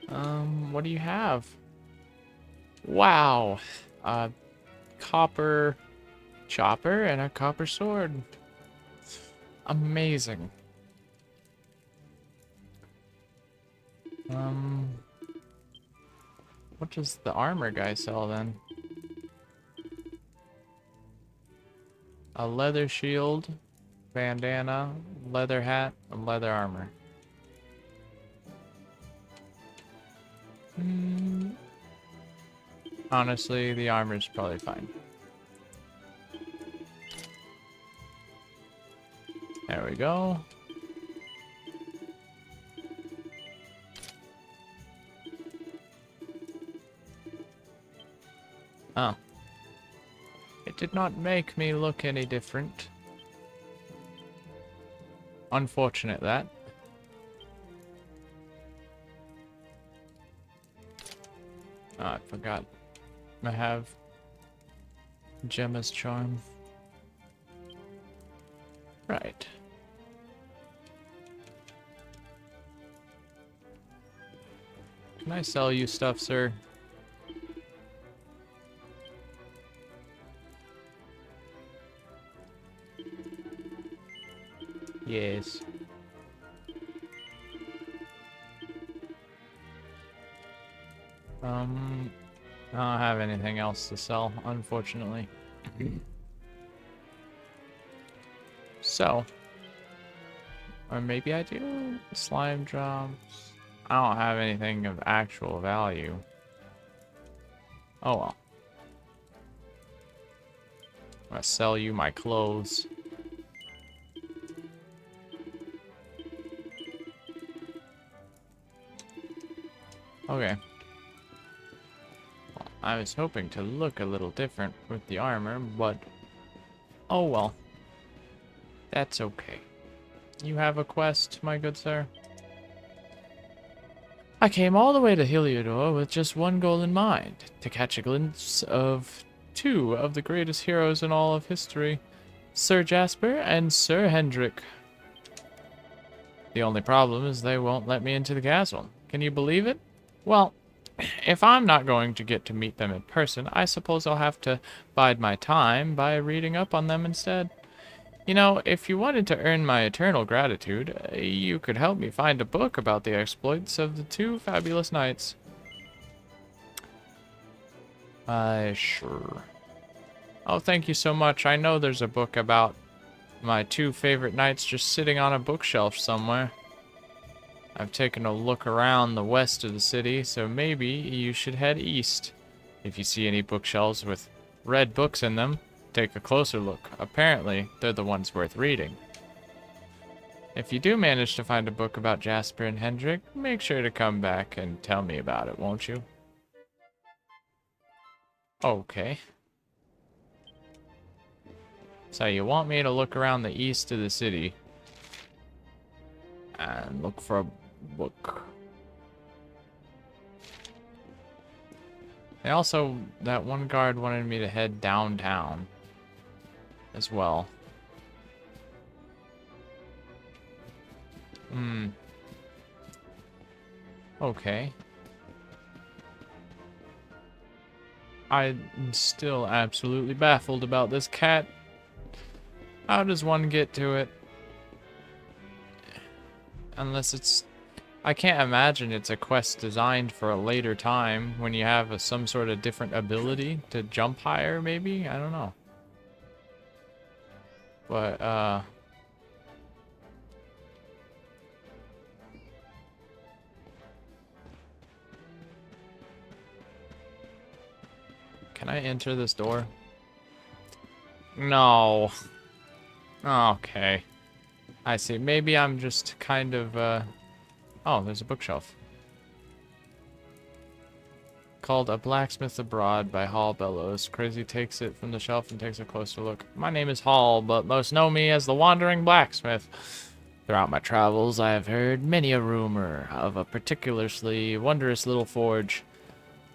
A: What do you have? Wow. A copper chopper and a copper sword. Amazing. What does the armor guy sell then? A leather shield, bandana, leather hat, and leather armor. Honestly, the armor's probably fine. There we go. Oh. It did not make me look any different. Unfortunate that. Oh, I forgot. I have Gemma's charm. Right. Can I sell you stuff, sir? Yes. I don't have anything else to sell, unfortunately. So, or maybe I do. Slime drops. I don't have anything of actual value. Oh well. I'm gonna sell you my clothes. Okay. Well, I was hoping to look a little different with the armor, but oh well. That's okay. You have a quest, my good sir? I came all the way to Heliodor with just one goal in mind, to catch a glimpse of two of the greatest heroes in all of history, Sir Jasper and Sir Hendrik. The only problem is they won't let me into the castle. Can you believe it? Well, if I'm not going to get to meet them in person, I suppose I'll have to bide my time by reading up on them instead. You know, if you wanted to earn my eternal gratitude, you could help me find a book about the exploits of the two fabulous knights. Sure. Oh, thank you so much. I know there's a book about my two favorite knights just sitting on a bookshelf somewhere. I've taken a look around the west of the city, so maybe you should head east. If you see any bookshelves with red books in them, take a closer look. Apparently, they're the ones worth reading. If you do manage to find a book about Jasper and Hendrik, make sure to come back and tell me about it, won't you? Okay. So you want me to look around the east of the city and look for a book. And also, that one guard wanted me to head downtown as well. Okay. I'm still absolutely baffled about this cat. How does one get to it? Unless it's... I can't imagine it's a quest designed for a later time when you have some sort of different ability to jump higher, maybe? I don't know. But, can I enter this door? No. Okay. I see. Maybe I'm just kind of, Oh, there's a bookshelf. Called A Blacksmith Abroad by Hall Bellows. Crazy takes it from the shelf and takes a closer look. My name is Hall, but most know me as the Wandering Blacksmith. Throughout my travels, I have heard many a rumor of a particularly wondrous little forge.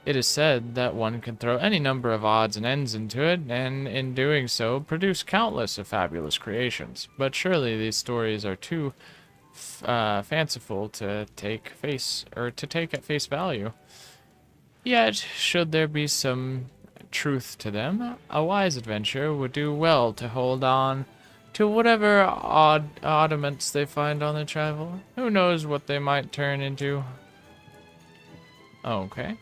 A: It is said that one can throw any number of odds and ends into it, and in doing so, produce countless of fabulous creations. But surely these stories are too fanciful to take at face value. Yet, should there be some truth to them, a wise adventurer would do well to hold on to whatever oddments they find on their travel. Who knows what they might turn into? Okay.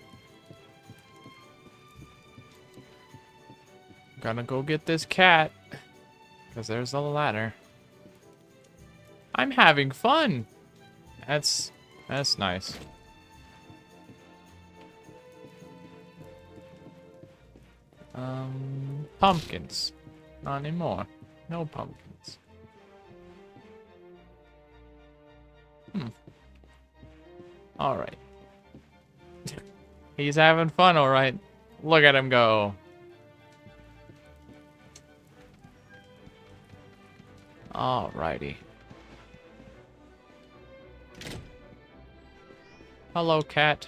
A: Gonna go get this cat, because there's a ladder. I'm having fun! That's nice. Pumpkins. Not anymore. No pumpkins. Alright. He's having fun, alright. Look at him go. Alrighty. Hello, cat.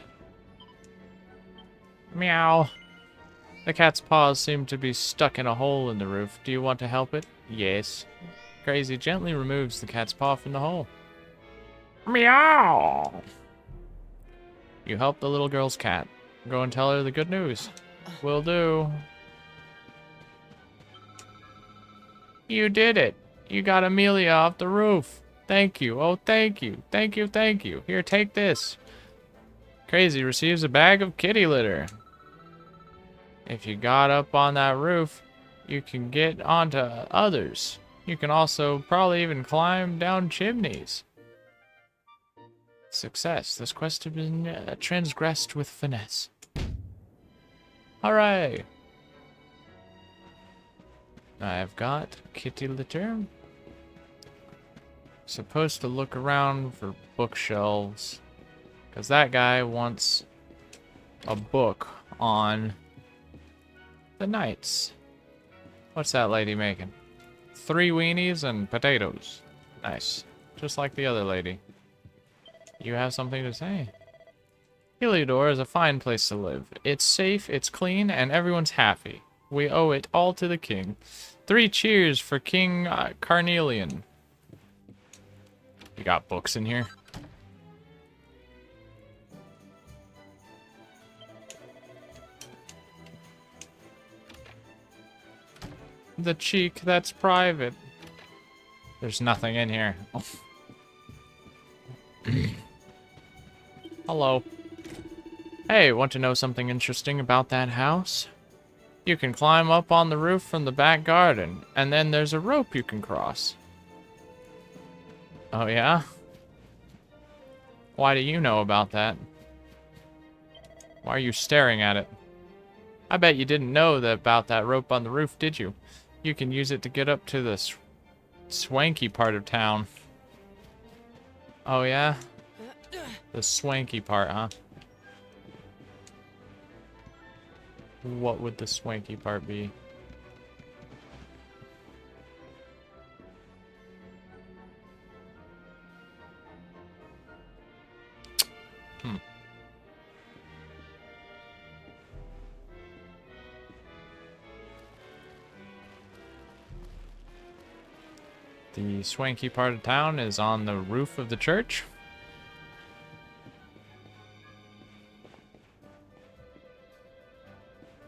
A: Meow. The cat's paws seem to be stuck in a hole in the roof. Do you want to help it? Yes. Crazy gently removes the cat's paw from the hole. Meow! You helped the little girl's cat. Go and tell her the good news. Will do. You did it. You got Amelia off the roof. Thank you. Oh, thank you. Thank you, thank you. Here, take this. Crazy receives a bag of kitty litter. If you got up on that roof, you can get onto others. You can also probably even climb down chimneys. Success. This quest has been transgressed with finesse. Hooray! I've got kitty litter. Supposed to look around for bookshelves. Because that guy wants a book on the knights. What's that lady making? 3 weenies and potatoes. Nice. Just like the other lady. You have something to say? Heliodor is a fine place to live. It's safe, it's clean, and everyone's happy. We owe it all to the king. 3 cheers for King Carnelian. You got books in here? The cheek, that's private. There's nothing in here. Oh. Hello. Hey, want to know something interesting about that house? You can climb up on the roof from the back garden, and then there's a rope you can cross. Oh yeah? Why do you know about that? Why are you staring at it? I bet you didn't know about that rope on the roof, did you? You can use it to get up to the swanky part of town. Oh yeah? The swanky part, huh? What would the swanky part be? The swanky part of town is on the roof of the church.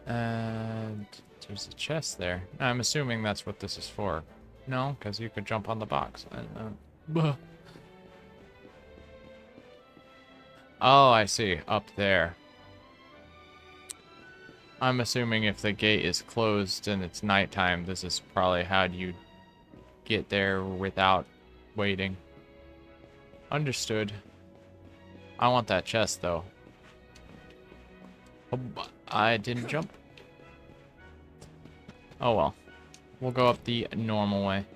A: And there's a chest there. I'm assuming that's what this is for. No, because you could jump on the box. Oh, I see. Up there. I'm assuming if the gate is closed and it's nighttime, this is probably how you get there without waiting. Understood. I want that chest, though. Oh, I didn't jump. Oh well. We'll go up the normal way.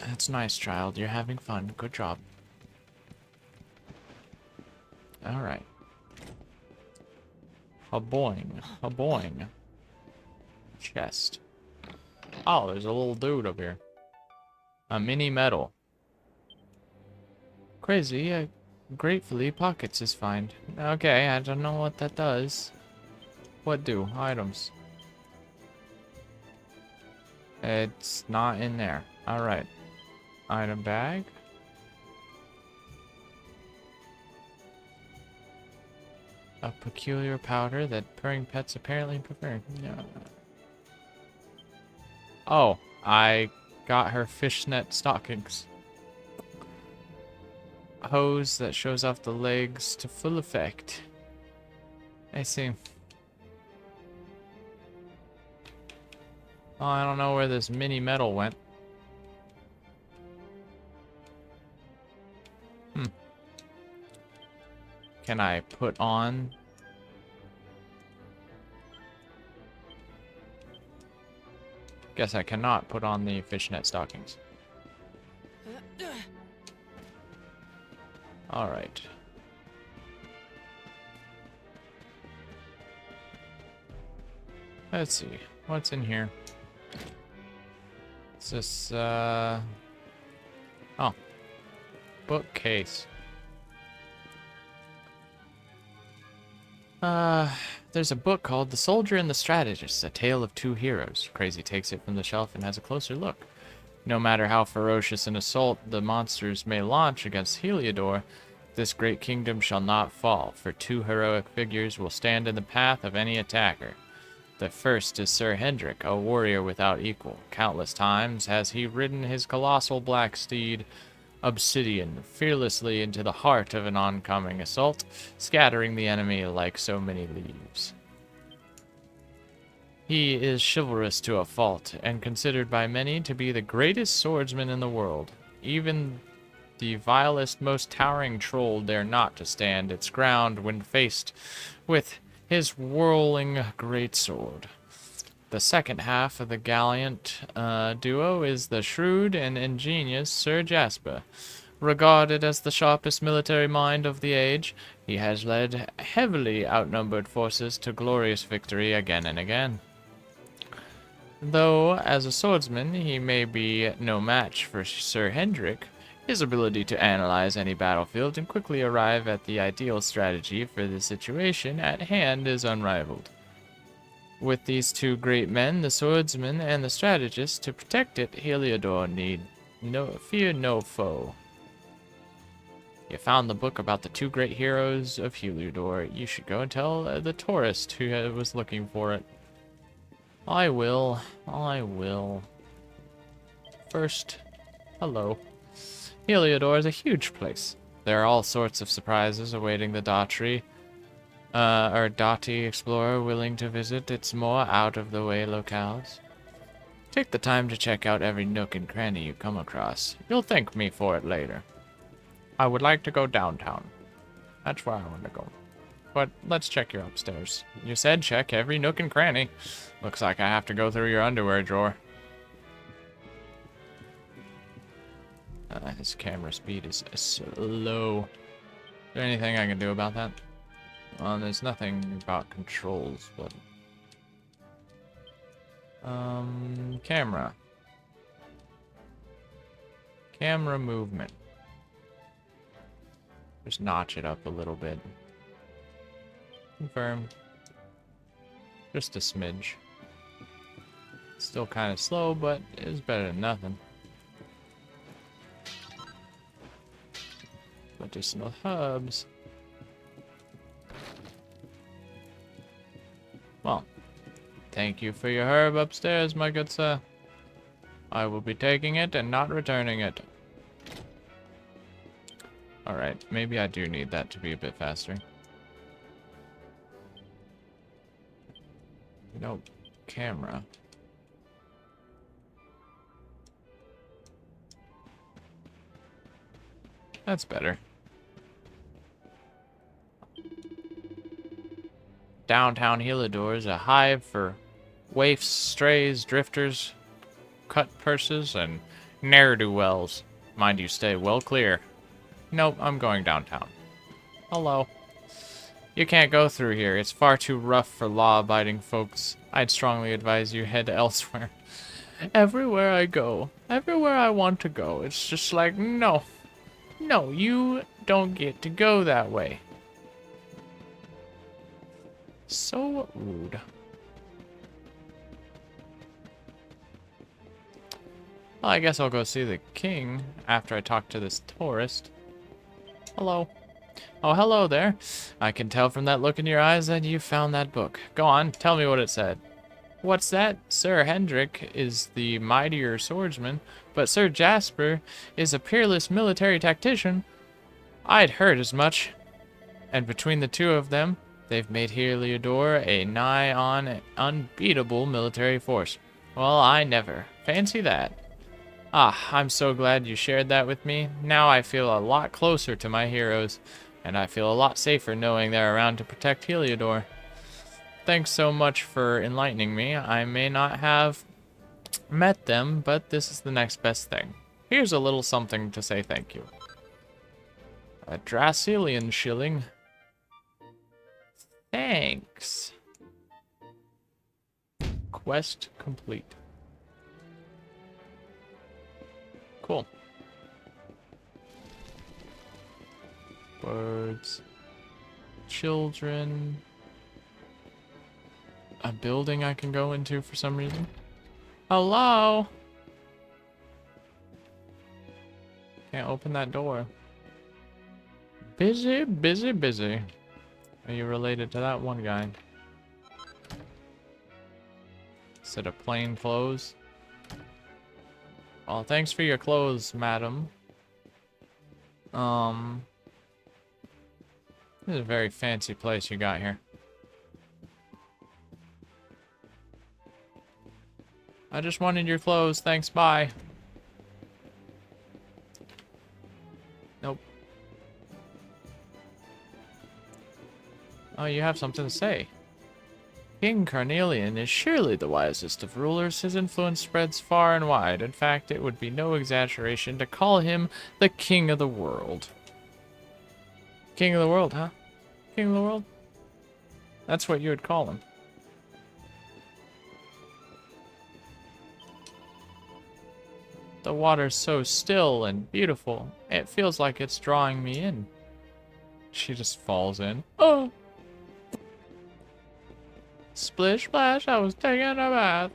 A: That's nice, child. You're having fun. Good job. Alright. A boing. A boing. Chest. Oh, there's a little dude up here. A mini medal. Crazy. Gratefully, pockets is find. Okay, I don't know what that does. What do? Items. It's not in there. Alright. Item bag. A peculiar powder that purring pets apparently prefer. Yeah. Oh, I got her fishnet stockings. Hose that shows off the legs to full effect. I see. Oh, I don't know where this mini metal went. Can I put on? Guess I cannot put on the fishnet stockings. Alright. Let's see. What's in here? It's this, oh. Bookcase. There's a book called The Soldier and the Strategist, A Tale of Two Heroes. Crazy takes it from the shelf and has a closer look. No matter how ferocious an assault the monsters may launch against Heliodor, this great kingdom shall not fall, for 2 heroic figures will stand in the path of any attacker. The first is Sir Hendrik, a warrior without equal. Countless times has he ridden his colossal black steed, Obsidian, fearlessly into the heart of an oncoming assault, scattering the enemy like so many leaves. He is chivalrous to a fault, and considered by many to be the greatest swordsman in the world. Even the vilest, most towering troll dare not to stand its ground when faced with his whirling greatsword. The second half of the gallant duo is the shrewd and ingenious Sir Jasper. Regarded as the sharpest military mind of the age, he has led heavily outnumbered forces to glorious victory again and again. Though, as a swordsman, he may be no match for Sir Hendrik, his ability to analyze any battlefield and quickly arrive at the ideal strategy for the situation at hand is unrivaled. With these 2 great men, the swordsman and the strategist, to protect it, Heliodor need fear no foe. You found the book about the 2 great heroes of Heliodor. You should go and tell the tourist who was looking for it. I will. First, hello. Heliodor is a huge place. There are all sorts of surprises awaiting the Daughtry, or Dotty explorer willing to visit its more out-of-the-way locales. Take the time to check out every nook and cranny you come across. You'll thank me for it later. I would like to go downtown. That's where I want to go. But let's check your upstairs. You said check every nook and cranny. Looks like I have to go through your underwear drawer. His camera speed is slow. Is there anything I can do about that? Well, there's nothing about controls, but... camera. Camera movement. Just notch it up a little bit. Confirm. Just a smidge. Still kind of slow, but it is better than nothing. Medicinal herbs. Well, thank you for your herb upstairs, my good sir. I will be taking it and not returning it. Alright, maybe I do need that to be a bit faster. Nope. Camera. That's better. Downtown Heliodor is a hive for waifs, strays, drifters, cut purses, and ne'er-do-wells. Mind you stay well clear. Nope, I'm going downtown. Hello. You can't go through here. It's far too rough for law-abiding folks. I'd strongly advise you head elsewhere. Everywhere I go, everywhere I want to go, it's just like, no. No, you don't get to go that way. So rude. Well, I guess I'll go see the king after I talk to this tourist. Hello. Oh, hello there. I can tell from that look in your eyes that you found that book. Go on, tell me what it said. What's that? Sir Hendrik is the mightier swordsman, but Sir Jasper is a peerless military tactician. I'd heard as much. And between the 2 of them, they've made Heliodor a nigh-on unbeatable military force. Well, I never. Fancy that. Ah, I'm so glad you shared that with me. Now I feel a lot closer to my heroes, and I feel a lot safer knowing they're around to protect Heliodor. Thanks so much for enlightening me. I may not have met them, but this is the next best thing. Here's a little something to say thank you. A Dracilian shilling. Thanks. Quest complete. Cool. Birds. Children. A building I can go into for some reason. Hello? Can't open that door. Busy, busy, busy. Are you related to that one guy? Set of plain clothes. Well, thanks for your clothes, madam. This is a very fancy place you got here. I just wanted your clothes, thanks, bye. Nope. Oh, you have something to say. King Carnelian is surely the wisest of rulers. His influence spreads far and wide. In fact, it would be no exaggeration to call him the king of the world. King of the world, huh? King of the world? That's what you would call him. The water's so still and beautiful. It feels like it's drawing me in. She just falls in. Oh! Splish splash, I was taking a bath.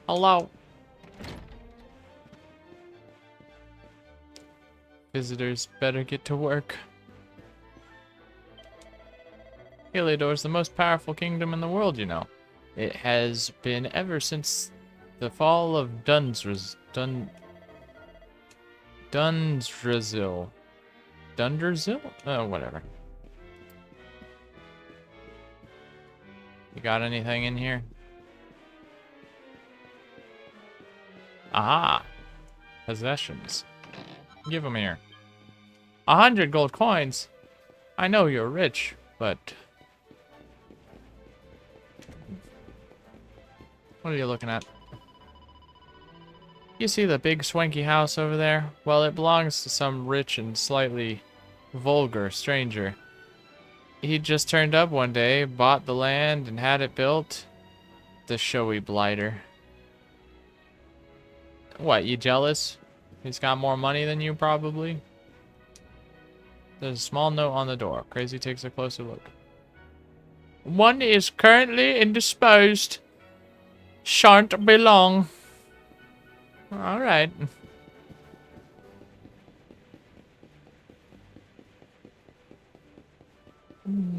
A: Hello. Visitors better get to work. Heliodor's the most powerful kingdom in the world, you know. It has been ever since the fall of Dundrzil. Dundrzil? Oh, whatever. You got anything in here? Aha! Possessions. Give them here. 100 gold coins. I know you're rich, but... What are you looking at? You see the big swanky house over there? Well, it belongs to some rich and slightly vulgar stranger. He just turned up one day, bought the land, and had it built. The showy blighter. What, you jealous? He's got more money than you, probably? There's a small note on the door. Crazy takes a closer look. One is currently indisposed. Shan't be long. Alright.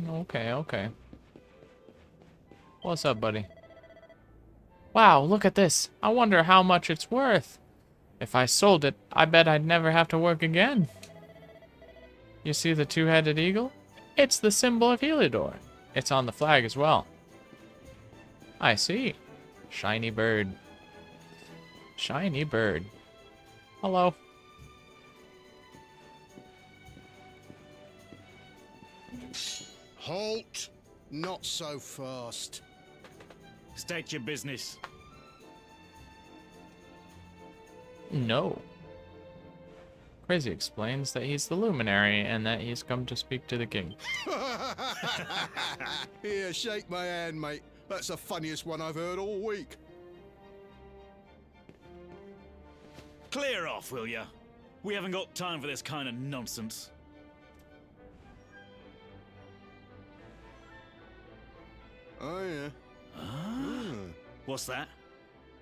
A: Okay, okay. What's up, buddy? Wow, look at this. I wonder how much it's worth. If I sold it, I bet I'd never have to work again. You see the two-headed eagle? It's the symbol of Heliodor. It's on the flag as well. I see. Shiny bird. Shiny bird. Hello.
I: Halt! Not so fast.
J: State your business.
A: No. Crazy explains that he's the luminary and that he's come to speak to the king.
I: Here, shake my hand, mate. That's the funniest one I've heard all week.
J: Clear off, will ya? We haven't got time for this kind of nonsense.
I: Oh, yeah.
J: What's that?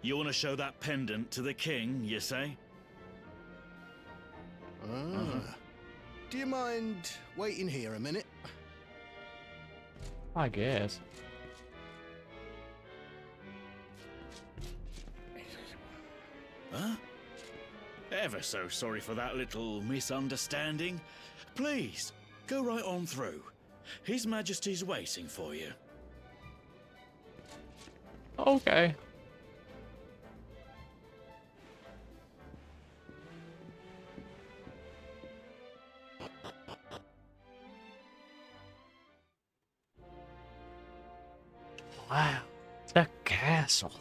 J: You want to show that pendant to the king, you say?
I: Do you mind waiting here a minute?
A: I guess.
J: Huh? Ever so sorry for that little misunderstanding. Please, go right on through. His Majesty's waiting for you.
A: Okay. Wow, the castle.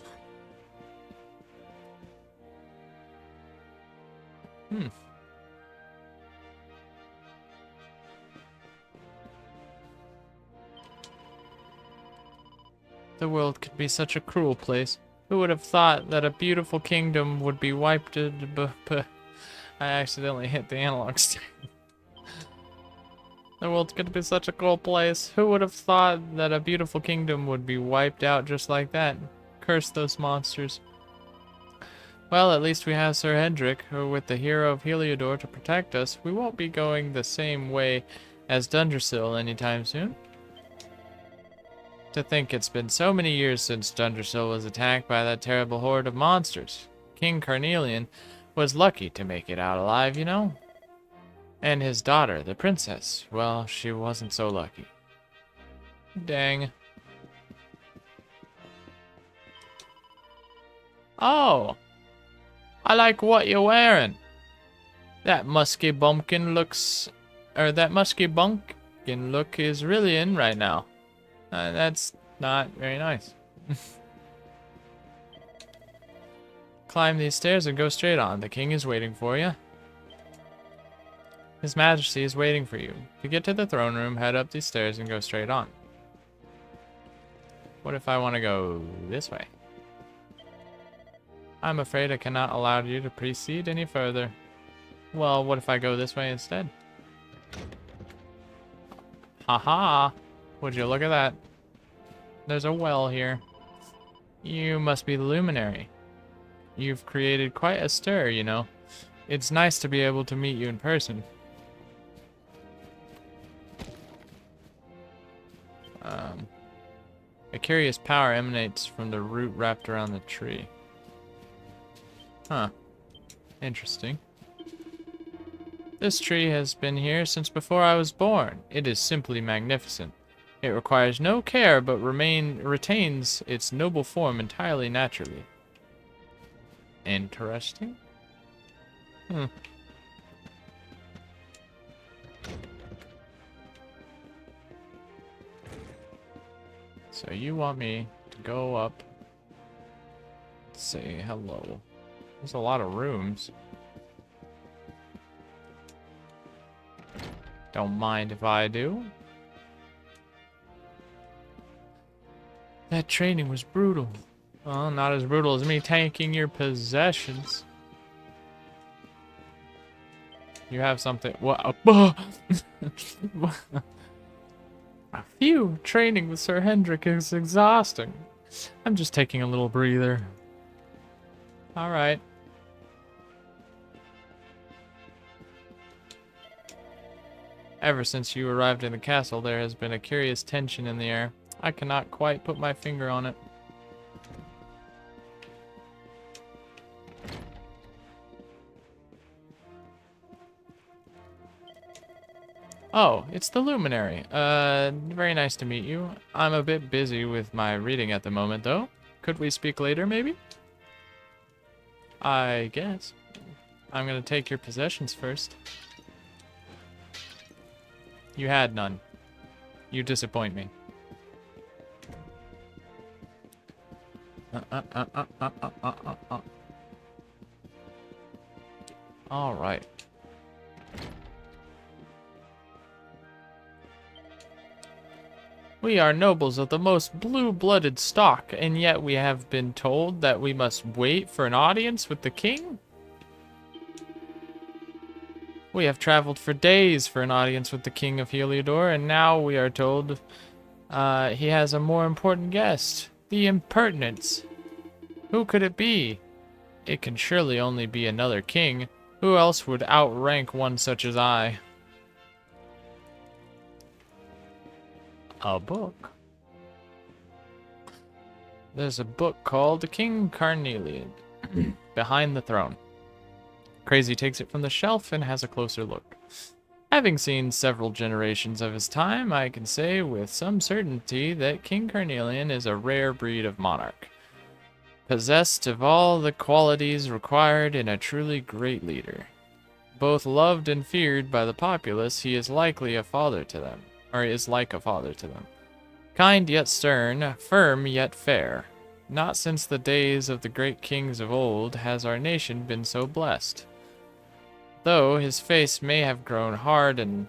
A: The world could be such a cruel place. Who would have thought that a beautiful kingdom would be wiped? I accidentally hit the analog stick. The world could be such a cruel place. Who would have thought that a beautiful kingdom would be wiped out just like that? Curse those monsters. Well, at least we have Sir Hendrik, who with the hero of Heliodor to protect us, we won't be going the same way as Dundersill anytime soon. To think it's been so many years since Dundersill was attacked by that terrible horde of monsters. King Carnelian was lucky to make it out alive, you know. And his daughter, the princess, well, she wasn't so lucky. Dang. Oh, I like what you're wearing. That musky bumpkin looks, or that musky bumpkin look is really in right now. That's not very nice. Climb these stairs and go straight on. The king is waiting for you. His Majesty is waiting for you. To get to the throne room, head up these stairs and go straight on. What if I want to go this way? I'm afraid I cannot allow you to proceed any further. Well, what if I go this way instead? Haha! Would you look at that? There's a well here. You must be the luminary. You've created quite a stir, you know. It's nice to be able to meet you in person. A curious power emanates from the root wrapped around the tree. Huh. Interesting. This tree has been here since before I was born. It is simply magnificent. It requires no care but retains its noble form entirely naturally. Interesting. So you want me to go up, say hello. There's a lot of rooms. Don't mind if I do. That training was brutal. Well, not as brutal as me taking your possessions. You have something. What? Phew, training with Sir Hendrik is exhausting. I'm just taking a little breather. Alright. Ever since you arrived in the castle, there has been a curious tension in the air. I cannot quite put my finger on it. Oh, it's the Luminary. Very nice to meet you. I'm a bit busy with my reading at the moment, though. Could we speak later, maybe? I guess. I'm gonna take your possessions first. You had none. You disappoint me. All right. We are nobles of the most blue-blooded stock, and yet we have been told that we must wait for an audience with the king? We have traveled for days for an audience with the king of Heliodor, and now we are told he has a more important guest. The impertinence. Who could it be? It can surely only be another king. Who else would outrank one such as I? A book. There's a book called King Carnelian behind the throne. Crazy takes it from the shelf and has a closer look. Having seen several generations of his time, I can say with some certainty that King Carnelian is a rare breed of monarch, possessed of all the qualities required in a truly great leader. Both loved and feared by the populace, he is likely a father to them. Or is like a father to them. Kind yet stern, firm yet fair. Not since the days of the great kings of old has our nation been so blessed. Though his face may have grown hard and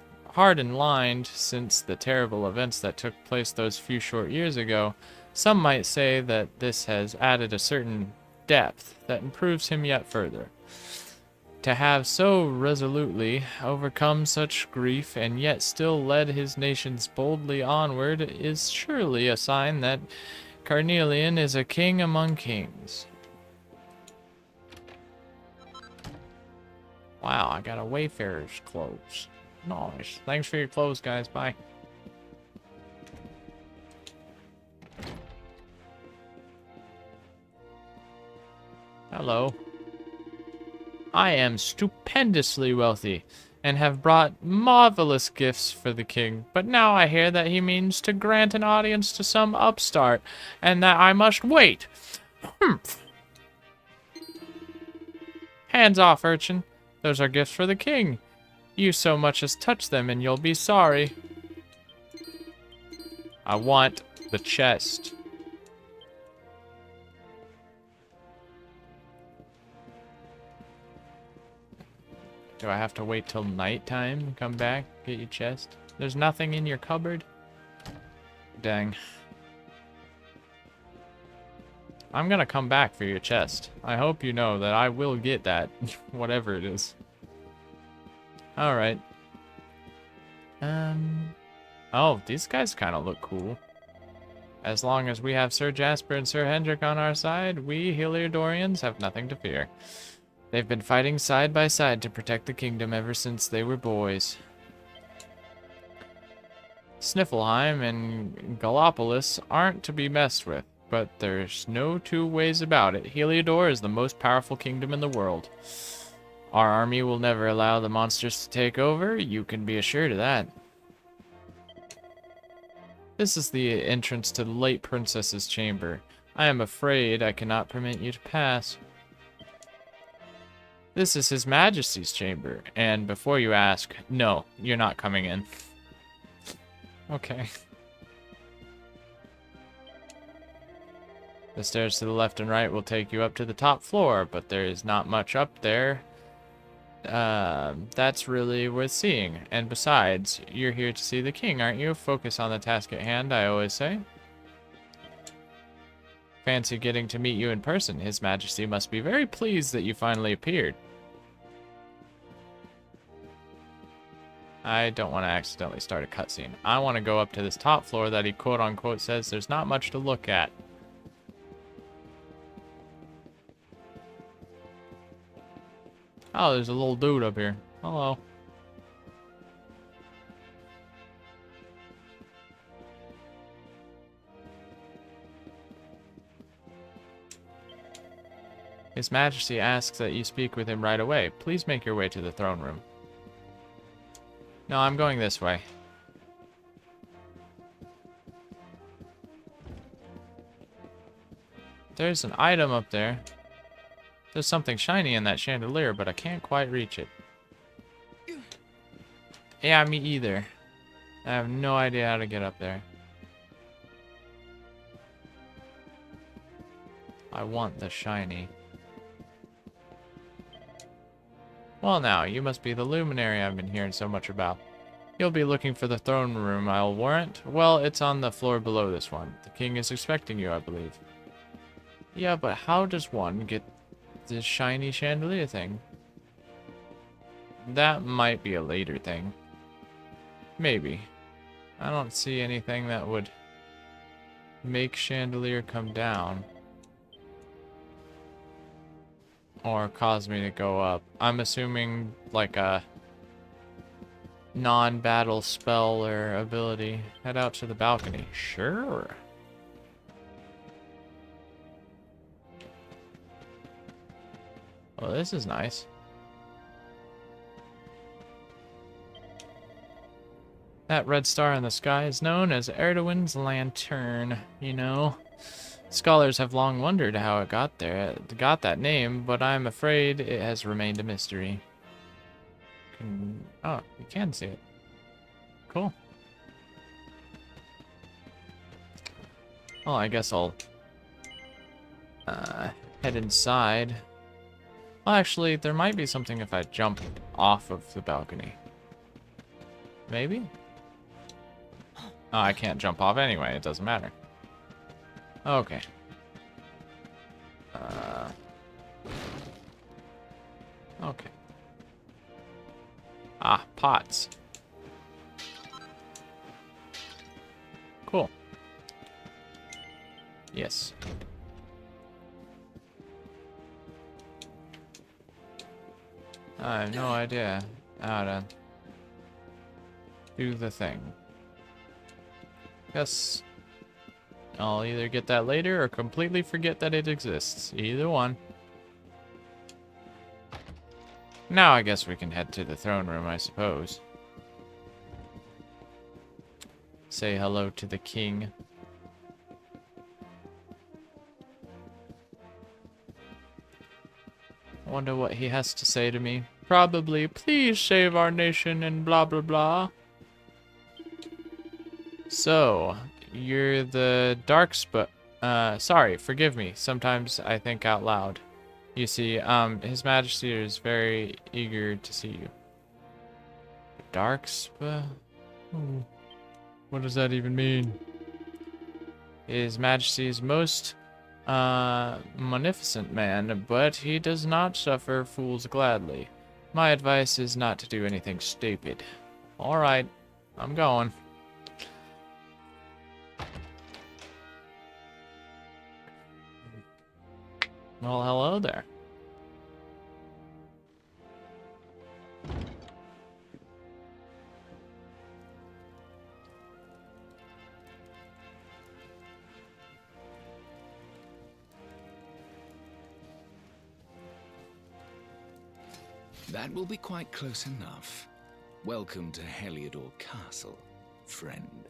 A: lined since the terrible events that took place those few short years ago, some might say that this has added a certain depth that improves him yet further. To have so resolutely overcome such grief and yet still led his nations boldly onward is surely a sign that Carnelian is a king among kings. Wow, I got a Wayfarer's clothes. Nice. Thanks for your clothes, guys. Bye. Hello. I am stupendously wealthy and have brought marvelous gifts for the king, but now I hear that he means to grant an audience to some upstart, and that I must wait. Humph. Hands off, urchin. Those are gifts for the king. You so much as touch them and you'll be sorry. I want the chest. Do I have to wait till nighttime to come back, get your chest? There's nothing in your cupboard? Dang. I'm gonna come back for your chest. I hope you know that I will get that, whatever it is. Alright. Oh, these guys kind of look cool. As long as we have Sir Jasper and Sir Hendrik on our side, we Heliodorians have nothing to fear. They've been fighting side by side to protect the kingdom ever since they were boys. Sniffelheim and Gallopolis aren't to be messed with, but there's no two ways about it. Heliodor is the most powerful kingdom in the world. Our army will never allow the monsters to take over, you can be assured of that. This is the entrance to the late princess's chamber. I am afraid I cannot permit you to pass. This is His Majesty's chamber, and before you ask, no, you're not coming in. Okay. The stairs to the left and right will take you up to the top floor, but there is not much up there. That's really worth seeing. And besides, you're here to see the king, aren't you? Focus on the task at hand, I always say. Fancy getting to meet you in person. His Majesty must be very pleased that you finally appeared. I don't want to accidentally start a cutscene. I want to go up to this top floor that he quote-unquote says there's not much to look at. Oh, there's a little dude up here. Hello. His Majesty asks that you speak with him right away. Please make your way to the throne room. No, I'm going this way. There's an item up there. There's something shiny in that chandelier, but I can't quite reach it. Yeah, me either. I have no idea how to get up there. I want the shiny. Well now, you must be the luminary I've been hearing so much about. You'll be looking for the throne room, I'll warrant. Well, it's on the floor below this one. The king is expecting you, I believe. Yeah, but how does one get this shiny chandelier thing? That might be a later thing. Maybe. I don't see anything that would make chandelier come down. Or cause me to go up. I'm assuming like a non-battle spell or ability. Head out to the balcony. Sure. Well, this is nice. That red star in the sky is known as Erdogan's lantern, you know. Scholars have long wondered how it got that name, but I'm afraid it has remained a mystery. Oh, you can see it. Cool. Well, I guess I'll head inside. Well, actually, there might be something if I jump off of the balcony. Maybe? Oh, I can't jump off anyway. It doesn't matter. Okay. Okay. Ah, pots. Cool. Yes. I have no idea how to do the thing. Guess I'll either get that later or completely forget that it exists. Either one. Now I guess we can head to the throne room, I suppose. Say hello to the king. I wonder what he has to say to me. Probably, please save our nation and blah blah blah. So, you're the sorry, forgive me. Sometimes I think out loud. You see, His Majesty is very eager to see you. Darkspa? What does that even mean? His Majesty is most munificent man, but he does not suffer fools gladly. My advice is not to do anything stupid. Alright, I'm going. Well, hello there.
K: That will be quite close enough. Welcome to Heliodor Castle, friend.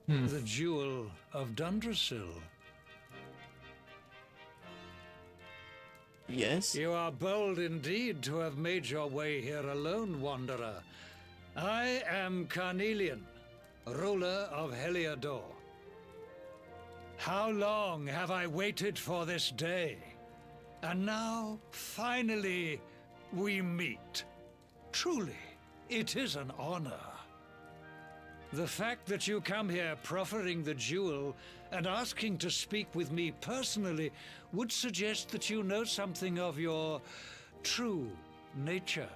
F: The Jewel of Dundrasil.
A: Yes?
F: You are bold indeed to have made your way here alone, Wanderer. I am Carnelian, ruler of Heliodor. How long have I waited for this day? And now, finally, we meet. Truly, it is an honor. The fact that you come here proffering the jewel and asking to speak with me personally would suggest that you know something of your true nature.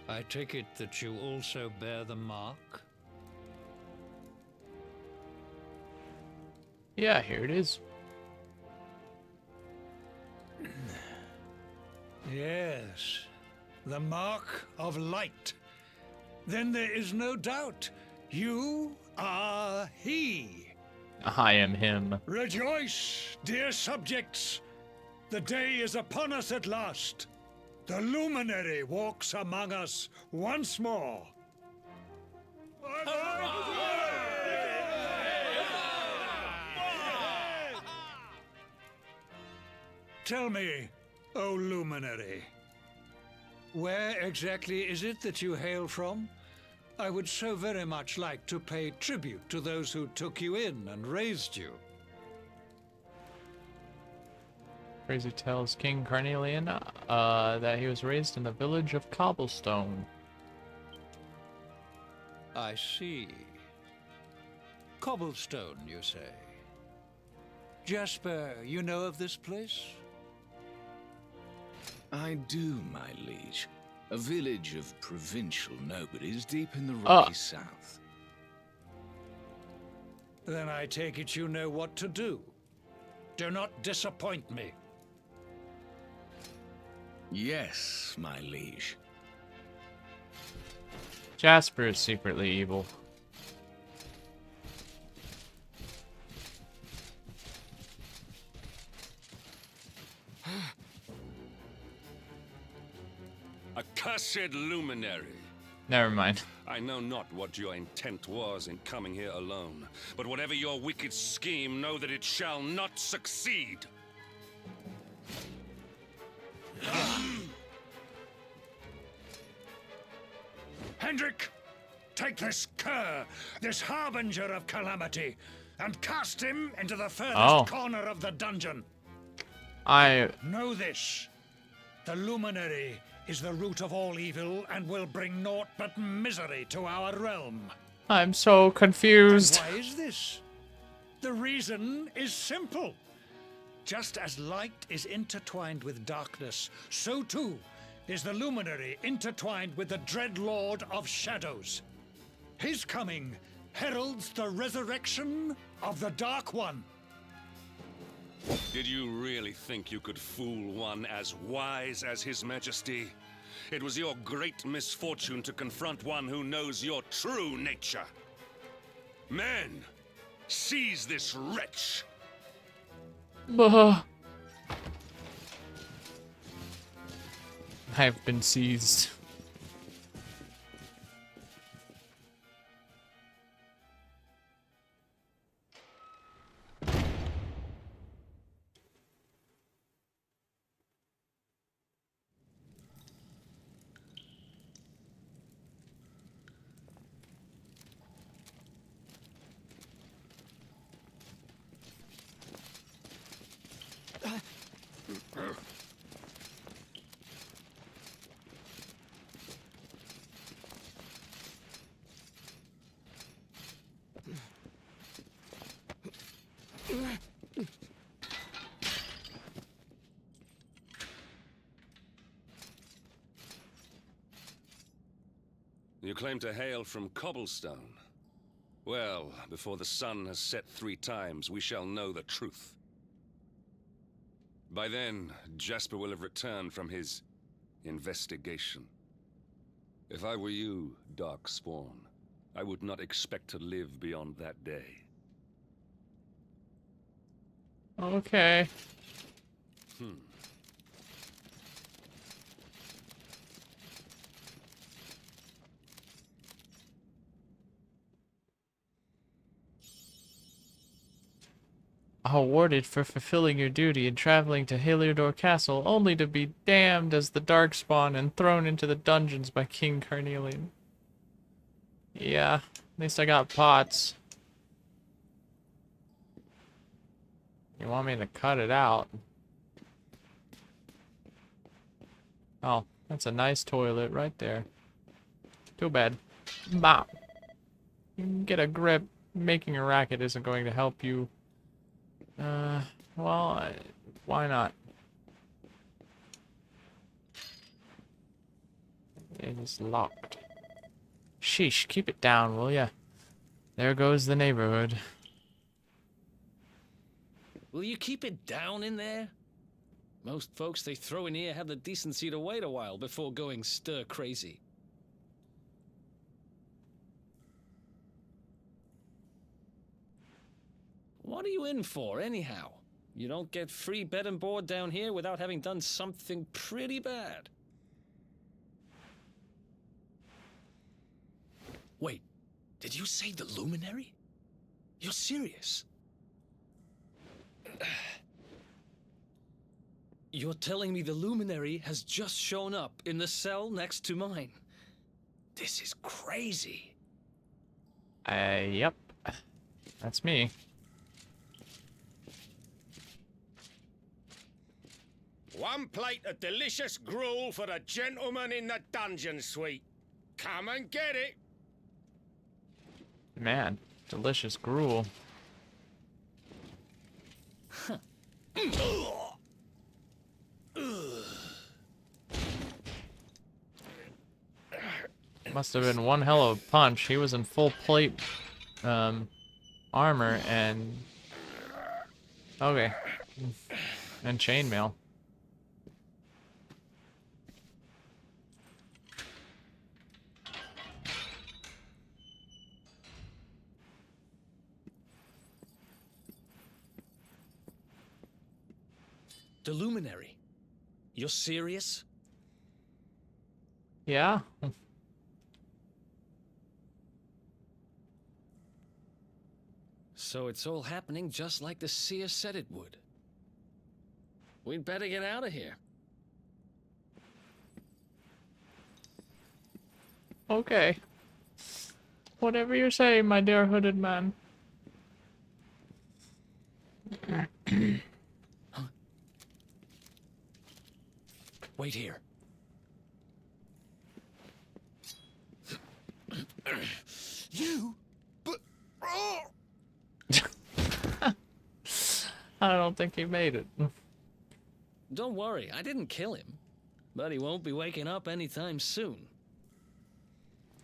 F: I take it that you also bear the mark?
A: Yeah, here it is.
F: Yes, the mark of light. Then there is no doubt. You are he.
A: I am him.
F: Rejoice, dear subjects. The day is upon us at last. The luminary walks among us once more. Tell me, O luminary, where exactly is it that you hail from? I would so very much like to pay tribute to those who took you in and raised you.
A: Crazy tells King Carnelian that he was raised in the village of Cobblestone.
C: I see. Cobblestone, you say?
F: Jasper, you know of this place?
K: I do, my liege. A village of provincial nobodies deep in the rocky south.
F: Then I take it you know what to do. Do not disappoint me.
K: Yes, my liege.
A: Jasper is secretly evil.
L: Accursed luminary!
A: Never mind.
L: I know not what your intent was in coming here alone, but whatever your wicked scheme, know that it shall not succeed!
F: Hendrik, take this cur, this harbinger of calamity, and cast him into the furthest corner of the dungeon. Know this. The luminary is the root of all evil and will bring naught but misery to our realm.
A: I'm so confused.
F: And why is this? The reason is simple. Just as light is intertwined with darkness, so too is the luminary intertwined with the dread lord of shadows. His coming heralds the resurrection of the Dark One.
L: Did you really think you could fool one as wise as His Majesty? It was your great misfortune to confront one who knows your true nature. Men, seize this wretch!
A: I've been seized.
L: You claim to hail from Cobblestone. Well, before the sun has set 3 times, we shall know the truth. By then, Jasper will have returned from his investigation. If I were you, Darkspawn, I would not expect to live beyond that day.
A: Okay. Awarded for fulfilling your duty and traveling to Heliodor Castle, only to be damned as the Darkspawn and thrown into the dungeons by King Carnelian. Yeah, at least I got pots. You want me to cut it out? Oh, that's a nice toilet right there. Too bad. Bop. You can get a grip. Making a racket isn't going to help you. Well, why not? It is locked. Sheesh, keep it down, will ya? There goes the neighborhood.
M: Will you keep it down in there? Most folks they throw in here have the decency to wait a while before going stir crazy. What are you in for, anyhow? You don't get free bed and board down here without having done something pretty bad. Wait, did you say the Luminary? You're serious? You're telling me the Luminary has just shown up in the cell next to mine? This is crazy.
A: Yep. That's me.
C: One plate of delicious gruel for the gentleman in the dungeon suite. Come and get it.
A: Man, delicious gruel. Must have been one hell of a punch. He was in full plate armor and okay. And chainmail.
M: The Luminary? You're serious?
A: Yeah.
M: So it's all happening just like the seer said it would. We'd better get out of here.
A: Okay. Whatever you say, my dear hooded man.
M: Wait here.
I: You? But... Oh!
A: I don't think he made it.
M: Don't worry, I didn't kill him. But he won't be waking up anytime soon.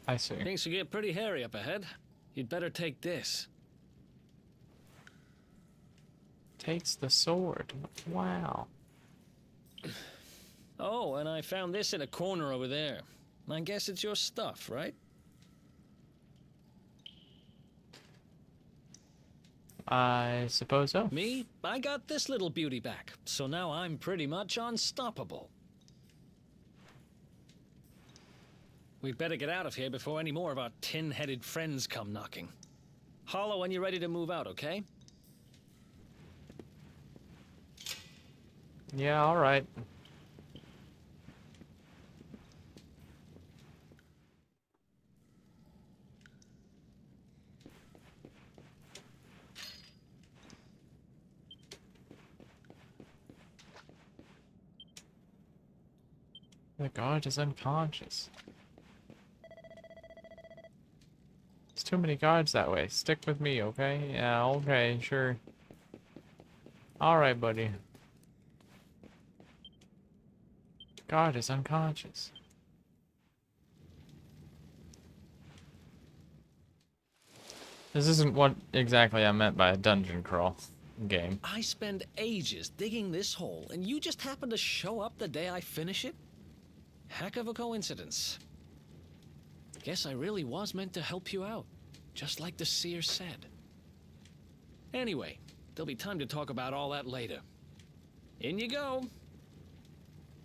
A: I see.
M: Things will get pretty hairy up ahead. You'd better take this.
A: takes the sword. Wow.
M: Oh, and I found this in a corner over there. I guess it's your stuff, right?
A: I suppose so.
M: Me? I got this little beauty back, so now I'm pretty much unstoppable. We'd better get out of here before any more of our tin-headed friends come knocking. Holler when you're ready to move out, okay?
A: Yeah, alright. The guard is unconscious. There's too many guards that way. Stick with me, okay? Yeah, okay, sure. Alright, buddy. Guard is unconscious. This isn't what exactly I meant by a dungeon crawl game.
M: I spend ages digging this hole, and you just happen to show up the day I finish it? Heck of a coincidence. Guess I really was meant to help you out, just like the seer said. Anyway, there'll be time to talk about all that later. In you go.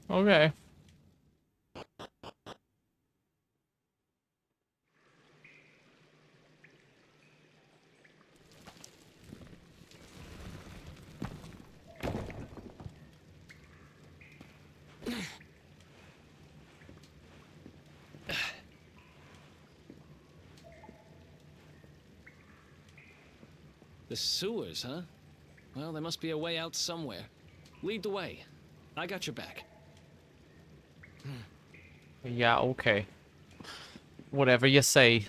A: Okay.
M: The sewers, huh? Well, there must be a way out somewhere. Lead the way. I got your back.
A: Yeah, okay. Whatever you say.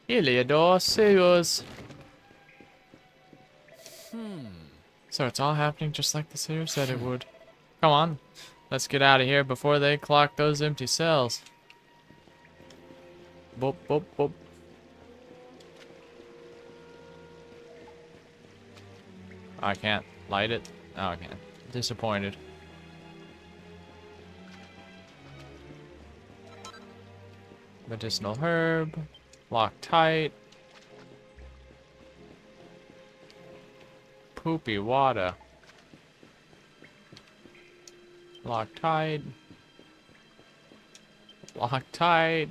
A: Heliodor sewers. So it's all happening just like the seer said it would. Come on. Let's get out of here before they clock those empty cells. Boop, boop, boop. I can't light it. Oh, I can't. Disappointed. Medicinal herb. Lock tight. Poopy water. Lock tight. Lock tight.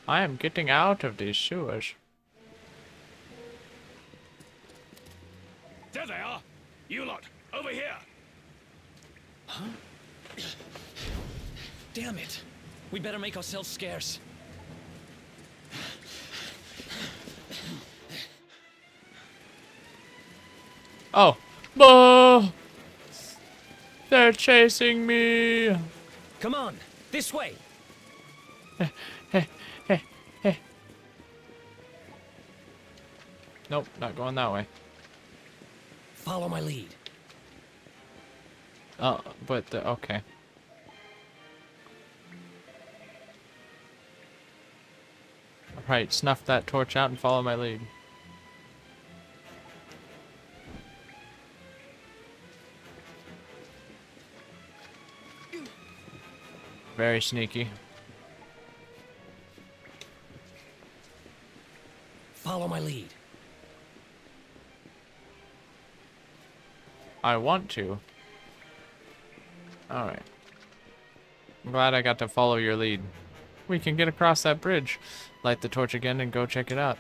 A: I am getting out of these sewers.
J: There they are! You lot, over here!
M: Huh? Damn it! We better make ourselves scarce.
A: Oh. Oh! They're chasing me!
M: Come on, this way!
A: Nope, not going that way.
M: Follow my lead.
A: Oh, but okay. Right, snuff that torch out and follow my lead. Very sneaky.
M: Follow my lead.
A: I want to. Alright. I'm glad I got to follow your lead. We can get across that bridge. Light the torch again and go check it out.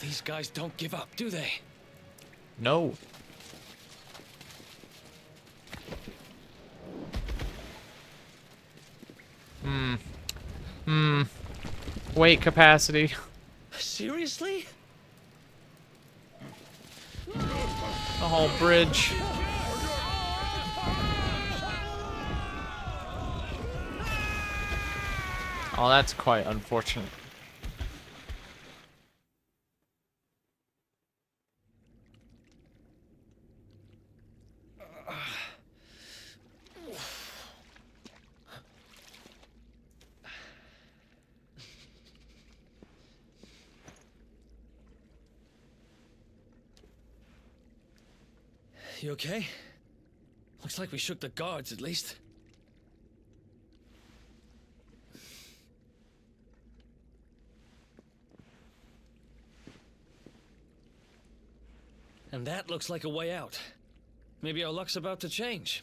M: These guys don't give up, do they?
A: No. Weight capacity.
M: Seriously?
A: The whole bridge. Oh, that's quite unfortunate.
M: You okay? Looks like we shook the guards, at least. And that looks like a way out. Maybe our luck's about to change.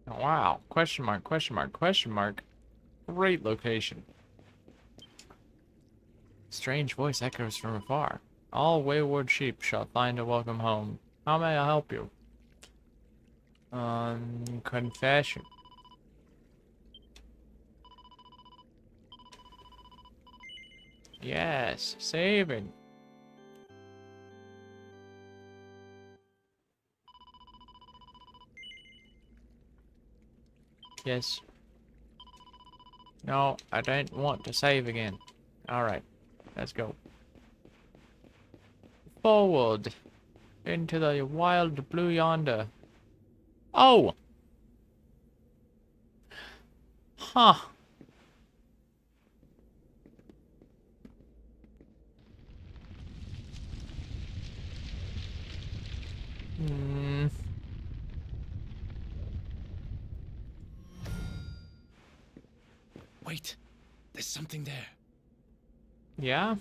A: Wow. Question mark, question mark, question mark. Great location. Strange voice echoes from afar. All wayward sheep shall find a welcome home. How may I help you? Confession. Yes, saving. Yes. No, I don't want to save again. Alright, let's go. Forward. Into the wild blue yonder. Oh! Huh. Hmm.
M: Wait, there's something there.
A: Yeah?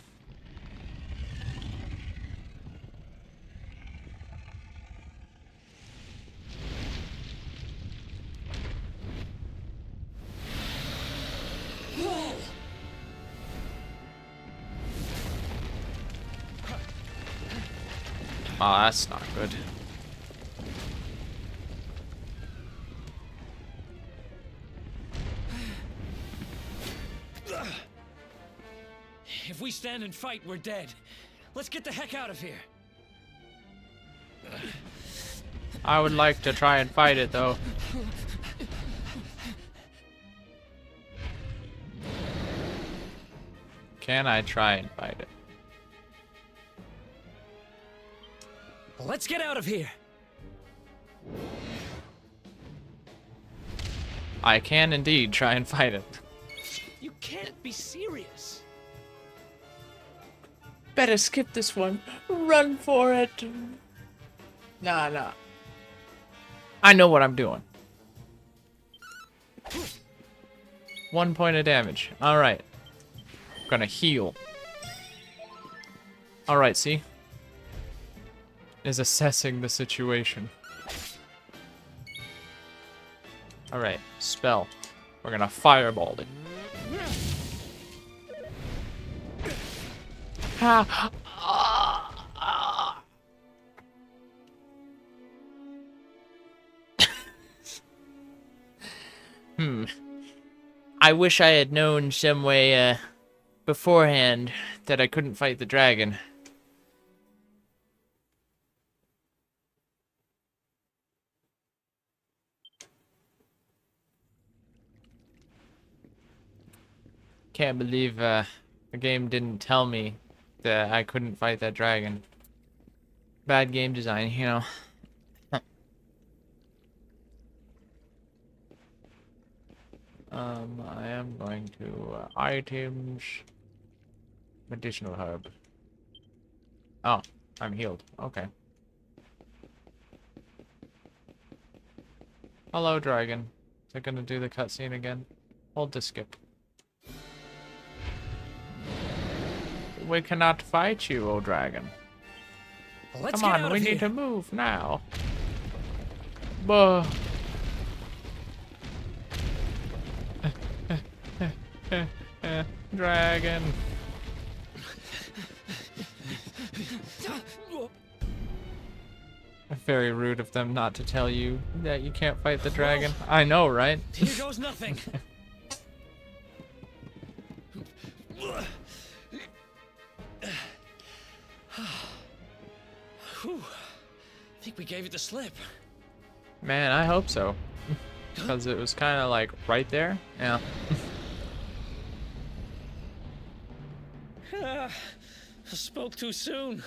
A: Oh, that's not good.
M: If we stand and fight, we're dead. Let's get the heck out of here.
A: I would like to try and fight it, though. Can I try and fight it?
M: Let's get out of here.
A: I can indeed try and fight it.
M: You can't be serious.
A: Better skip this one. Run for it. Nah. I know what I'm doing. 1 point of damage. Alright. Gonna heal. Alright, see? Is assessing the situation. Alright, spell. We're gonna fireball it. Ha! I wish I had known some way, beforehand that I couldn't fight the dragon. Can't believe, the game didn't tell me that I couldn't fight that dragon. Bad game design, you know. I am going to items, medicinal herb. Oh, I'm healed. Okay. Hello, dragon. Is it gonna do the cutscene again? Hold to skip. We cannot fight you, O dragon.
M: Let's
A: Come
M: get
A: on,
M: out
A: we
M: of
A: need
M: here.
A: to move now. Buh. Dragon. Very rude of them not to tell you that you can't fight the dragon. I know, right?
M: Here goes nothing. Whew. I think we gave it the slip.
A: Man, I hope so. Because it was kind of like right there. Yeah.
M: I spoke too soon.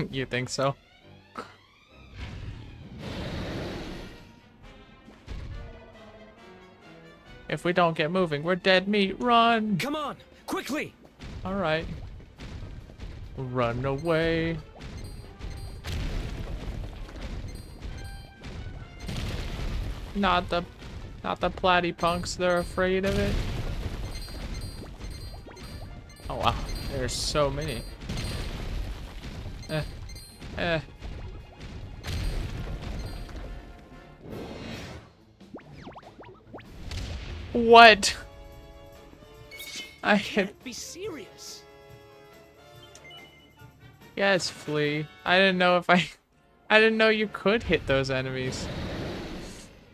A: You think so? If we don't get moving, we're dead meat. Run!
M: Come on, quickly!
A: Alright. Run away. Not the platypunks, they're afraid of it. Oh wow, there's so many. Eh. What? I hit.
M: Be serious.
A: Yes, Flea. I didn't know if I didn't know you could hit those enemies.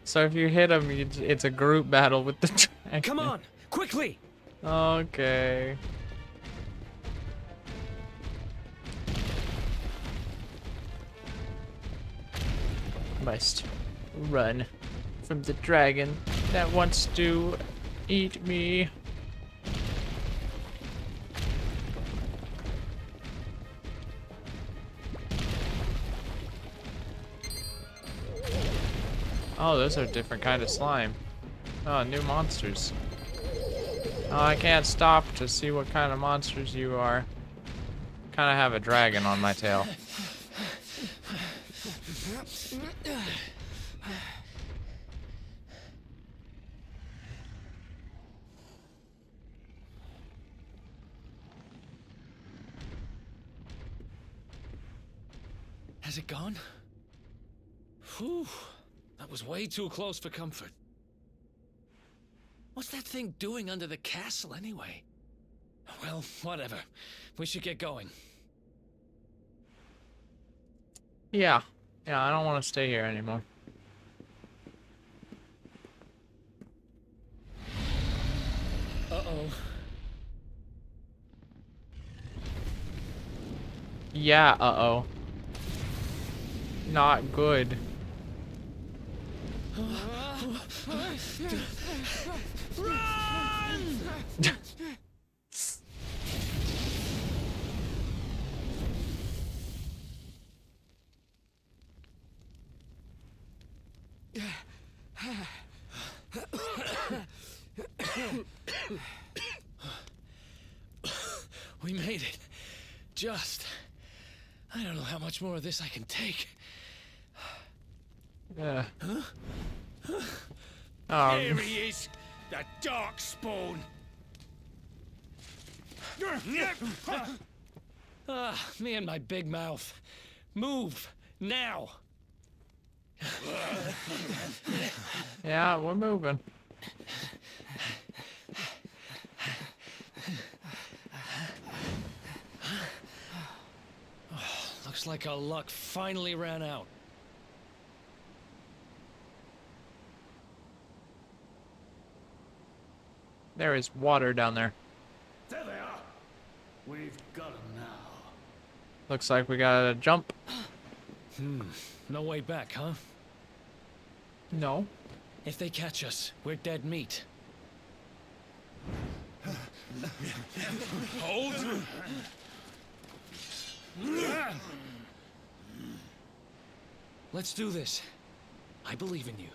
A: So if you hit them, it's a group battle with the dragon.
M: Come on, quickly!
A: Okay. Must run from the dragon that wants to eat me. Oh, those are different kind of slime. Oh, new monsters. Oh, I can't stop to see what kind of monsters you are. Kind of have a dragon on my tail.
M: Has it gone? Whew. That was way too close for comfort. What's that thing doing under the castle, anyway? Well, whatever. We should get going.
A: Yeah. Yeah, I don't want to stay here anymore.
M: Uh-oh.
A: Yeah, uh-oh. Not good.
M: Run! We made it. Just. I don't know how much more of this I can take.
A: Yeah.
C: There he is, the dark spawn.
M: Ah, me and my big mouth. Move, now.
A: Yeah, we're moving.
M: Looks like our luck finally ran out.
A: There is water down there.
C: There they are. We've got him now.
A: Looks like we gotta jump.
M: No way back, huh?
A: No.
M: If they catch us, we're dead meat.
J: Hold!
M: Let's do this. I believe in you.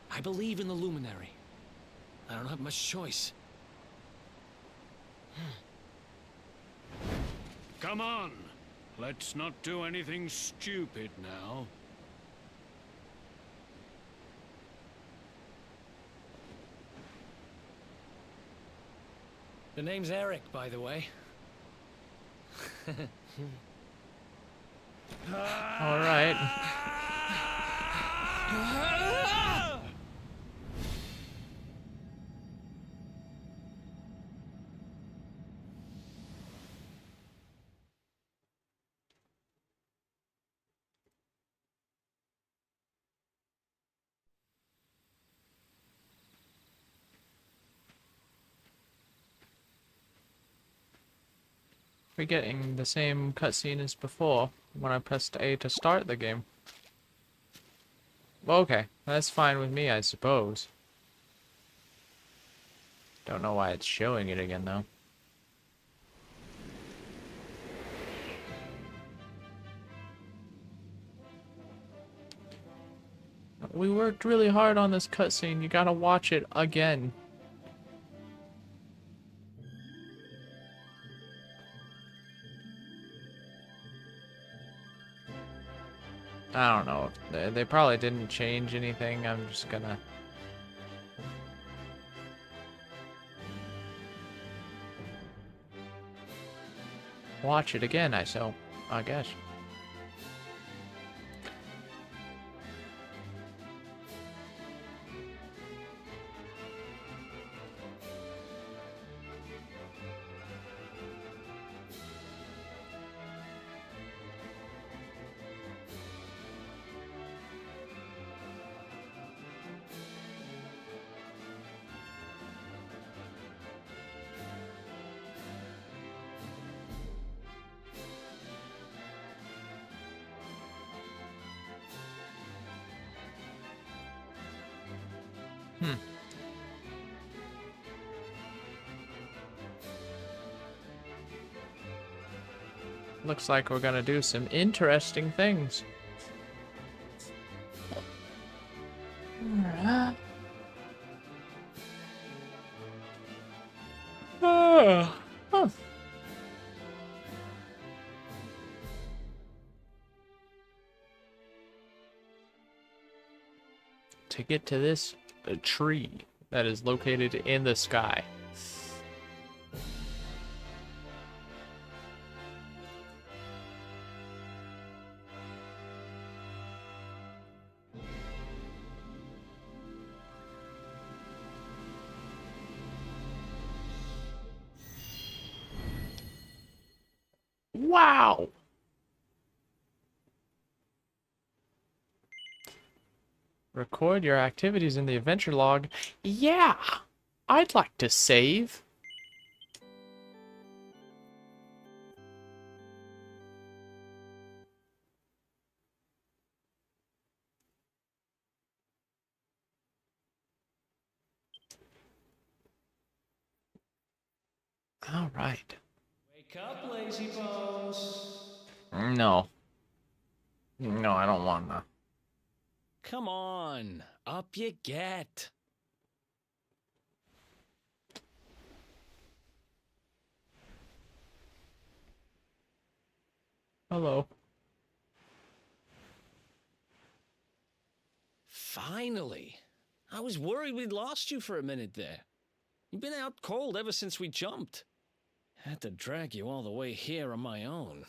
M: I believe in the Luminary. I don't have much choice.
J: Come on! Let's not do anything stupid now.
M: The name's Eric, by the way.
A: All right. We're getting the same cutscene as before when I pressed A to start the game. Well, okay, that's fine with me, I suppose. Don't know why it's showing it again, though. We worked really hard on this cutscene. You gotta watch it again. I don't know. They probably didn't change anything. I'm just gonna... watch it again, I guess. Looks like we're gonna do some interesting things. To get to this tree that is located in the sky. Wow! Record your activities in the adventure log. Yeah! I'd like to save. All right.
M: Wake up, lazy bones.
A: No. No, I don't want to.
M: Come on, up you get.
A: Hello.
M: Finally. I was worried we'd lost you for a minute there. You've been out cold ever since we jumped. Had to drag you all the way here on my own.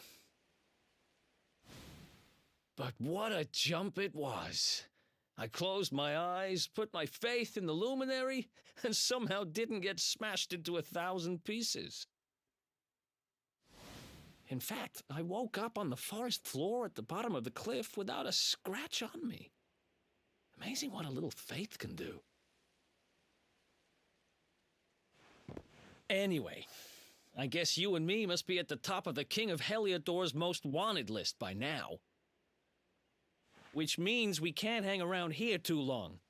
M: But what a jump it was. I closed my eyes, put my faith in the luminary, and somehow didn't get smashed into 1,000 pieces. In fact, I woke up on the forest floor at the bottom of the cliff without a scratch on me. Amazing what a little faith can do. Anyway, I guess you and me must be at the top of the King of Heliodor's most wanted list by now. Which means we can't hang around here too long.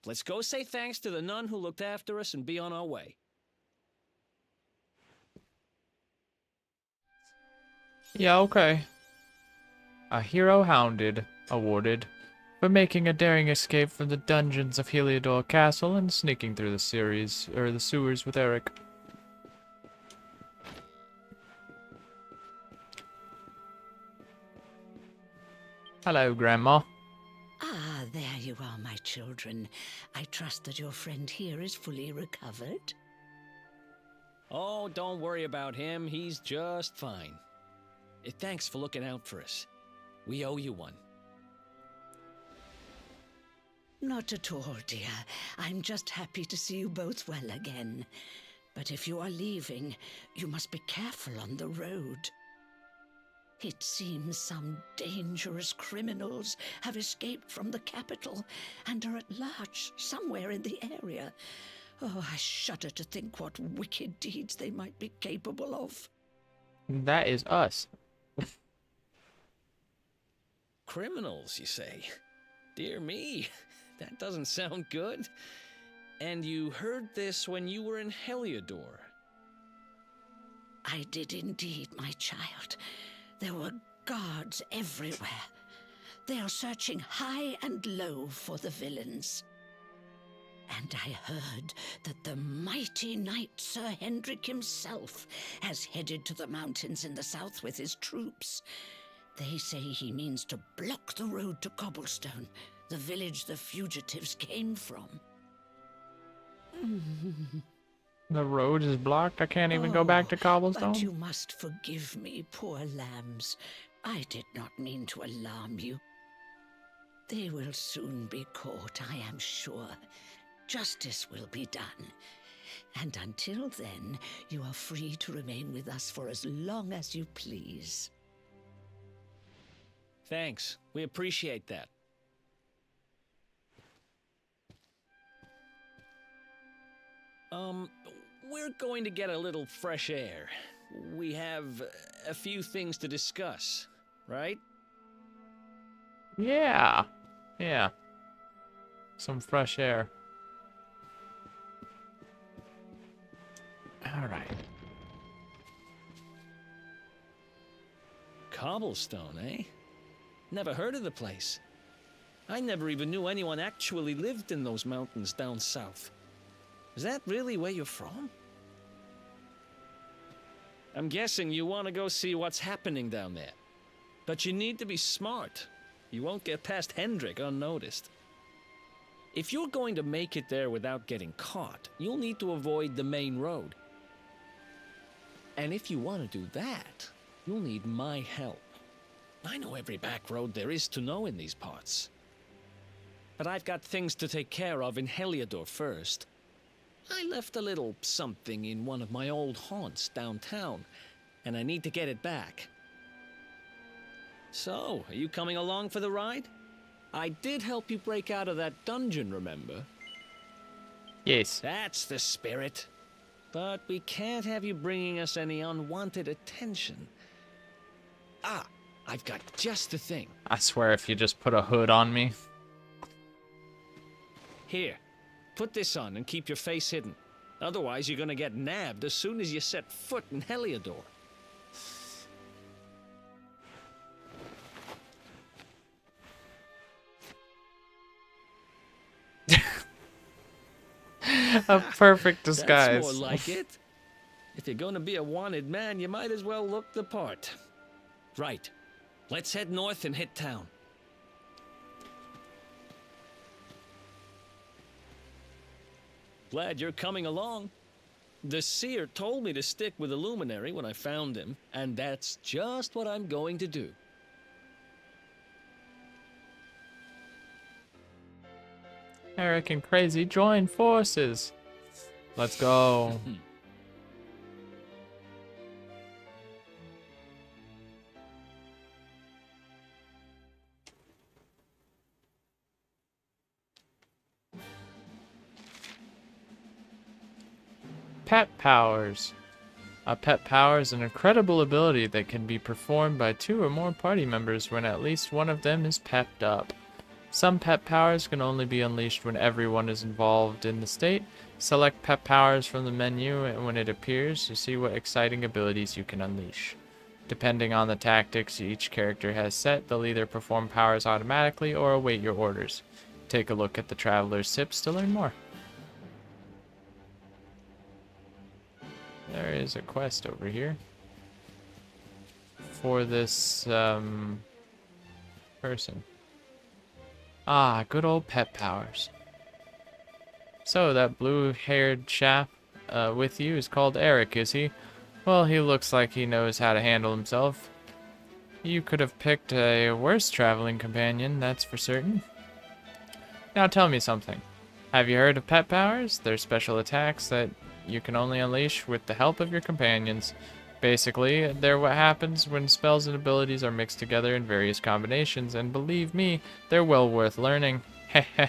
M: Let's go say thanks to the nun who looked after us and be on our way.
A: Yeah, okay. A hero hounded, awarded, for making a daring escape from the dungeons of Heliodor Castle and sneaking through the sewers with Eric. Hello, Grandma.
N: Ah, there you are, my children. I trust that your friend here is fully recovered.
M: Oh, don't worry about him. He's just fine. Thanks for looking out for us. We owe you one.
N: Not at all, dear. I'm just happy to see you both well again. But if you are leaving, you must be careful on the road. It seems some dangerous criminals have escaped from the capital and are at large somewhere in the area. Oh, I shudder to think what wicked deeds they might be capable of.
A: That is us.
M: Criminals, you say? Dear me, that doesn't sound good. And you heard this when you were in Heliodor?
N: I did indeed, my child. There were guards everywhere. They are searching high and low for the villains. And I heard that the mighty knight Sir Hendrik himself has headed to the mountains in the south with his troops. They say he means to block the road to Cobblestone, the village the fugitives came from.
A: The road is blocked. I can't even go back to
N: But
A: Cobblestone.
N: you must forgive me, poor lambs. I did not mean to alarm you. They will soon be caught, I am sure. Justice will be done. And until then, you are free to remain with us for as long as you please.
M: Thanks. We appreciate that. We're going to get a little fresh air. We have a few things to discuss, right?
A: Yeah. Yeah. Some fresh air. All right.
M: Cobblestone, eh? Never heard of the place. I never even knew anyone actually lived in those mountains down south. Is that really where you're from? I'm guessing you want to go see what's happening down there. But you need to be smart. You won't get past Hendrik unnoticed. If you're going to make it there without getting caught, you'll need to avoid the main road. And if you want to do that, you'll need my help. I know every back road there is to know in these parts. But I've got things to take care of in Heliodor first. I left a little something in one of my old haunts downtown, and I need to get it back. So, are you coming along for the ride? I did help you break out of that dungeon, remember?
A: Yes.
M: That's the spirit. But we can't have you bringing us any unwanted attention. Ah, I've got just the thing.
A: I swear if you just put a hood on me.
M: Here, put this on and keep your face hidden. Otherwise, you're gonna get nabbed as soon as you set foot in Heliodor.
A: A perfect disguise.
M: That's more like it. If you're gonna be a wanted man, you might as well look the part. Right. Let's head north and hit town. Glad you're coming along. The seer told me to stick with the luminary when I found him, and that's just what I'm going to do.
A: Eric and Crazy join forces. Let's go. Pet powers. A pet power is an incredible ability that can be performed by 2 or more party members when at least one of them is pepped up. Some pet powers can only be unleashed when everyone is involved in the state. Select pet powers from the menu, and when it appears, you see what exciting abilities you can unleash. Depending on the tactics each character has set, they'll either perform powers automatically or await your orders. Take a look at the Traveler's Tips to learn more. There is a quest over here for this person. Ah, good old pet powers. So that blue-haired chap with you is called Eric, is he? Well, he looks like he knows how to handle himself. You could have picked a worse traveling companion, that's for certain. Now tell me something. Have you heard of pet powers? They're special attacks that you can only unleash with the help of your companions. Basically, they're what happens when spells and abilities are mixed together in various combinations, and believe me, they're well worth learning. Heh.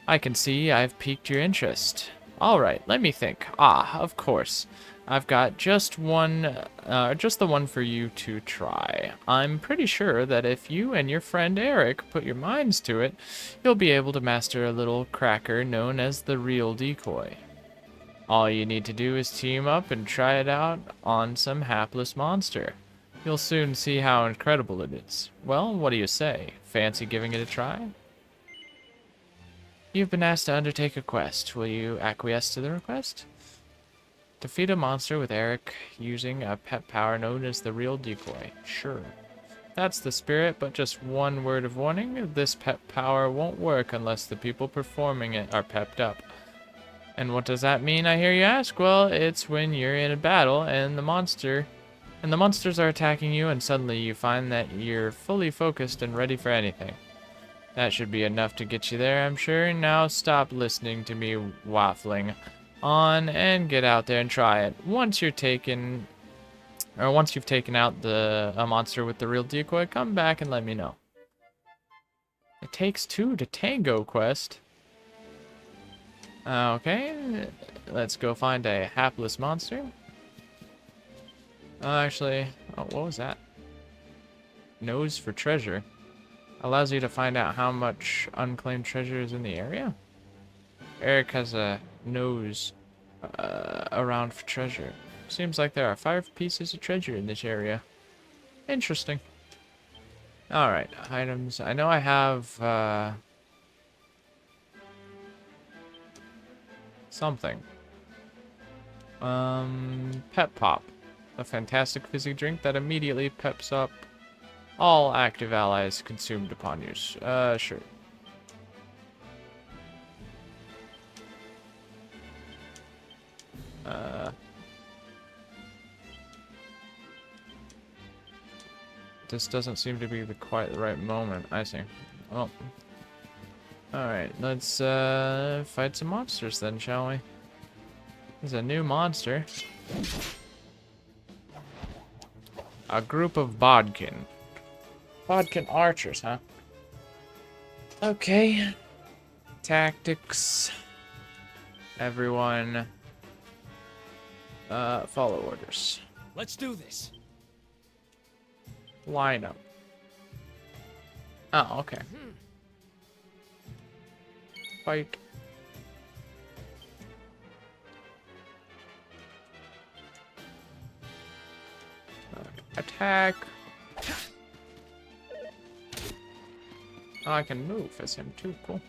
A: I can see I've piqued your interest. Alright, let me think. Ah, of course. I've got just the one for you to try. I'm pretty sure that if you and your friend Eric put your minds to it, you'll be able to master a little cracker known as the real decoy. All you need to do is team up and try it out on some hapless monster. You'll soon see how incredible it is. Well, what do you say? Fancy giving it a try? You've been asked to undertake a quest. Will you acquiesce to the request? Defeat a monster with Eric using a pet power known as the real decoy. Sure. That's the spirit, but just one word of warning. This pep power won't work unless the people performing it are pepped up. And what does that mean, I hear you ask? Well, it's when you're in a battle and the monsters are attacking you, and suddenly you find that you're fully focused and ready for anything. That should be enough to get you there, I'm sure. Now stop listening to me waffling on and get out there and try it. Once you've taken out a monster with the real decoy, come back and let me know. It takes two to tango quest. Okay, let's go find a hapless monster. Actually, oh, what was that? Nose for treasure. Allows you to find out how much unclaimed treasure is in the area. Eric has a nose around for treasure. Seems like there are 5 pieces of treasure in this area. Interesting. Alright, items. I know I have something. Pep Pop. A fantastic fizzy drink that immediately peps up all active allies consumed upon use. Sure. This doesn't seem to be quite the right moment. I see. Well. Alright, let's fight some monsters then, shall we? There's a new monster. A group of Bodkin. Bodkin archers, huh? Okay. Tactics. Everyone. Follow orders.
M: Let's do this.
A: Line up. Oh, okay. Fight. Attack. Oh, I can move as him too. Cool.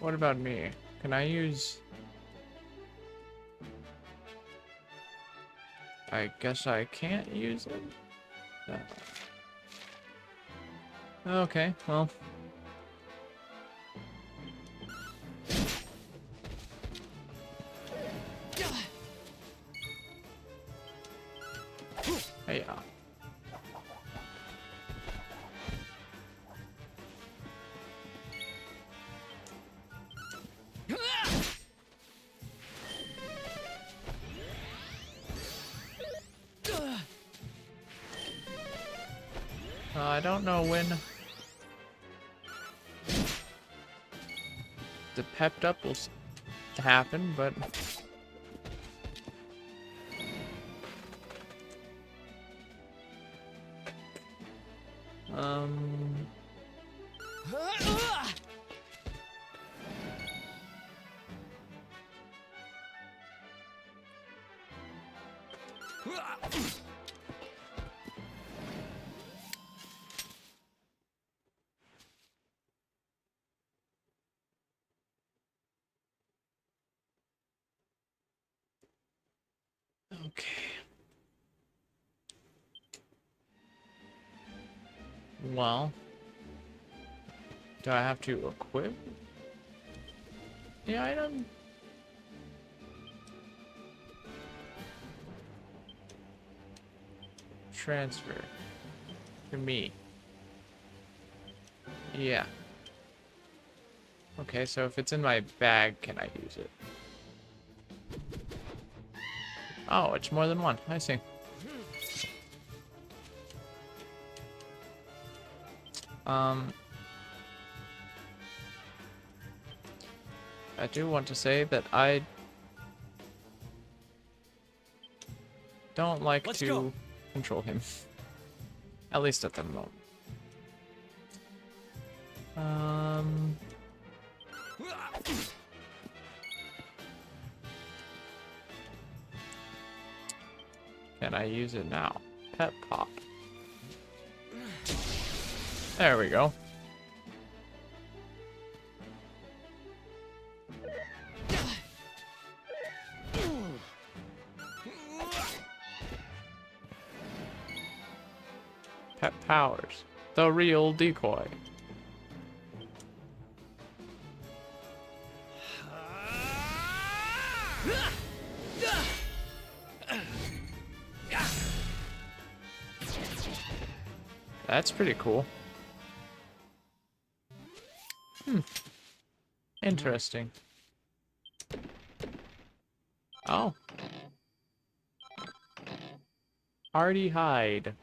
A: What about me? Can I use... I guess I can't use it? No. Okay, well... Hey, I don't know when the pepped up will happen, but okay. Well, do I have to equip the item? Transfer to me. Yeah. Okay, so if it's in my bag, can I use it? Oh, it's more than one. I see. I do want to say that I don't like to control him. At least at the moment. Can I use it now? Pet Pop. There we go. Pet powers. The real decoy. That's pretty cool. Interesting. Oh. Hardy hide.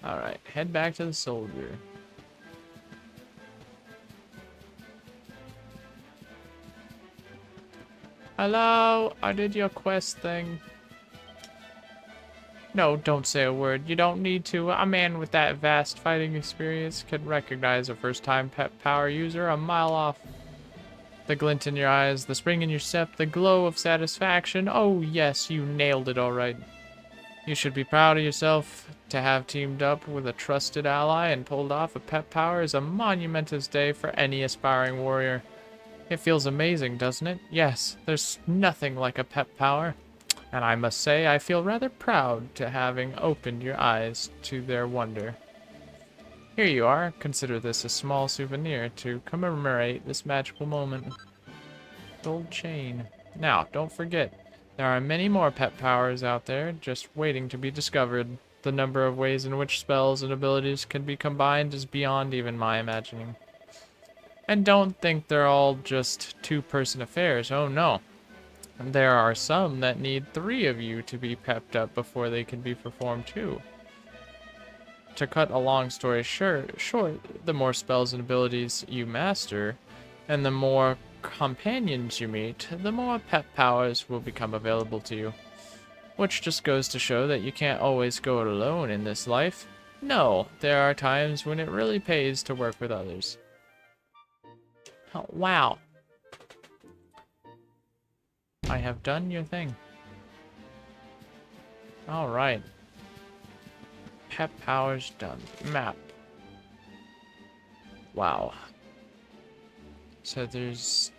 A: Alright, head back to the soldier. Hello, I did your quest thing. No, don't say a word. You don't need to. A man with that vast fighting experience can recognize a first-time pet power user a mile off. The glint in your eyes, the spring in your step, the glow of satisfaction. Oh yes, you nailed it all right. You should be proud of yourself. To have teamed up with a trusted ally and pulled off a pet power is a monumentous day for any aspiring warrior. It feels amazing, doesn't it? Yes, there's nothing like a pet power. And I must say, I feel rather proud to having opened your eyes to their wonder. Here you are. Consider this a small souvenir to commemorate this magical moment. Gold chain. Now, don't forget, there are many more pet powers out there just waiting to be discovered. The number of ways in which spells and abilities can be combined is beyond even my imagining. And don't think they're all just two-person affairs. Oh no. There are some that need 3 of you to be pepped up before they can be performed too. To cut a long story short, the more spells and abilities you master, and the more companions you meet, the more pet powers will become available to you. Which just goes to show that you can't always go it alone in this life. No, there are times when it really pays to work with others. Oh, wow. I have done your thing. Alright. Pet powers done. Map. Wow. So there's...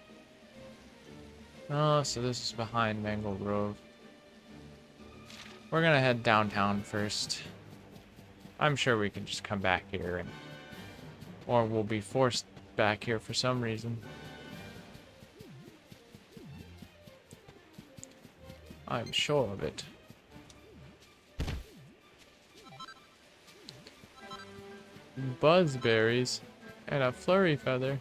A: Oh, so this is behind Mangle Grove. We're gonna head downtown first. I'm sure we can just come back here and... Or we'll be forced back here for some reason. I'm sure of it. Buzzberries and a flurry feather.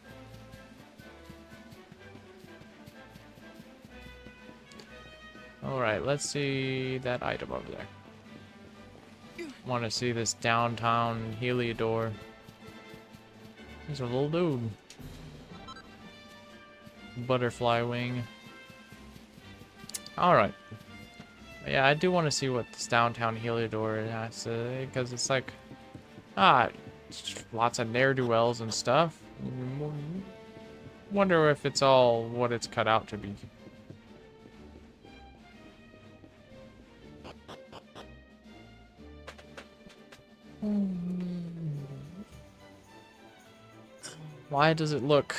A: Alright, let's see that item over there. Want to see this downtown Heliodor. There's a little dude. Butterfly wing. Alright. Yeah, I do want to see what this downtown Heliodor has to, because it's like, lots of ne'er-do-wells and stuff. Wonder if it's all what it's cut out to be. Why does it look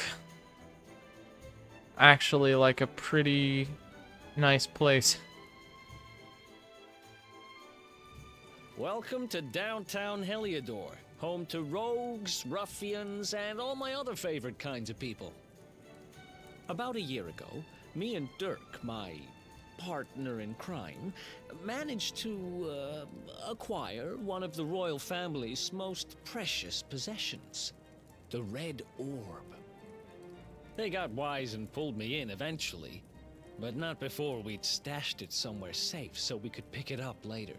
A: actually like a pretty nice place?
M: Welcome to downtown Heliodor, home to rogues, ruffians, and all my other favorite kinds of people. About a year ago, me and Dirk, my partner in crime, managed to acquire one of the royal family's most precious possessions, the Red Orb. They got wise and pulled me in eventually, but not before we'd stashed it somewhere safe so we could pick it up later.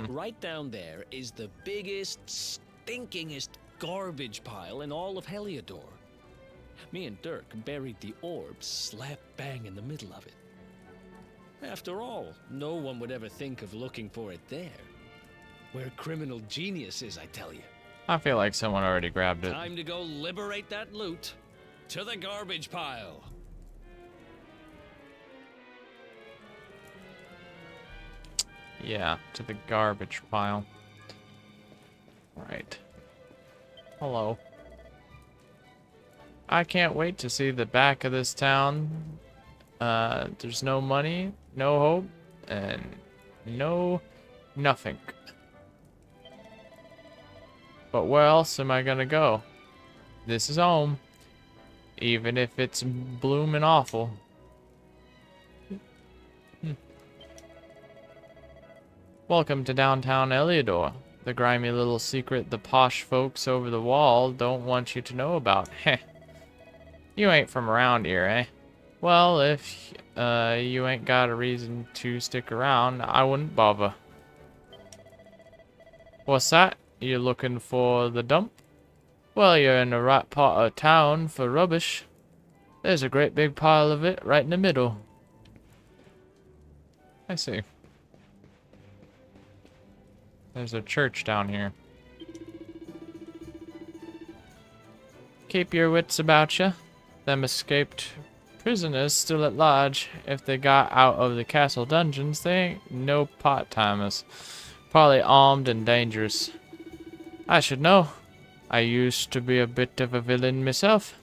M: Right down there is the biggest, stinkingest garbage pile in all of Heliodor. Me and Dirk buried the orb slap bang in the middle of it. After all, no one would ever think of looking for it there. We're criminal geniuses, I tell you.
A: I feel like someone already grabbed it.
M: Time to go liberate that loot. To the garbage pile.
A: Yeah, to the garbage pile. Right. Hello. I can't wait to see the back of this town. There's no money, no hope, and no nothing. But where else am I gonna go? This is home. Even if it's bloomin' awful. Welcome to downtown Eliodor, the grimy little secret the posh folks over the wall don't want you to know about. Heh. You ain't from around here, eh? Well, if you ain't got a reason to stick around, I wouldn't bother. What's that? You looking for the dump? Well, you're in the right part of town for rubbish. There's a great big pile of it right in the middle. I see. There's a church down here. Keep your wits about you. Them escaped prisoners still at large. If they got out of the castle dungeons, they ain't no part-timers. Probably armed and dangerous. I should know. I used to be a bit of a villain myself.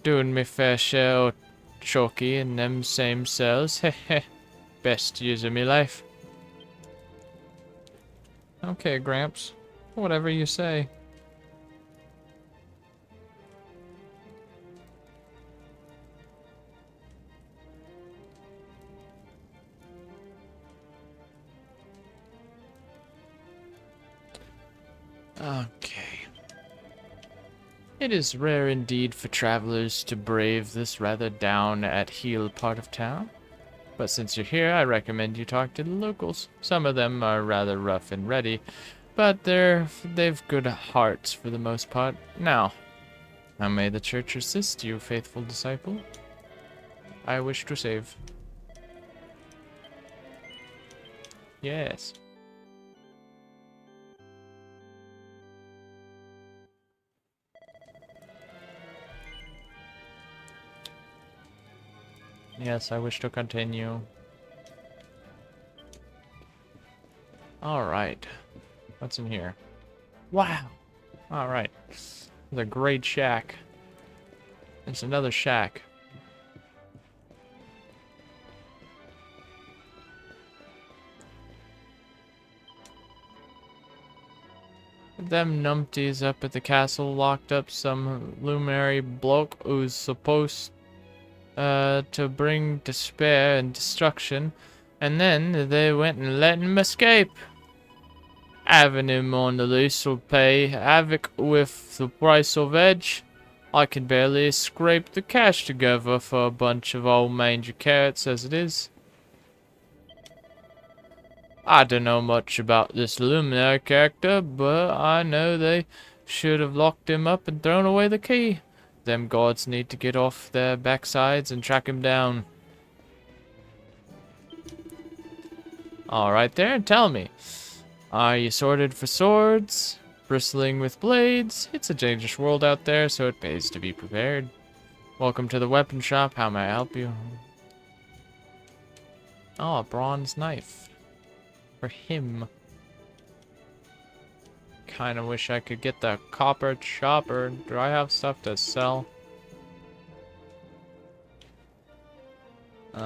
A: Doing me fair share of chalky in them same cells. Heh. Best years of me life. Okay, Gramps. Whatever you say. Okay. It is rare indeed for travelers to brave this rather down-at-heel part of town. But since you're here, I recommend you talk to the locals. Some of them are rather rough and ready, but they've good hearts for the most part. Now, how may the church assist you, faithful disciple? I wish to save. Yes. Yes, I wish to continue. Alright. What's in here? Wow! Alright. It's a great shack. It's another shack. Them numpties up at the castle locked up some luminary bloke who's supposed to bring despair and destruction, and then they went and let him escape. Having him on the loose will pay havoc with the price of edge. I can barely scrape the cash together for a bunch of old mangy carrots as it is. I don't know much about this luminary character, but I know they should have locked him up and thrown away the key. Them guards need to get off their backsides and track him down. Alright there, tell me. Are you sorted for swords? Bristling with blades? It's a dangerous world out there, so it pays to be prepared. Welcome to the weapon shop. How may I help you? Oh, a bronze knife. For him. Kinda wish I could get the copper chopper. Do I have stuff to sell? We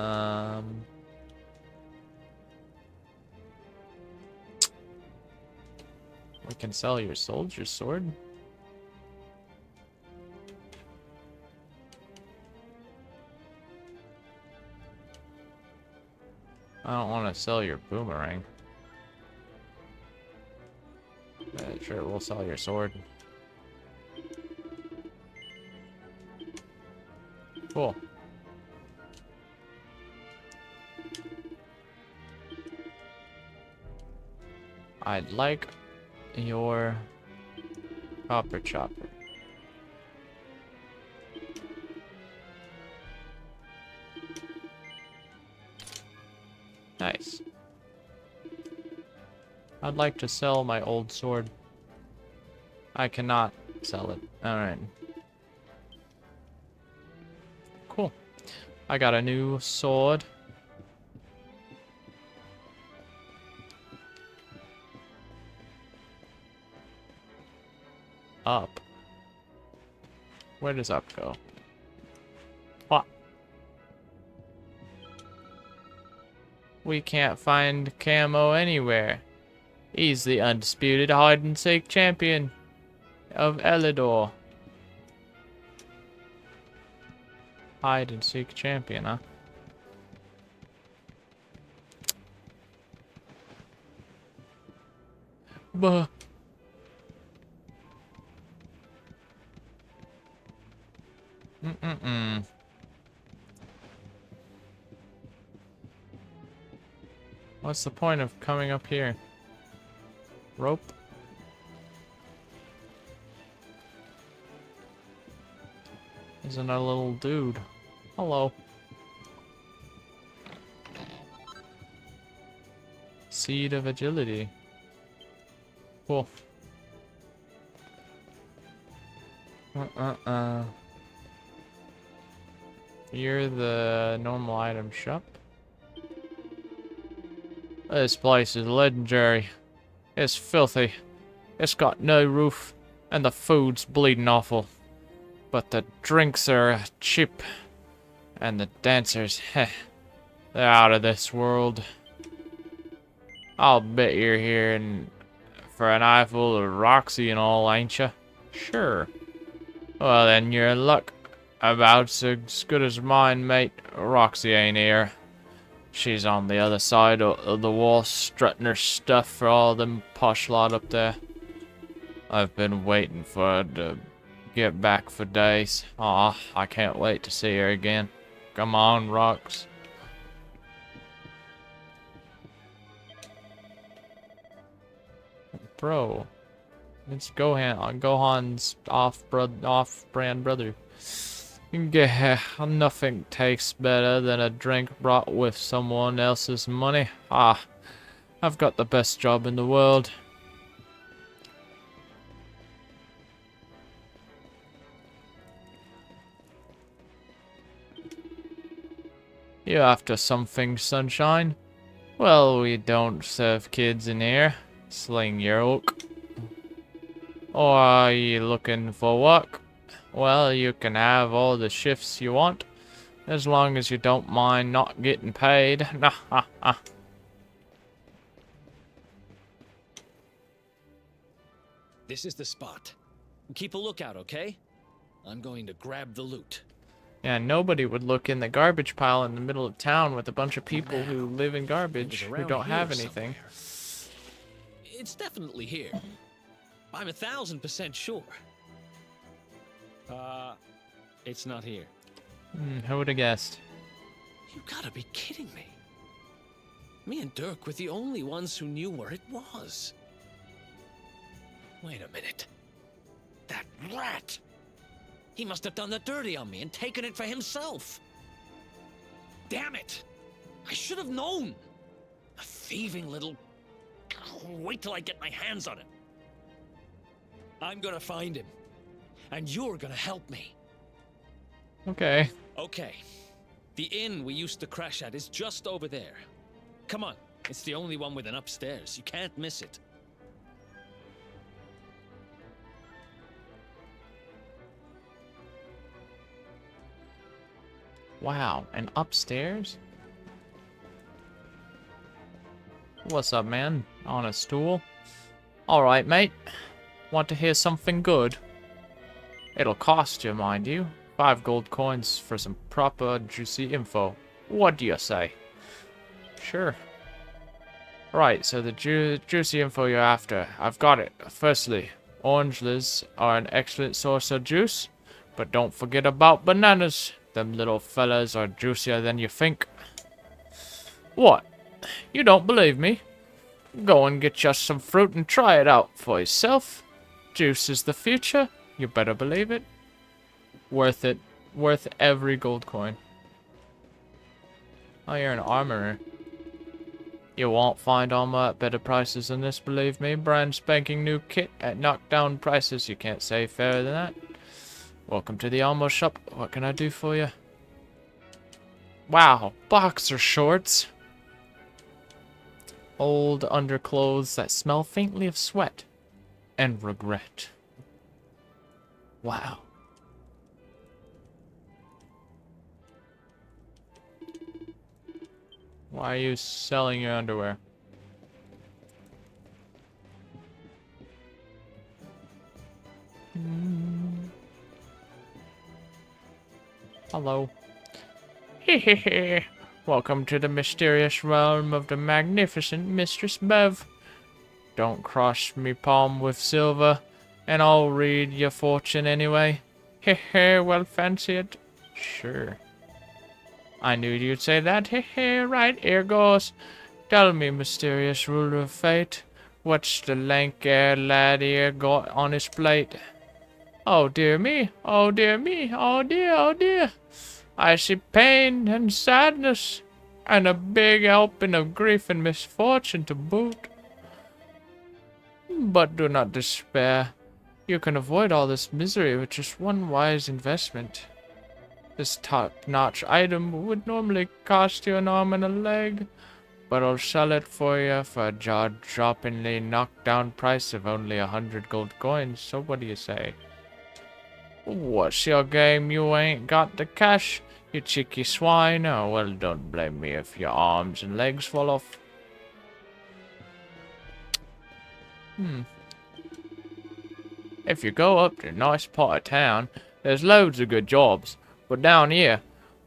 A: can sell your soldier's sword. I don't want to sell your boomerang. Sure, we'll sell your sword. Cool. I'd like your copper chopper. Nice. I'd like to sell my old sword. I cannot sell it. Alright. Cool. I got a new sword. Up. Where does up go? What? We can't find Camo anywhere. He's the undisputed hide-and-seek champion of Elidor. Hide-and-seek champion, huh? Buh. Mm-mm-mm. What's the point of coming up here? Rope? Isn't a little dude. Hello. Seed of agility. Cool. You're the normal item shop. This place is legendary. It's filthy. It's got no roof, and the food's bleeding awful. But the drinks are cheap, and the dancers, heh, they're out of this world. I'll bet you're here for an eyeful of Roxy and all, ain't ya? Sure. Well then, your luck about's as good as mine, mate. Roxy ain't here. She's on the other side of the wall, strutting her stuff for all them posh lot up there. I've been waiting for her to get back for days. Aw, I can't wait to see her again. Come on, Rox. Bro, it's Gohan's off-brand brother. Yeah, nothing tastes better than a drink brought with someone else's money. Ah, I've got the best job in the world. You after something, sunshine? Well, we don't serve kids in here. Sling your hook. Or are you looking for work? Well, you can have all the shifts you want, as long as you don't mind not getting paid. Nah, ha, ha.
M: This is the spot. Keep a lookout, okay? I'm going to grab the loot.
A: Yeah, nobody would look in the garbage pile in the middle of town with a bunch of people who live in garbage who don't have anything.
M: It's definitely here. I'm 1000% sure. It's not here.
A: Who would have guessed?
M: You gotta be kidding me. Me and Dirk were the only ones who knew where it was. Wait a minute. That rat! He must have done the dirty on me and taken it for himself. Damn it! I should have known! A thieving little... Wait till I get my hands on him. I'm gonna find him. And you're gonna help me.
A: Okay.
M: Okay. The inn we used to crash at is just over there. Come on. It's the only one with an upstairs. You can't miss it.
A: Wow, and upstairs? What's up, man? On a stool? Alright, mate. Want to hear something good? It'll cost you, mind you. 5 gold coins for some proper juicy info. What do you say? Sure. Right, so the juicy info you're after. I've got it. Firstly, oranges are an excellent source of juice. But don't forget about bananas. Them little fellas are juicier than you think. What? You don't believe me? Go and get just some fruit and try it out for yourself. Juice is the future. You better believe it. Worth it. Worth every gold coin. Oh, you're an armorer. You won't find armor at better prices than this, believe me. Brand spanking new kit at knockdown prices. You can't say fairer than that. Welcome to the armor shop. What can I do for you? Wow, boxer shorts. Old underclothes that smell faintly of sweat and regret. Wow. Why are you selling your underwear? Hello. Hehehe. Welcome to the mysterious realm of the magnificent Mistress Bev. Don't cross me palm with silver, and I'll read your fortune anyway. Hehe, well, fancy it. Sure. I knew you'd say that. Hehe, right, here goes. Tell me, mysterious ruler of fate, what's the lank-haired lad here got on his plate? Oh dear me, oh dear me, oh dear, oh dear. I see pain and sadness, and a big helping of grief and misfortune to boot. But do not despair. You can avoid all this misery with just one wise investment. This top-notch item would normally cost you an arm and a leg, but I'll sell it for you for a jaw-droppingly knockdown price of only 100 gold coins, so what do you say? What's your game? You ain't got the cash, you cheeky swine? Oh, well, don't blame me if your arms and legs fall off. If you go up to a nice part of town, there's loads of good jobs, but down here,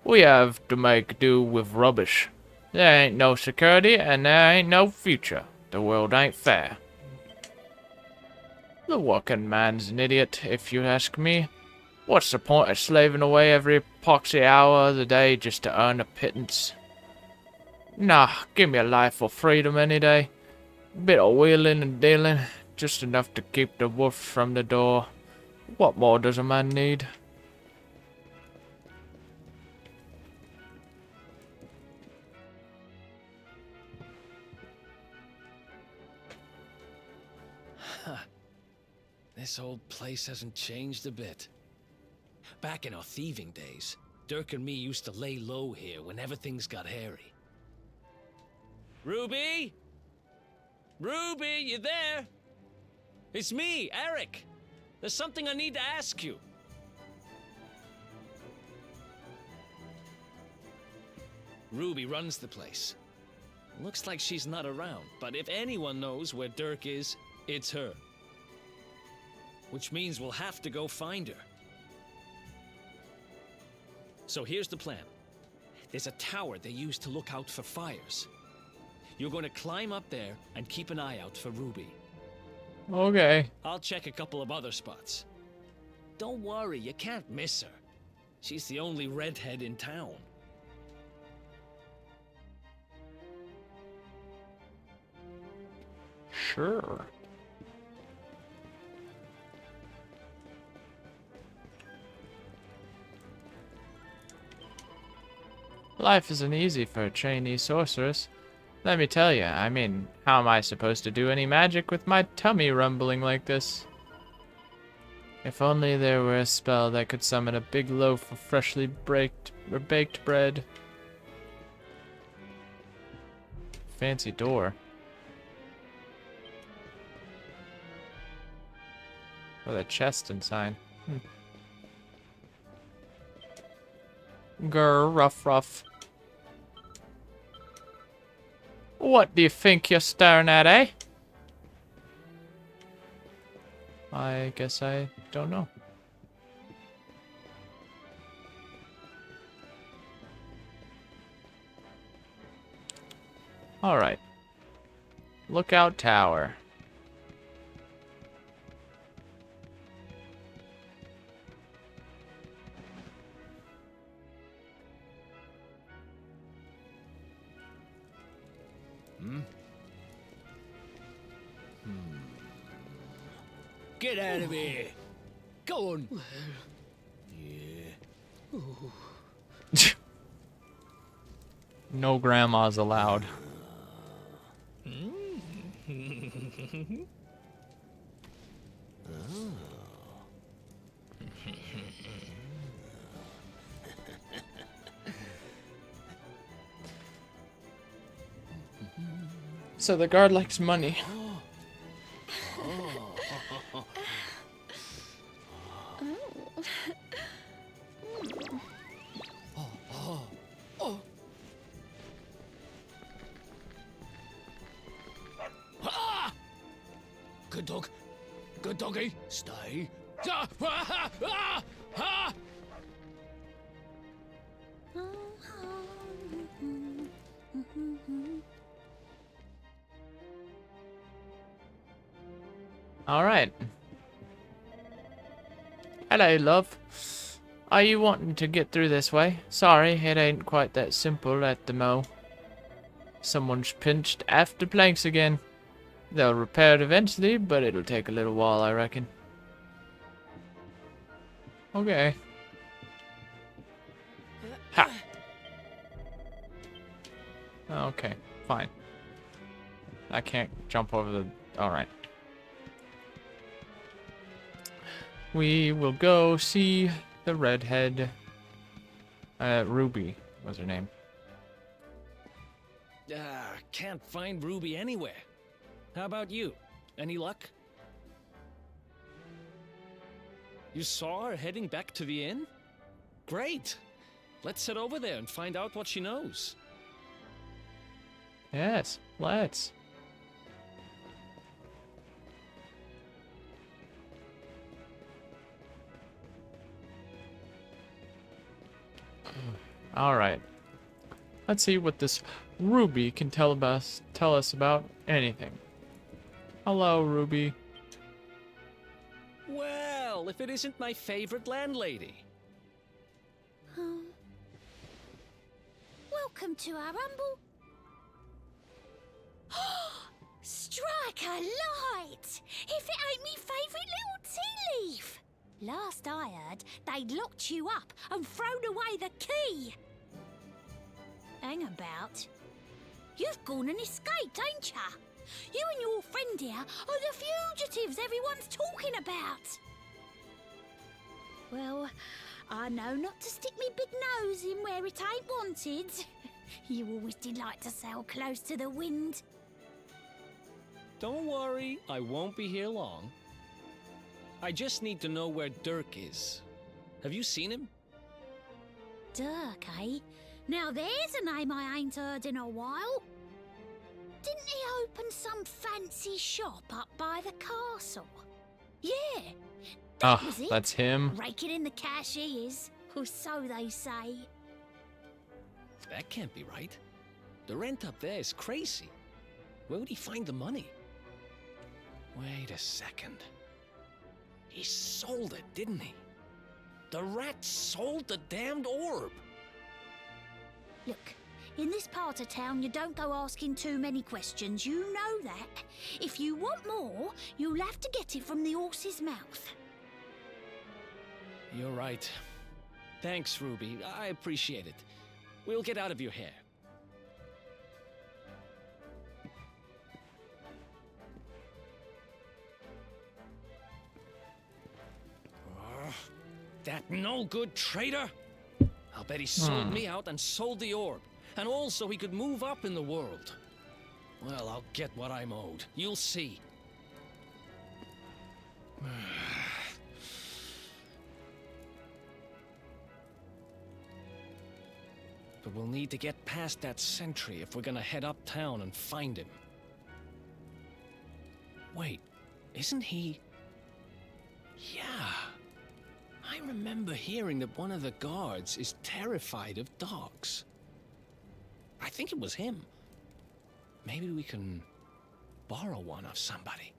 A: we have to make do with rubbish. There ain't no security, and there ain't no future. The world ain't fair. The working man's an idiot, if you ask me. What's the point of slaving away every poxy hour of the day just to earn a pittance? Nah, give me a life for freedom any day. Bit of wheeling and dealing, just enough to keep the wolf from the door. What more does a man need?
M: This old place hasn't changed a bit. Back in our thieving days, Dirk and me used to lay low here whenever things got hairy. Ruby? Ruby, you there? It's me, Eric. There's something I need to ask you. Ruby runs the place. Looks like she's not around, but if anyone knows where Dirk is, it's her. Which means we'll have to go find her. So here's the plan. There's a tower they use to look out for fires. You're going to climb up there and keep an eye out for Ruby.
A: Okay.
M: I'll check a couple of other spots. Don't worry, you can't miss her. She's the only redhead in town.
A: Sure. Life isn't easy for a trainee sorceress. Let me tell you, I mean, how am I supposed to do any magic with my tummy rumbling like this? If only there were a spell that could summon a big loaf of freshly baked bread. Fancy door. With a chest inside. Grr, rough. What do you think you're staring at, eh? I guess I don't know. Alright. Lookout Tower.
H: Get out of here. Go on.
A: No grandmas allowed. So the guard likes money.
M: Good dog. Good doggy. Stay. Ah, ah, ah, ah.
A: Alright. Hello, love. Are you wanting to get through this way? Sorry, it ain't quite that simple at the mo. Someone's pinched after planks again. They'll repair it eventually, but it'll take a little while, I reckon. Okay. Ha! Okay, fine. I can't jump over the... Alright. We will go see the redhead. Ruby was her name.
M: Can't find Ruby anywhere. How about you? Any luck? You saw her heading back to the inn? Great! Let's head over there and find out what she knows.
A: Yes, let's. Alright. Let's see what this Ruby can tell us about anything. Hello, Ruby.
M: Well, if it isn't my favorite landlady.
D: Welcome to our humble... Strike a light! If it ain't me favourite little tea leaf! Last I heard, they'd locked you up and thrown away the key. Hang about. You've gone and escaped, ain't ya? You and your friend here are the fugitives everyone's talking about. Well, I know not to stick me big nose in where it ain't wanted. You always did like to sail close to the wind.
M: Don't worry, I won't be here long. I just need to know where Dirk is. Have you seen him?
D: Dirk, eh? Now there's a name I ain't heard in a while. Didn't he open some fancy shop up by the castle? Yeah, that was it.
A: That's him.
D: Raking in the cash he is, or so they say.
M: That can't be right. The rent up there is crazy. Where would he find the money? Wait a second. He sold it, didn't he? The rat sold the damned orb.
D: Look, in this part of town, you don't go asking too many questions. You know that. If you want more, you'll have to get it from the horse's mouth.
M: You're right. Thanks, Ruby. I appreciate it. We'll get out of your hair. That no-good traitor! I'll bet he sold me out and sold the orb. And also he could move up in the world. Well, I'll get what I'm owed. You'll see. But we'll need to get past that sentry if we're gonna head uptown and find him. Wait, isn't he... Yeah. I remember hearing that one of the guards is terrified of dogs. I think it was him. Maybe we can borrow one of somebody.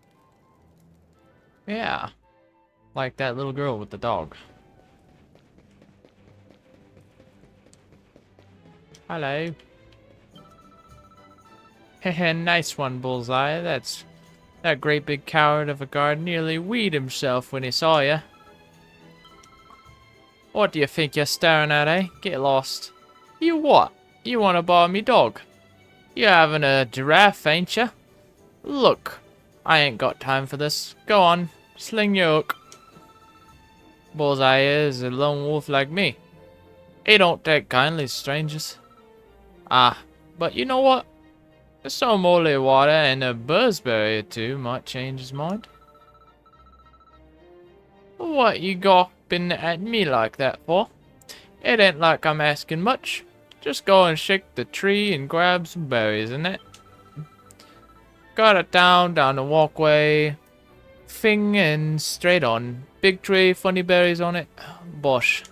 A: Yeah. Like that little girl with the dog. Hello. Heh, nice one, Bullseye. That great big coward of a guard nearly weed himself when he saw you. What do you think you're staring at, eh? Get lost. You what? You want to borrow me dog? You having a giraffe, ain't ya? Look, I ain't got time for this. Go on, sling your hook. Bullseye is a lone wolf like me. He don't take kindly to strangers. Ah, but you know what? Some holy water and a buzzberry or two might change his mind. What you gawping at me like that for? It ain't like I'm asking much. Just go and shake the tree and grab some berries, innit? Got it down the walkway. thing and straight on. Big tree, funny berries on it. Bosh.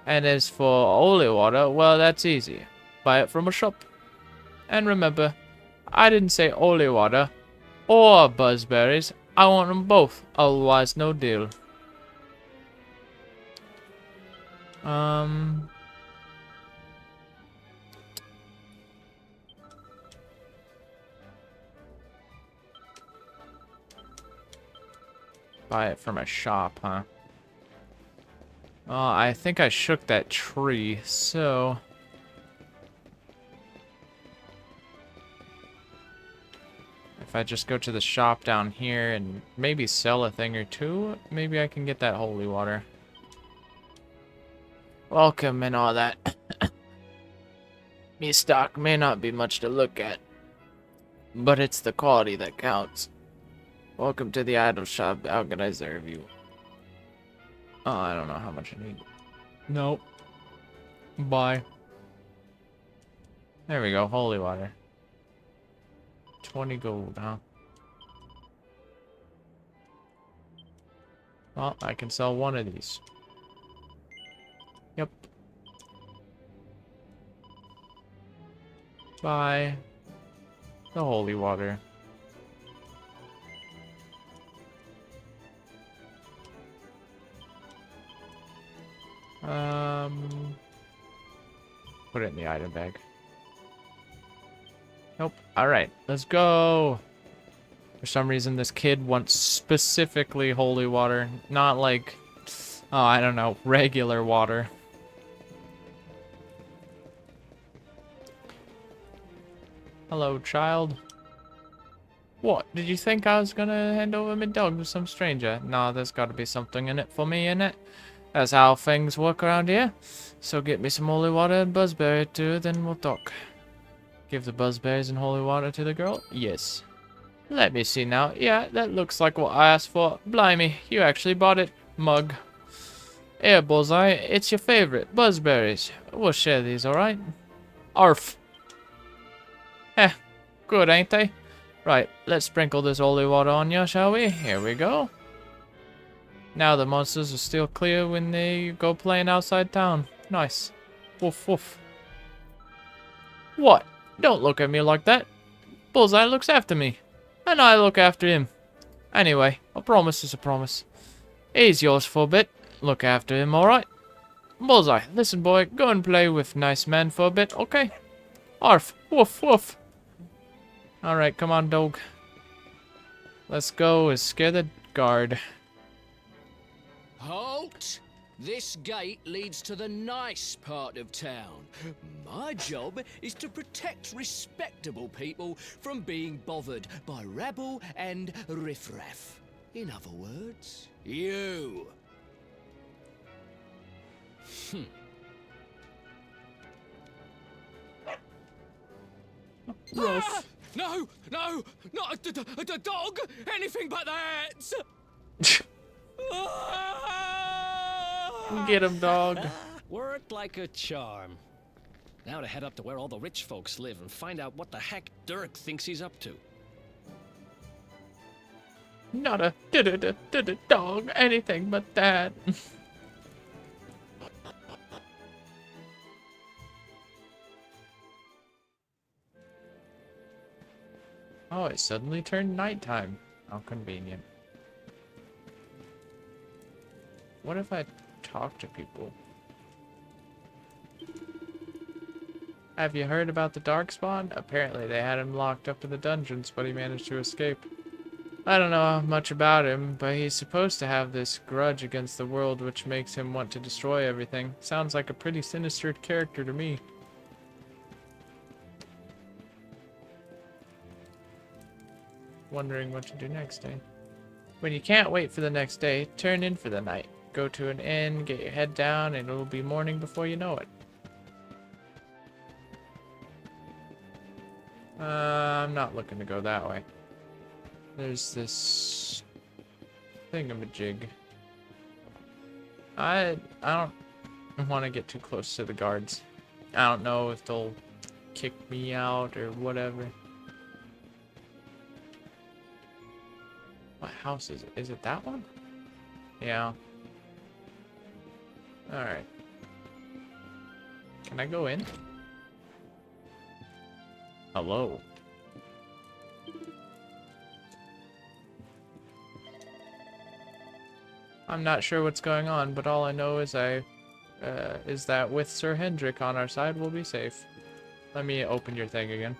A: And as for holy water, well, that's easy. Buy it from a shop. And remember, I didn't say holy water or buzzberries. I want them both, otherwise no deal. Buy it from a shop, huh? Oh, I think I shook that tree, so... If I just go to the shop down here and maybe sell a thing or two, maybe I can get that holy water. Welcome and all that. Me stock may not be much to look at, but it's the quality that counts. Welcome to the idol shop. How can I serve you? Oh, I don't know how much I need. Nope. Bye. There we go. Holy water. 20 gold, huh? Well, I can sell one of these. Yep. Buy the holy water. Put it in the item bag. Nope. Alright, let's go. For some reason, this kid wants specifically holy water, not like, oh, I don't know, regular water. Hello, child. What? Did you think I was gonna hand over my dog to some stranger? Nah, there's gotta be something in it for me, innit? That's how things work around here. So get me some holy water and buzzberry too, then we'll talk. Give the buzzberries and holy water to the girl? Yes. Let me see now. Yeah, that looks like what I asked for. Blimey, you actually bought it, mug. Here, Bullseye, it's your favorite, buzzberries. We'll share these, alright? Arf. Eh, good, ain't they? Right, let's sprinkle this holy water on you, shall we? Here we go. Now the monsters will steal clear when they go playing outside town. Nice. Woof woof. What? Don't look at me like that. Bullseye looks after me. And I look after him. Anyway, a promise is a promise. He's yours for a bit. Look after him, alright? Bullseye, listen boy, go and play with nice man for a bit, okay? Arf, woof woof. Alright, come on, dog. Let's go and scare the guard.
M: Halt! This gate leads to the nice part of town. My job is to protect respectable people from being bothered by rabble and riffraff. In other words, you. Ah! No, no, not a dog! Anything but that!
A: Get him, dog.
M: Worked like a charm. Now to head up to where all the rich folks live and find out what the heck Dirk thinks he's up to.
A: Not a dog, anything but that. Oh, it suddenly turned nighttime. How convenient. What if I talk to people? Have you heard about the Darkspawn? Apparently they had him locked up in the dungeons, but he managed to escape. I don't know much about him, but he's supposed to have this grudge against the world which makes him want to destroy everything. Sounds like a pretty sinister character to me. Wondering what to do next day. When you can't wait for the next day, turn in for the night. Go to an inn, get your head down, and it'll be morning before you know it. I'm not looking to go that way. There's this thingamajig. I don't want to get too close to the guards. I don't know if they'll kick me out or whatever. house is it? Is it that one? Yeah. Alright. Can I go in? Hello. I'm not sure what's going on, but all I know is is that with Sir Hendrik on our side, we'll be safe. Let me open your thing again.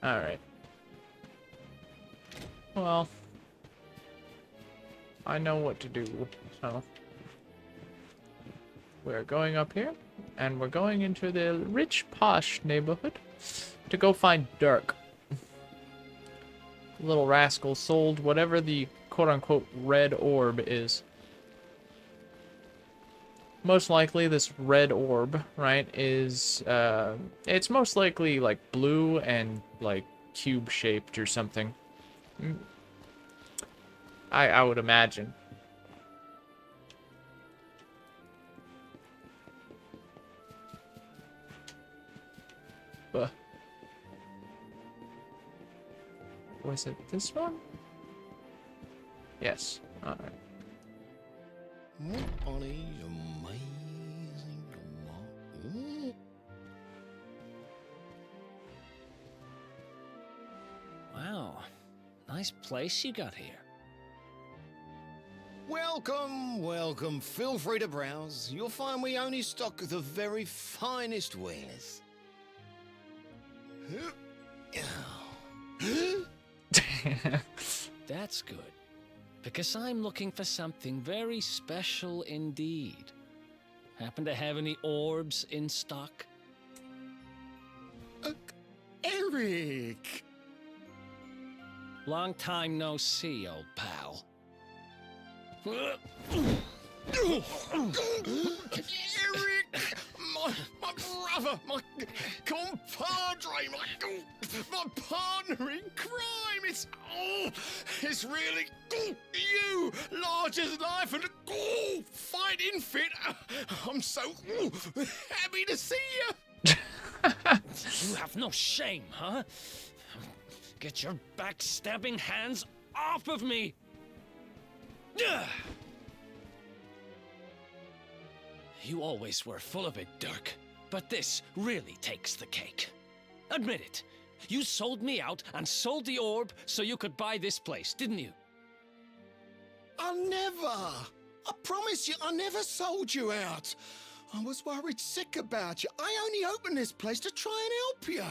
A: Alright. Well, I know what to do, so we're going up here, and we're going into the rich, posh neighborhood to go find Dirk. Little rascal sold whatever the quote-unquote red orb is. Most likely this red orb, right, is, it's most likely, like, blue and, like, cube-shaped or something. I would imagine. But was it this one? Yes. Alright.
C: What are these amazing tomatoes?
M: Wow. Nice place you got here.
C: Welcome, welcome. Feel free to browse. You'll find we only stock the very finest wares.
M: That's good. Because I'm looking for something very special indeed. Happen to have any orbs in stock?
C: Eric!
M: Long time no see, old pal.
C: Eric! My brother, my compadre, my partner in crime. It's really you, large as life and fighting fit. I'm so happy to see you.
M: You have no shame, huh? Get your backstabbing hands off of me! You always were full of it, Dirk. But this really takes the cake. Admit it. You sold me out and sold the orb so you could buy this place, didn't you?
C: I never. I promise you, I never sold you out. I was worried sick about you. I only opened this place to try and help you.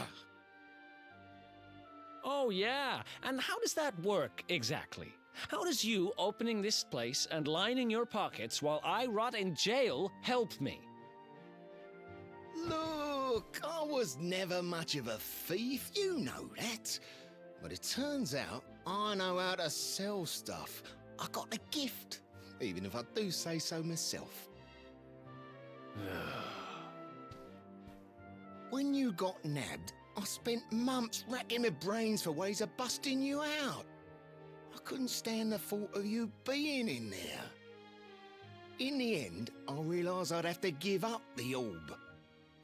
M: Oh, yeah. And how does that work exactly? How does you opening this place and lining your pockets while I rot in jail help me?
C: Look, I was never much of a thief, you know that. But it turns out I know how to sell stuff. I got a gift, even if I do say so myself. When you got nabbed, I spent months racking my brains for ways of busting you out. I couldn't stand the thought of you being in there. In the end, I realised I'd have to give up the orb.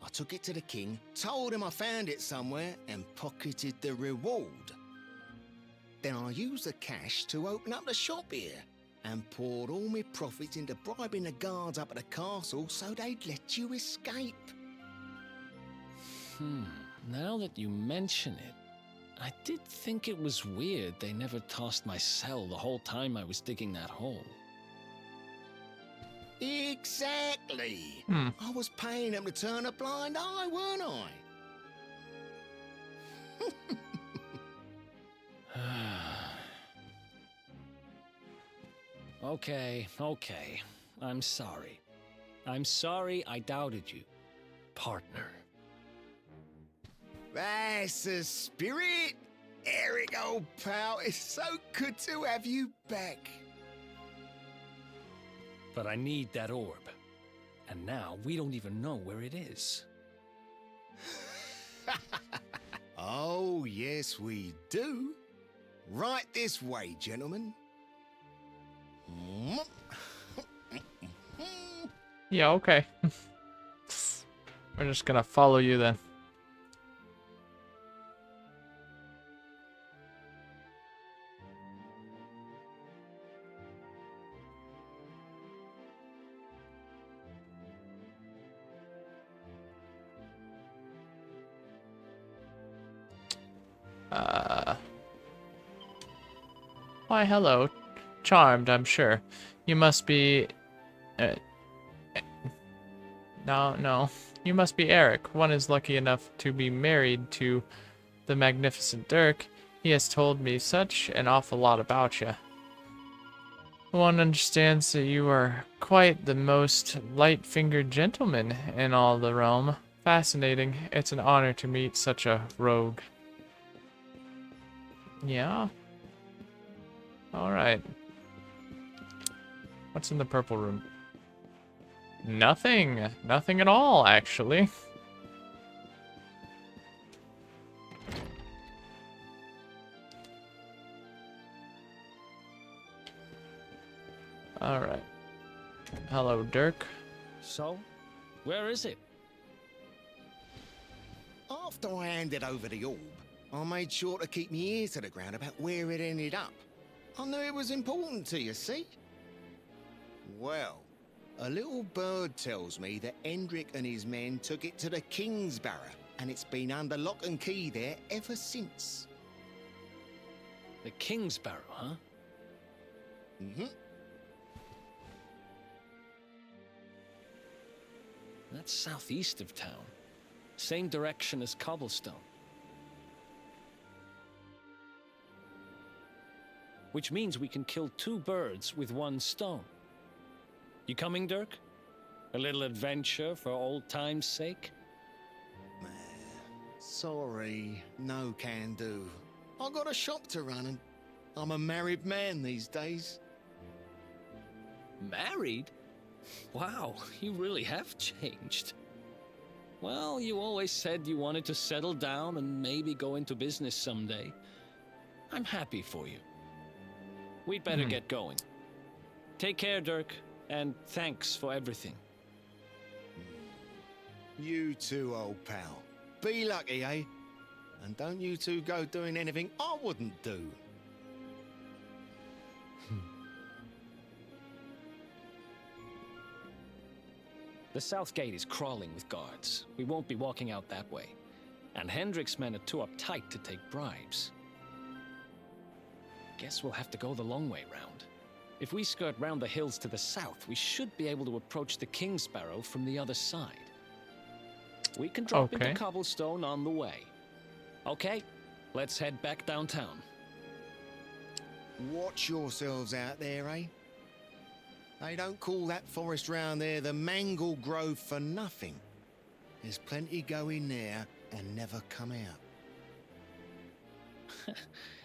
C: I took it to the king, told him I found it somewhere, and pocketed the reward. Then I used the cash to open up the shop here, and poured all my profits into bribing the guards up at the castle so they'd let you escape.
M: Now that you mention it, I did think it was weird they never tossed my cell the whole time I was digging that hole.
C: Exactly. I was paying them to turn a blind eye, weren't I?
M: Okay. I'm sorry. I'm sorry I doubted you, partner.
C: That's the spirit. Eric, old pal, it's so good to have you back.
M: But I need that orb. And now we don't even know where it is.
C: Oh, yes, we do. Right this way, gentlemen.
A: Yeah, okay. We're just gonna follow you then. Why, hello. Charmed, I'm sure. You must be... no. You must be Eric. One is lucky enough to be married to the magnificent Dirk. He has told me such an awful lot about you. One understands that you are quite the most light-fingered gentleman in all the realm. Fascinating. It's an honor to meet such a rogue. Yeah? Alright. What's in the purple room? Nothing. Nothing at all, actually. Alright. Hello, Dirk.
M: So, where is it?
C: After I handed over the orb, I made sure to keep my ear to the ground about where it ended up. I knew it was important to you, see? Well, a little bird tells me that Hendrik and his men took it to the King's Barrow, and it's been under lock and key there ever since.
M: The King's Barrow, huh?
C: Mm-hmm.
M: That's southeast of town. Same direction as Cobblestone. Which means we can kill 2 birds with 1 stone. You coming, Dirk? A little adventure for old time's sake?
C: Sorry, no can do. I got a shop to run and I'm a married man these days.
M: Married? Wow, you really have changed. Well, you always said you wanted to settle down and maybe go into business someday. I'm happy for you. We'd better get going. Take care, Dirk, and thanks for everything.
C: You too, old pal. Be lucky, eh? And don't you two go doing anything I wouldn't do.
M: The south gate is crawling with guards. We won't be walking out that way. And Hendrik's men are too uptight to take bribes. Guess we'll have to go the long way round. If we skirt round the hills to the south, we should be able to approach the King's Barrow from the other side. We can drop into Cobblestone on the way. Okay, let's head back downtown.
C: Watch yourselves out there, eh? They don't call that forest round there the Mangle Grove for nothing. There's plenty go in there and never come out.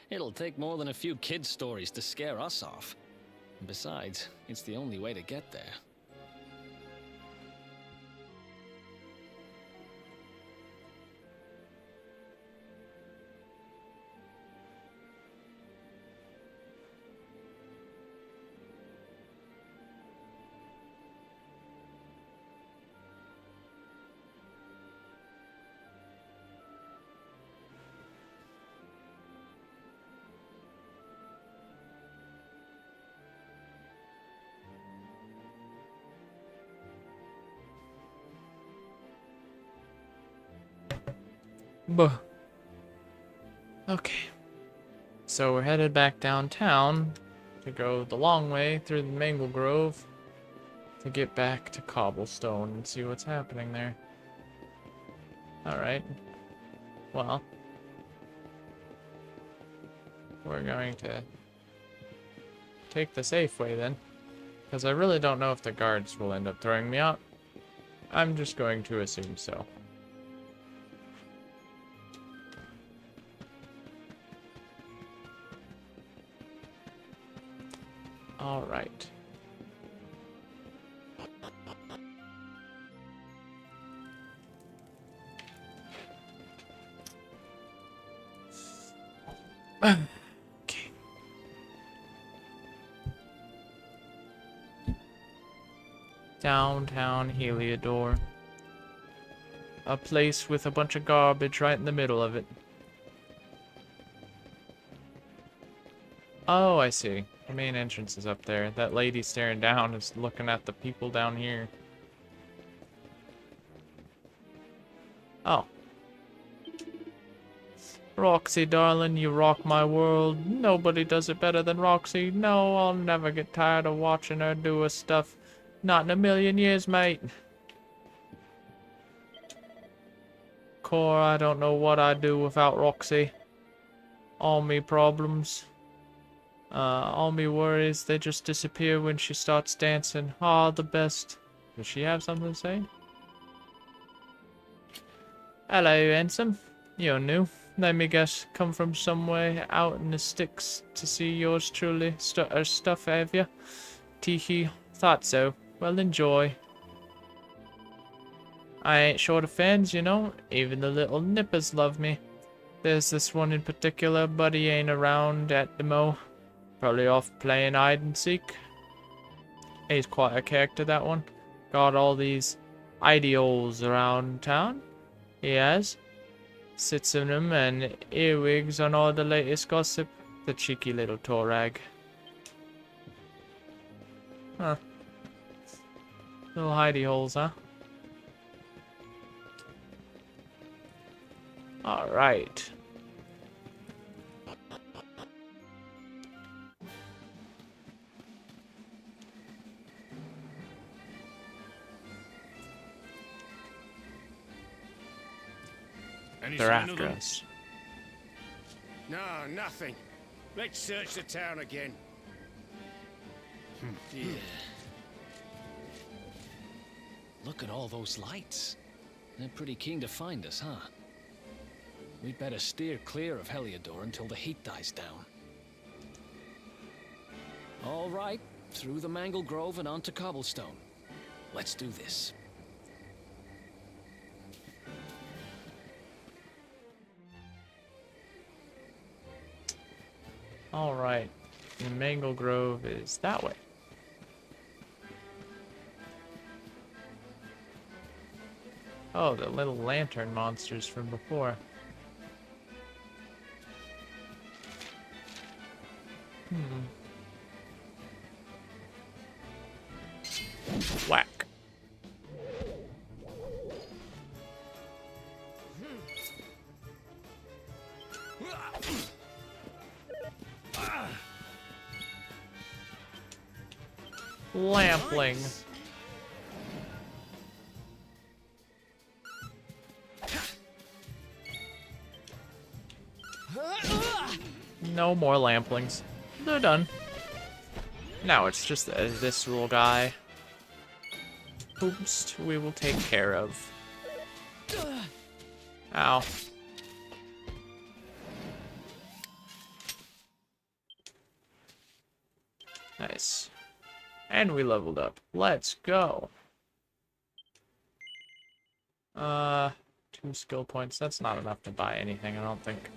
M: It'll take more than a few kid stories to scare us off. Besides, it's the only way to get there.
A: Buh. Okay. So we're headed back downtown to go the long way through the Mangle Grove to get back to Cobblestone and see what's happening there. Alright. Well. We're going to take the safe way then. Because I really don't know if the guards will end up throwing me out. I'm just going to assume so. All right. Okay. Downtown Heliodor. A place with a bunch of garbage right in the middle of it. Oh, I see. The main entrance is up there. That lady staring down is looking at the people down here. Oh. Roxy, darling, you rock my world. Nobody does it better than Roxy. No, I'll never get tired of watching her do her stuff. Not in a million years, mate. Core, I don't know what I'd do without Roxy. All me problems. All me worries, they just disappear when she starts dancing. Ah, the best. Does she have something to say? Hello, handsome. You're new. Let me guess, come from somewhere out in the sticks to see yours truly stuff, have ya? Teehee, thought so. Well, enjoy. I ain't short of fans, you know. Even the little nippers love me. There's this one in particular, but he ain't around at the mo. Probably off playing hide and seek. He's quite a character, that one. Got all these ideals around town. He has. Sits in them and earwigs on all the latest gossip. The cheeky little Torag. Huh. Little hidey holes, huh? Alright. They're after us.
C: No, nothing. Let's search the town again.
M: Yeah. Look at all those lights. They're pretty keen to find us, huh? We'd better steer clear of Heliodor until the heat dies down. All right, through the Mangle Grove and onto Cobblestone. Let's do this.
A: Alright. The Mangle Grove is that way. Oh, the little lantern monsters from before. Whack. Lampling. No more lamplings. They're done. Now it's just this little guy. Oops, we will take care of. Ow. Nice. And we leveled up. Let's go. 2 skill points. That's not enough to buy anything, I don't think.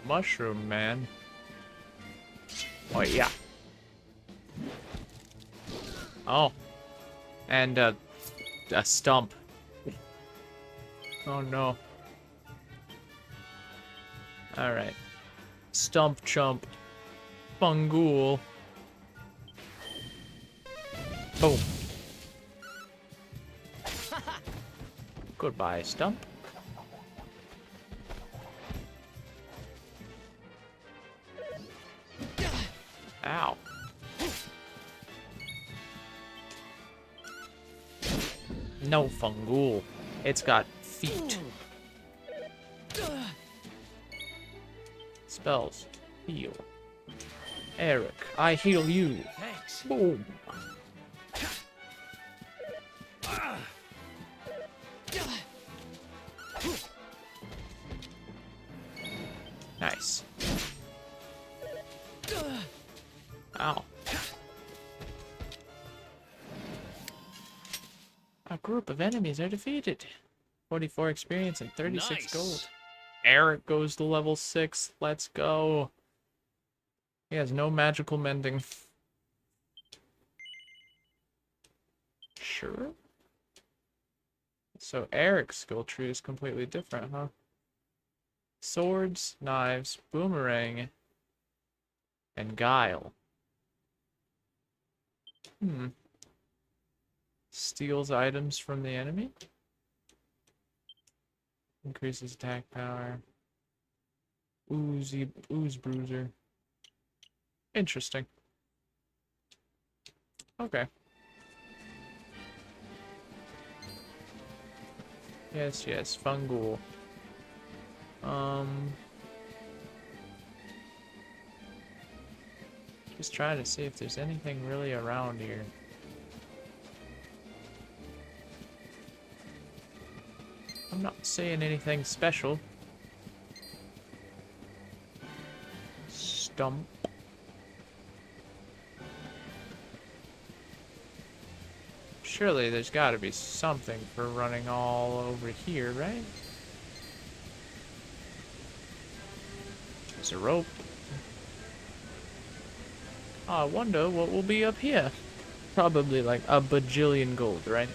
A: Mushroom man. Oh, yeah. Oh. And, a stump. Oh, no. Alright. Stump chump. Fungool. Boom. Goodbye, stump. Ow. No fungool. It's got feet. Spells. Heal. Eric, I heal you.
M: Thanks.
A: Boom. Nice. Ow. A group of enemies are defeated. 44 experience and 36 gold. Eric goes to level 6. Let's go. He has no magical mending. Sure. So Eric's skill tree is completely different, huh? Swords, knives, boomerang, and guile. Steals items from the enemy? Increases attack power. Ooze bruiser. Interesting. Okay. Yes, yes, fungal. Just trying to see if there's anything really around here. I'm not saying anything special. Stump. Surely there's got to be something for running all over here, right? There's a rope. I wonder what will be up here. Probably like a bajillion gold, right?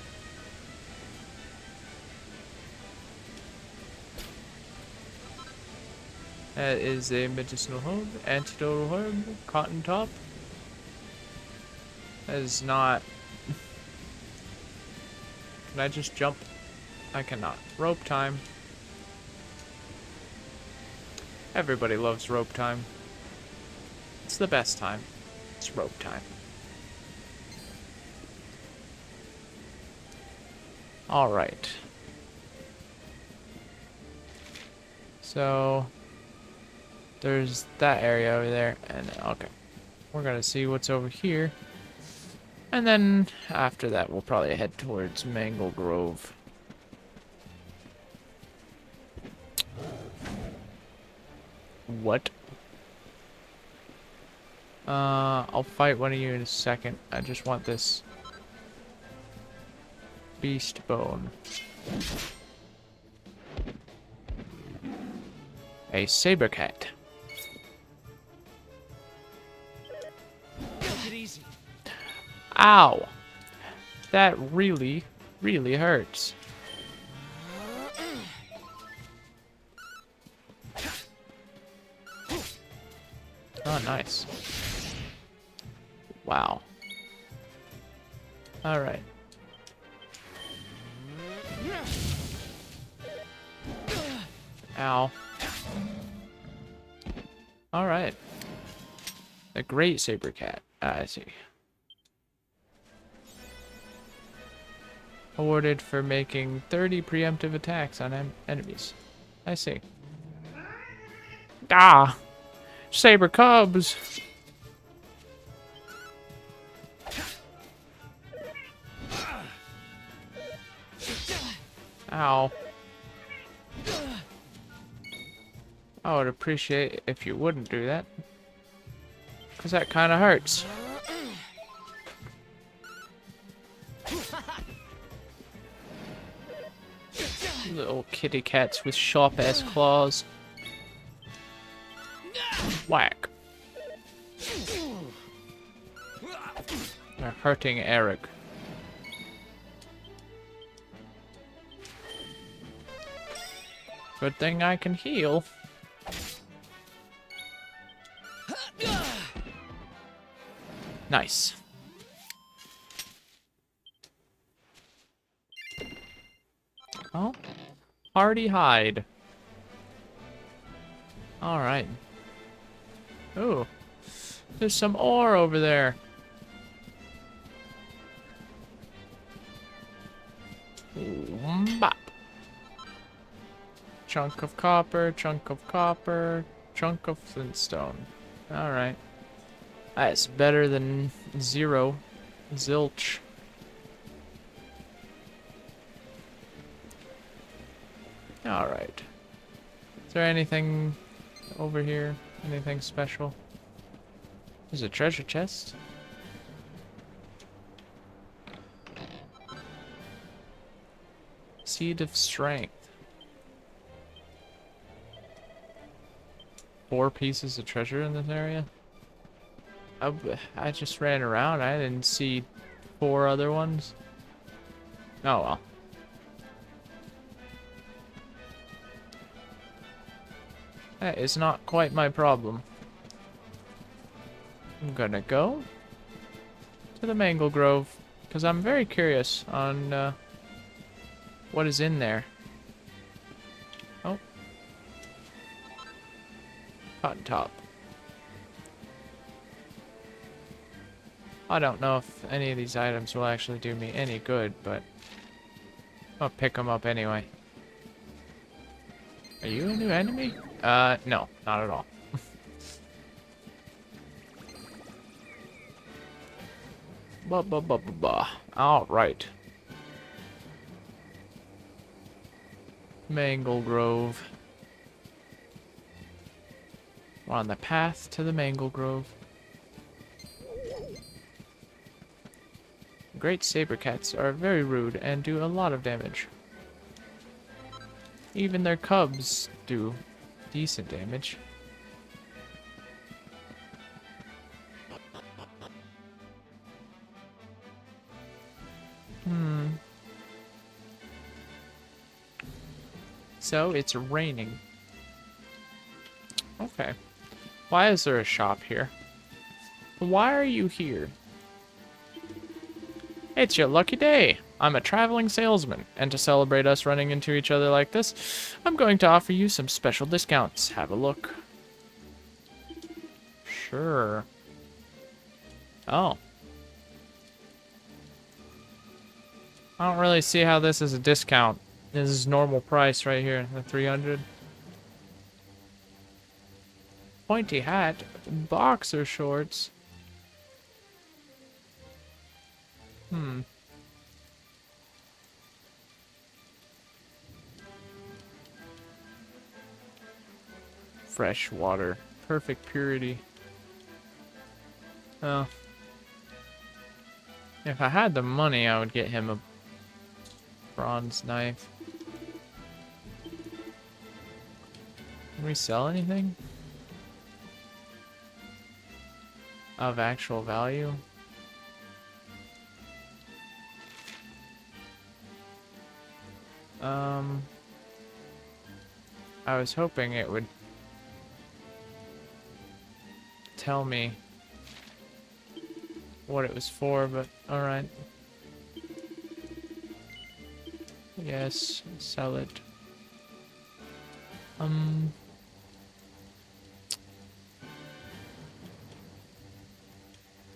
A: That is a medicinal herb, antidotal herb, cotton top. That is not... Can I just jump? I cannot. Rope time. Everybody loves rope time. It's the best time. It's rope time. Alright. So... There's that area over there, and okay. We're gonna see what's over here. And then, after that, we'll probably head towards Mangle Grove. What? I'll fight one of you in a second. I just want this beast bone. A saber cat.
M: Take it easy.
A: Ow! That really, really hurts. Oh, nice. Wow. Alright. Ow. Alright. A great saber cat. I see. Awarded for making 30 preemptive attacks on enemies. I see. Ah! Saber cubs! Ow. I would appreciate if you wouldn't do that. Because that kind of hurts. Little kitty cats with sharp-ass claws. Whack. They're hurting Eric. Good thing I can heal. Nice. Oh, hardy hide. All right. Ooh, there's some ore over there. Ooh, bop. Chunk of copper, chunk of copper, chunk of flintstone. All right. That's better than zero. Zilch. Alright. Is there anything over here? Anything special? There's a treasure chest. Seed of Strength. 4 pieces of treasure in this area? I just ran around. I didn't see 4 other ones. Oh well. That is not quite my problem. I'm gonna go to the Mangle Grove because I'm very curious on what is in there. Cotton top. I don't know if any of these items will actually do me any good, but I'll pick them up anyway. Are you a new enemy? No, not at all. All right. Mangle Grove. We're on the path to the Mangle Grove. Great saber cats are very rude and do a lot of damage. Even their cubs do decent damage. So it's raining. Okay. Why is there a shop here? Why are you here? It's your lucky day. I'm a traveling salesman, and to celebrate us running into each other like this, I'm going to offer you some special discounts. Have a look. Sure. Oh. I don't really see how this is a discount. This is normal price right here, the 300. Pointy hat, boxer shorts. Fresh water, perfect purity. Well, if I had the money, I would get him a bronze knife. Can we sell anything of actual value? I was hoping it would tell me what it was for, but alright. Yes, sell it.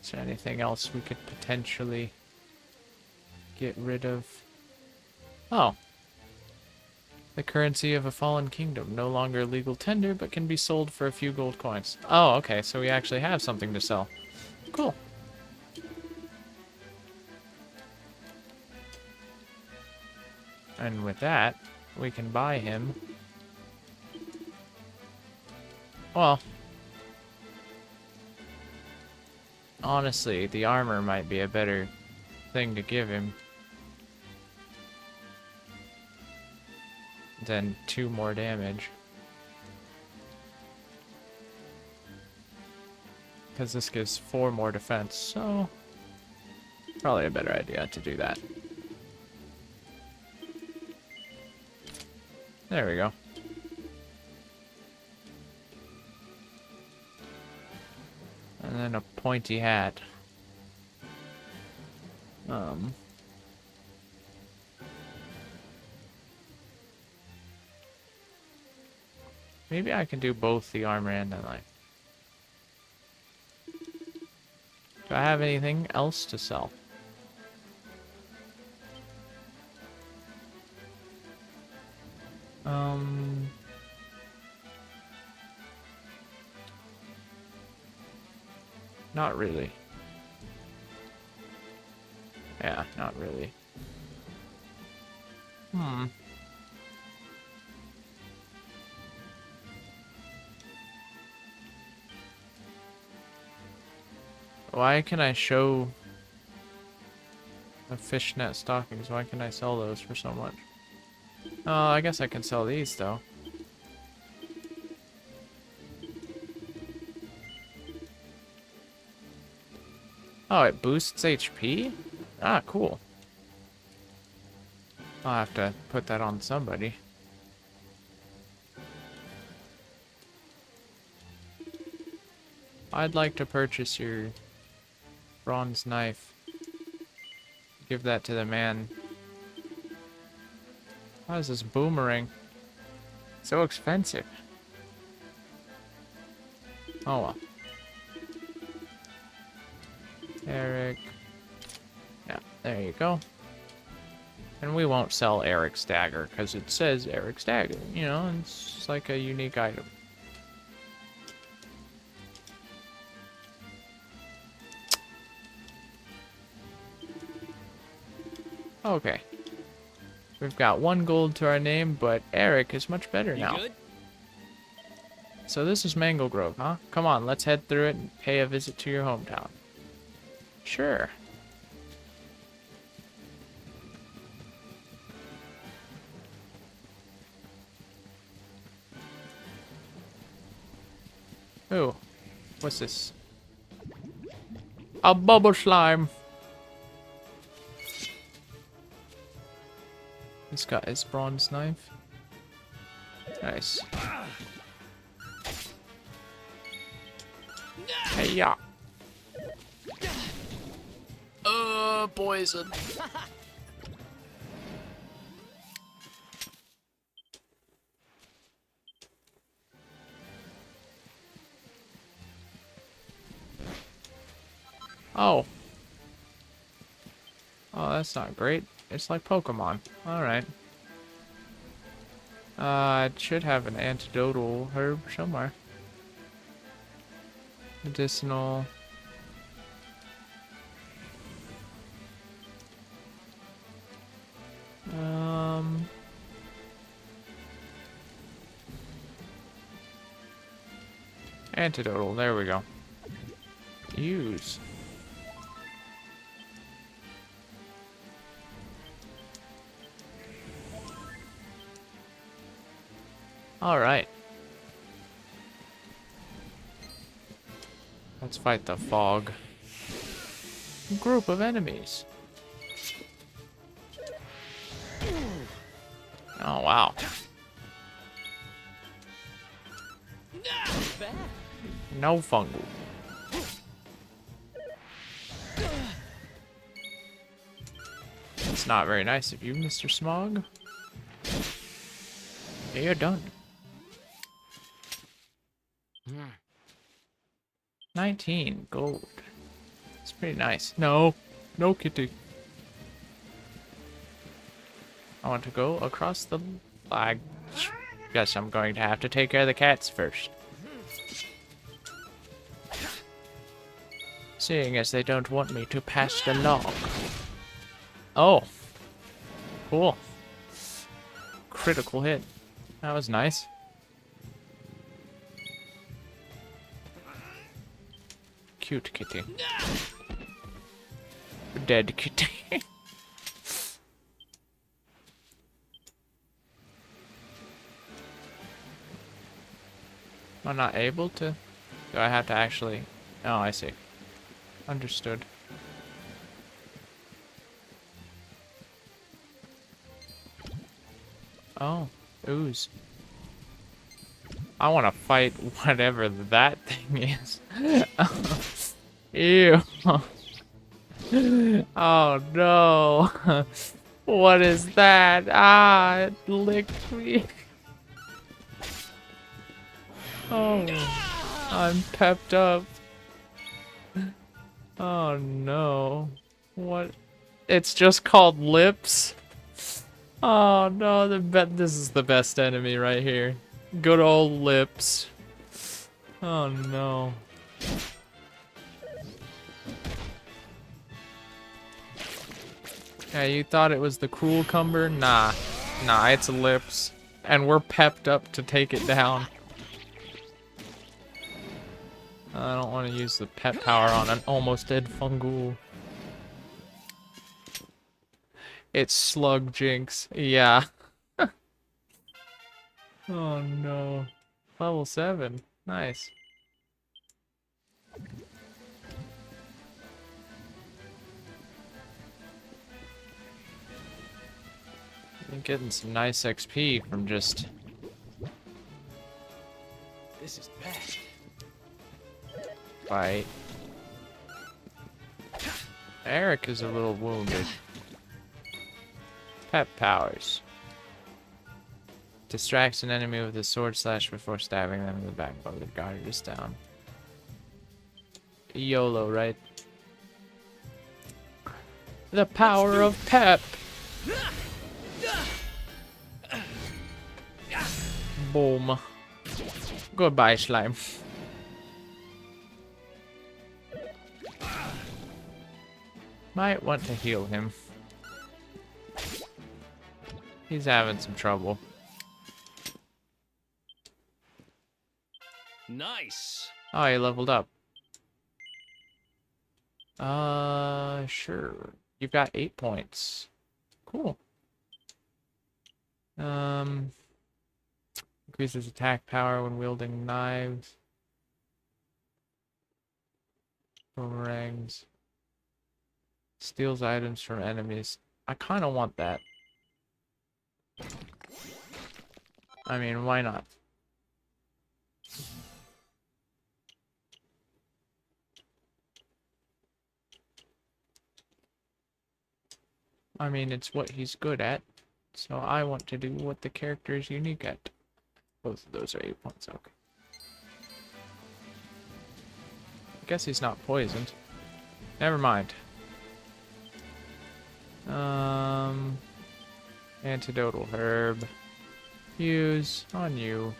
A: Is there anything else we could potentially get rid of? Oh. The currency of a fallen kingdom. No longer legal tender, but can be sold for a few gold coins. Oh, okay, so we actually have something to sell. Cool. And with that, we can buy him. Well, honestly, the armor might be a better thing to give him than 2 more damage. Because this gives 4 more defense, so probably a better idea to do that. There we go. And then a pointy hat. Maybe I can do both the armor and the knife. Do I have anything else to sell? Not really. Yeah, not really. Why can I show the fishnet stockings? Why can I sell those for so much? Oh, I guess I can sell these, though. Oh, it boosts HP? Ah, cool. I'll have to put that on somebody. I'd like to purchase your bronze knife. Give that to the man. Why is this boomerang so expensive? Oh well. Eric. Yeah, there you go. And we won't sell Eric's dagger because it says Eric's dagger. You know, it's just like a unique item. Okay. We've got 1 gold to our name, but Eric is much better now.
M: Good?
A: So this is Mangle Grove, huh? Come on, let's head through it and pay a visit to your hometown. Sure. Ooh, what's this? A bubble slime. He's got his bronze knife. Nice. Hey ya. Poison. Oh. Oh, that's not great. It's like Pokemon. Alright. It should have an antidotal herb somewhere. Medicinal. Antidotal, there we go. Use. Alright. Let's fight the fog. Group of enemies. Oh, wow. No fungal. It's not very nice of you, Mr. Smog. You're done. 19 gold. It's pretty nice. No. No, kitty. I want to go across the flag. Guess I'm going to have to take care of the cats first. Seeing as they don't want me to pass the log. Oh. Cool. Critical hit. That was nice. Cute kitty. Dead kitty. Am I not able to? Do I have to actually... Oh, I see. Understood. Oh, ooze. I want to fight whatever that thing is. Ew. Oh no. What is that? Ah, it licked me. Oh, I'm pepped up. Oh no. What? It's just called lips? Oh no, this is the best enemy right here. Good old lips. Oh no. Yeah, you thought it was the cruel cumber? Nah. Nah, it's lips. And we're pepped up to take it down. I don't want to use the pet power on an almost dead fungal. It's Slug Jinx. Yeah. Oh no. Level 7. Nice. I'm getting some nice XP from just...
M: This is bad.
A: Fight. Eric is a little wounded. Pet powers. Distracts an enemy with a sword slash before stabbing them in the back while the guard is down. YOLO, right? The power of pep. Boom. Goodbye, slime. Might want to heal him. He's having some trouble.
M: Nice.
A: Oh, he leveled up. Sure. You've got 8 points. Cool. Increases attack power when wielding knives. Boomerangs. Steals items from enemies. I kind of want that. I mean, why not? I mean, it's what he's good at. So I want to do what the character is unique at. Both of those are 8 points, okay. I guess he's not poisoned. Never mind. Antidotal herb. Use on you.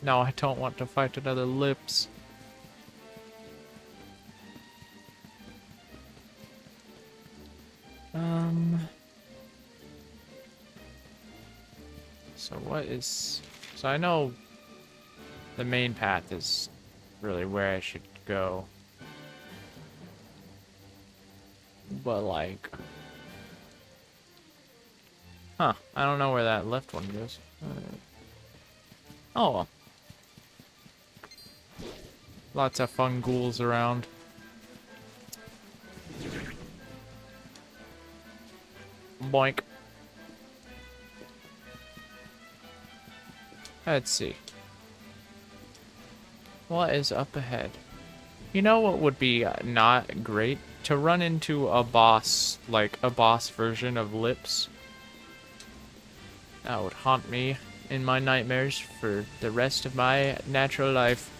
A: No, I don't want to fight another lips. So what is... So I know the main path is really where I should go. But like... Huh, I don't know where that left one goes. Oh well. Lots of fun ghouls around. Boink. Let's see. What is up ahead? You know what would be not great? To run into a boss, like a boss version of Lips. That would haunt me in my nightmares for the rest of my natural life.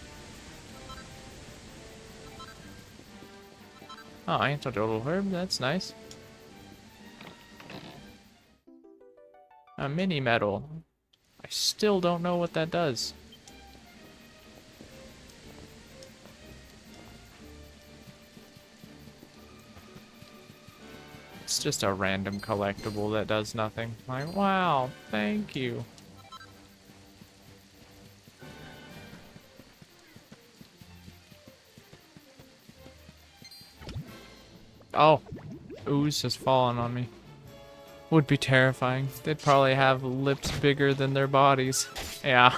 A: Oh, antidotal herb, that's nice. A mini medal. I still don't know what that does. It's just a random collectible that does nothing. Like, wow, thank you. Oh, ooze has fallen on me. Would be terrifying. They'd probably have lips bigger than their bodies. Yeah.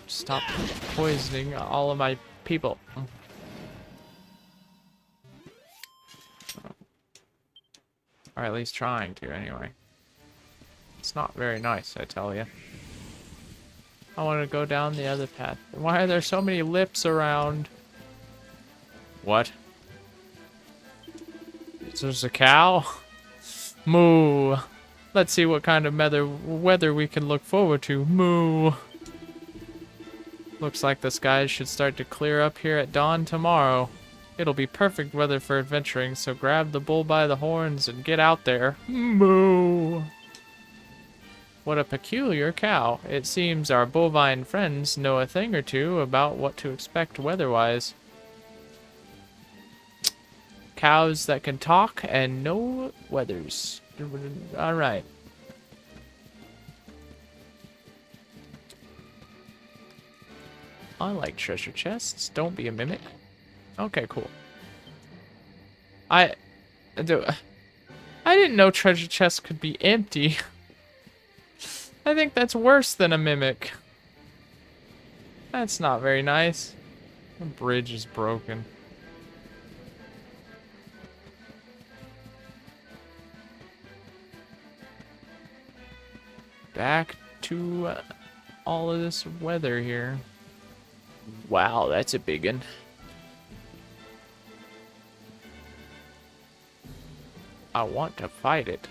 A: Stop poisoning all of my people. Or at least trying to, anyway. It's not very nice, I tell you. I want to go down the other path. Why are there so many lips around? What? There's a cow? Moo. Let's see what kind of weather we can look forward to. Moo. Looks like the skies should start to clear up here at dawn tomorrow. It'll be perfect weather for adventuring, so grab the bull by the horns and get out there. Moo. What a peculiar cow. It seems our bovine friends know a thing or two about what to expect weather-wise. Cows that can talk and know weathers. Alright. I like treasure chests. Don't be a mimic. Okay, cool. I didn't know treasure chests could be empty. I think that's worse than a mimic. That's not very nice. The bridge is broken. Back to all of this weather here. Wow, that's a big one. I want to fight it.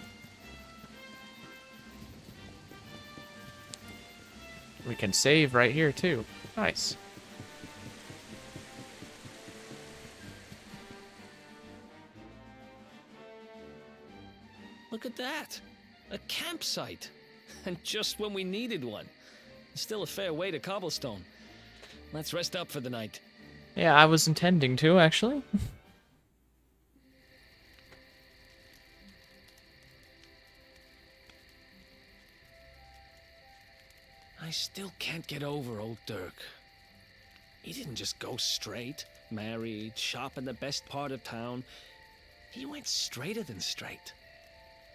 A: We can save right here, too. Nice.
M: Look at that. A campsite. And just when we needed one. Still a fair way to cobblestone. Let's rest up for the night.
A: Yeah, I was intending to, actually.
M: I still can't get over old Dirk. He didn't just go straight, married, shop in the best part of town. He went straighter than straight.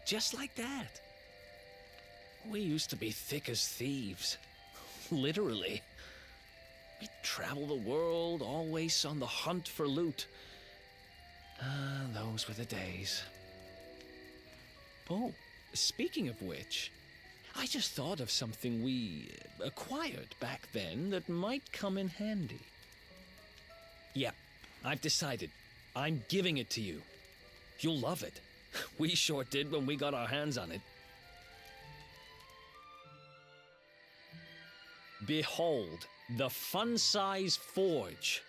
M: Just like that. We used to be thick as thieves. Literally. We'd travel the world, always on the hunt for loot. Ah, those were the days. Oh, speaking of which, I just thought of something we acquired back then that might come in handy. Yeah, I've decided. I'm giving it to you. You'll love it. We sure did when we got our hands on it. Behold, the fun-size forge.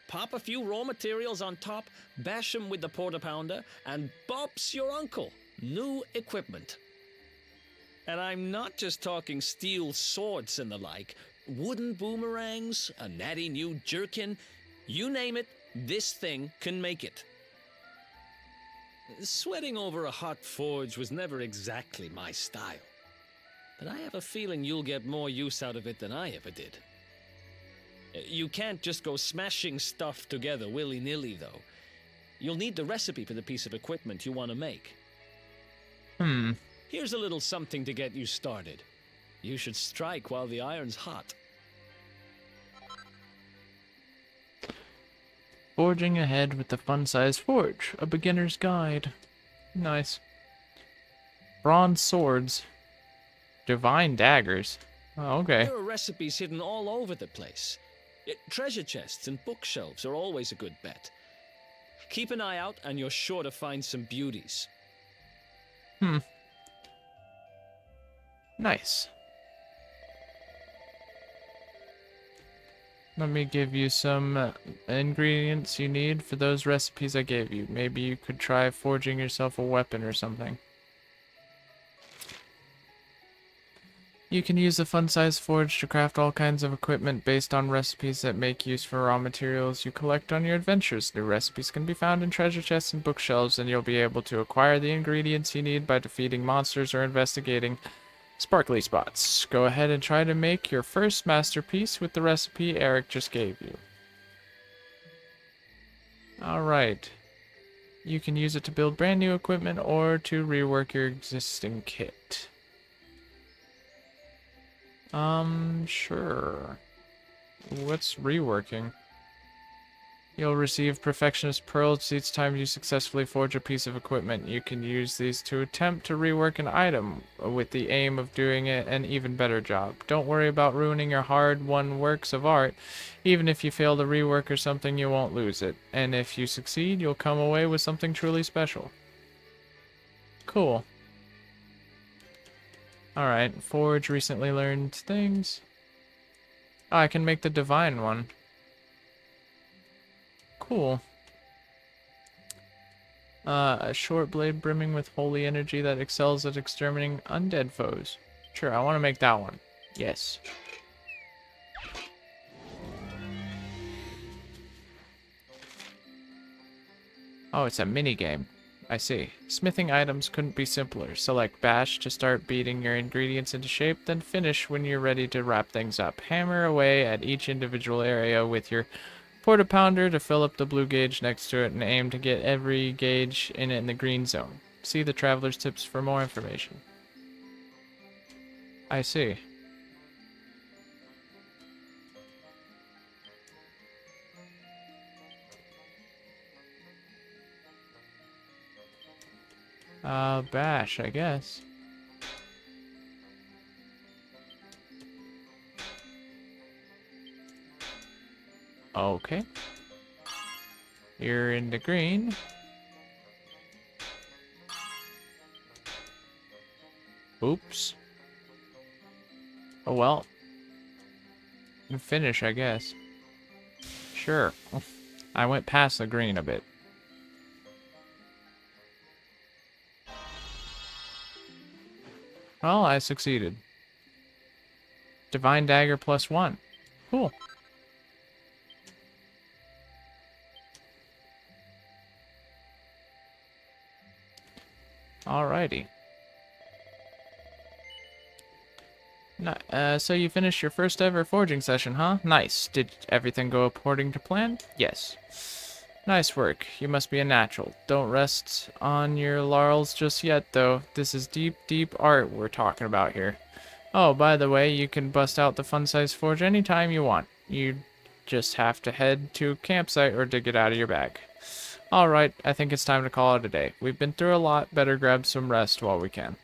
M: Pop a few raw materials on top, bash them with the porta pounder, and bop's your uncle. New equipment. And I'm not just talking steel swords and the like. Wooden boomerangs, a natty new jerkin. You name it, this thing can make it. Sweating over a hot forge was never exactly my style. But I have a feeling you'll get more use out of it than I ever did. You can't just go smashing stuff together willy-nilly, though. You'll need the recipe for the piece of equipment you want to make. Here's a little something to get you started. You should strike while the iron's hot.
A: Forging ahead with the fun-sized forge. A beginner's guide. Nice. Bronze swords. Divine daggers. Oh, okay.
M: There are recipes hidden all over the place. Treasure chests and bookshelves are always a good bet. Keep an eye out and you're sure to find some beauties.
A: Nice. Let me give you some ingredients you need for those recipes I gave you. Maybe you could try forging yourself a weapon or something. You can use the fun-sized forge to craft all kinds of equipment based on recipes that make use for raw materials you collect on your adventures. New recipes can be found in treasure chests and bookshelves, and you'll be able to acquire the ingredients you need by defeating monsters or investigating sparkly spots. Go ahead and try to make your first masterpiece with the recipe Eric just gave you. Alright. You can use it to build brand new equipment or to rework your existing kit. Sure. What's reworking? You'll receive perfectionist pearls each time you successfully forge a piece of equipment. You can use these to attempt to rework an item with the aim of doing it an even better job. Don't worry about ruining your hard-won works of art. Even if you fail to rework or something, you won't lose it. And if you succeed, you'll come away with something truly special. Cool. Alright, forge recently learned things. Oh, I can make the divine one. Cool. A short blade brimming with holy energy that excels at exterminating undead foes. Sure, I want to make that one. Yes. Oh, it's a mini game. I see. Smithing items couldn't be simpler. Select bash to start beating your ingredients into shape, then finish when you're ready to wrap things up. Hammer away at each individual area with your porta pounder to fill up the blue gauge next to it and aim to get every gauge in the green zone. See the traveler's tips for more information. I see. Bash, I guess. Okay. You're in the green. Oops. Oh well. And finish, I guess. Sure. I went past the green a bit. Well, I succeeded. Divine Dagger +1. Cool. Alrighty. So you finished your first ever forging session, huh? Nice. Did everything go according to plan? Yes. Nice work. You must be a natural. Don't rest on your laurels just yet, though. This is deep, deep art we're talking about here. Oh, by the way, you can bust out the fun-size forge anytime you want. You just have to head to a campsite or dig it out of your bag. Alright, I think it's time to call it a day. We've been through a lot. Better grab some rest while we can.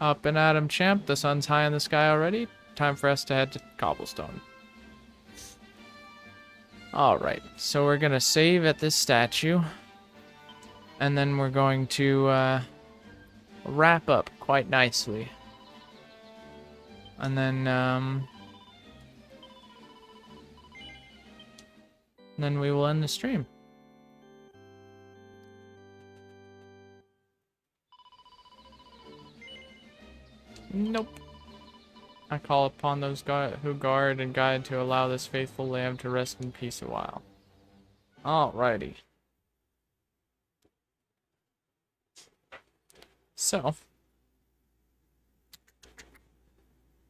A: Up and at 'em, champ. The sun's high in the sky already. Time for us to head to Cobblestone. Alright, so we're gonna save at this statue. And then we're going to wrap up quite nicely. And then we will end the stream. Nope. I call upon those who guard and guide to allow this faithful lamb to rest in peace a while. Alrighty. So,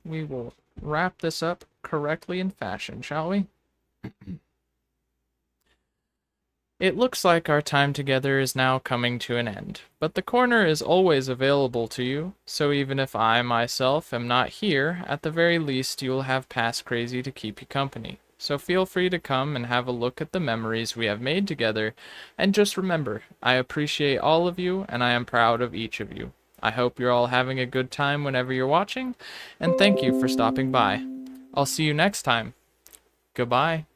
A: we will wrap this up correctly in fashion, shall we? It looks like our time together is now coming to an end, but the corner is always available to you, so even if I myself am not here, at the very least you will have Past Crazy to keep you company. So feel free to come and have a look at the memories we have made together, and just remember, I appreciate all of you, and I am proud of each of you. I hope you're all having a good time whenever you're watching, and thank you for stopping by. I'll see you next time. Goodbye.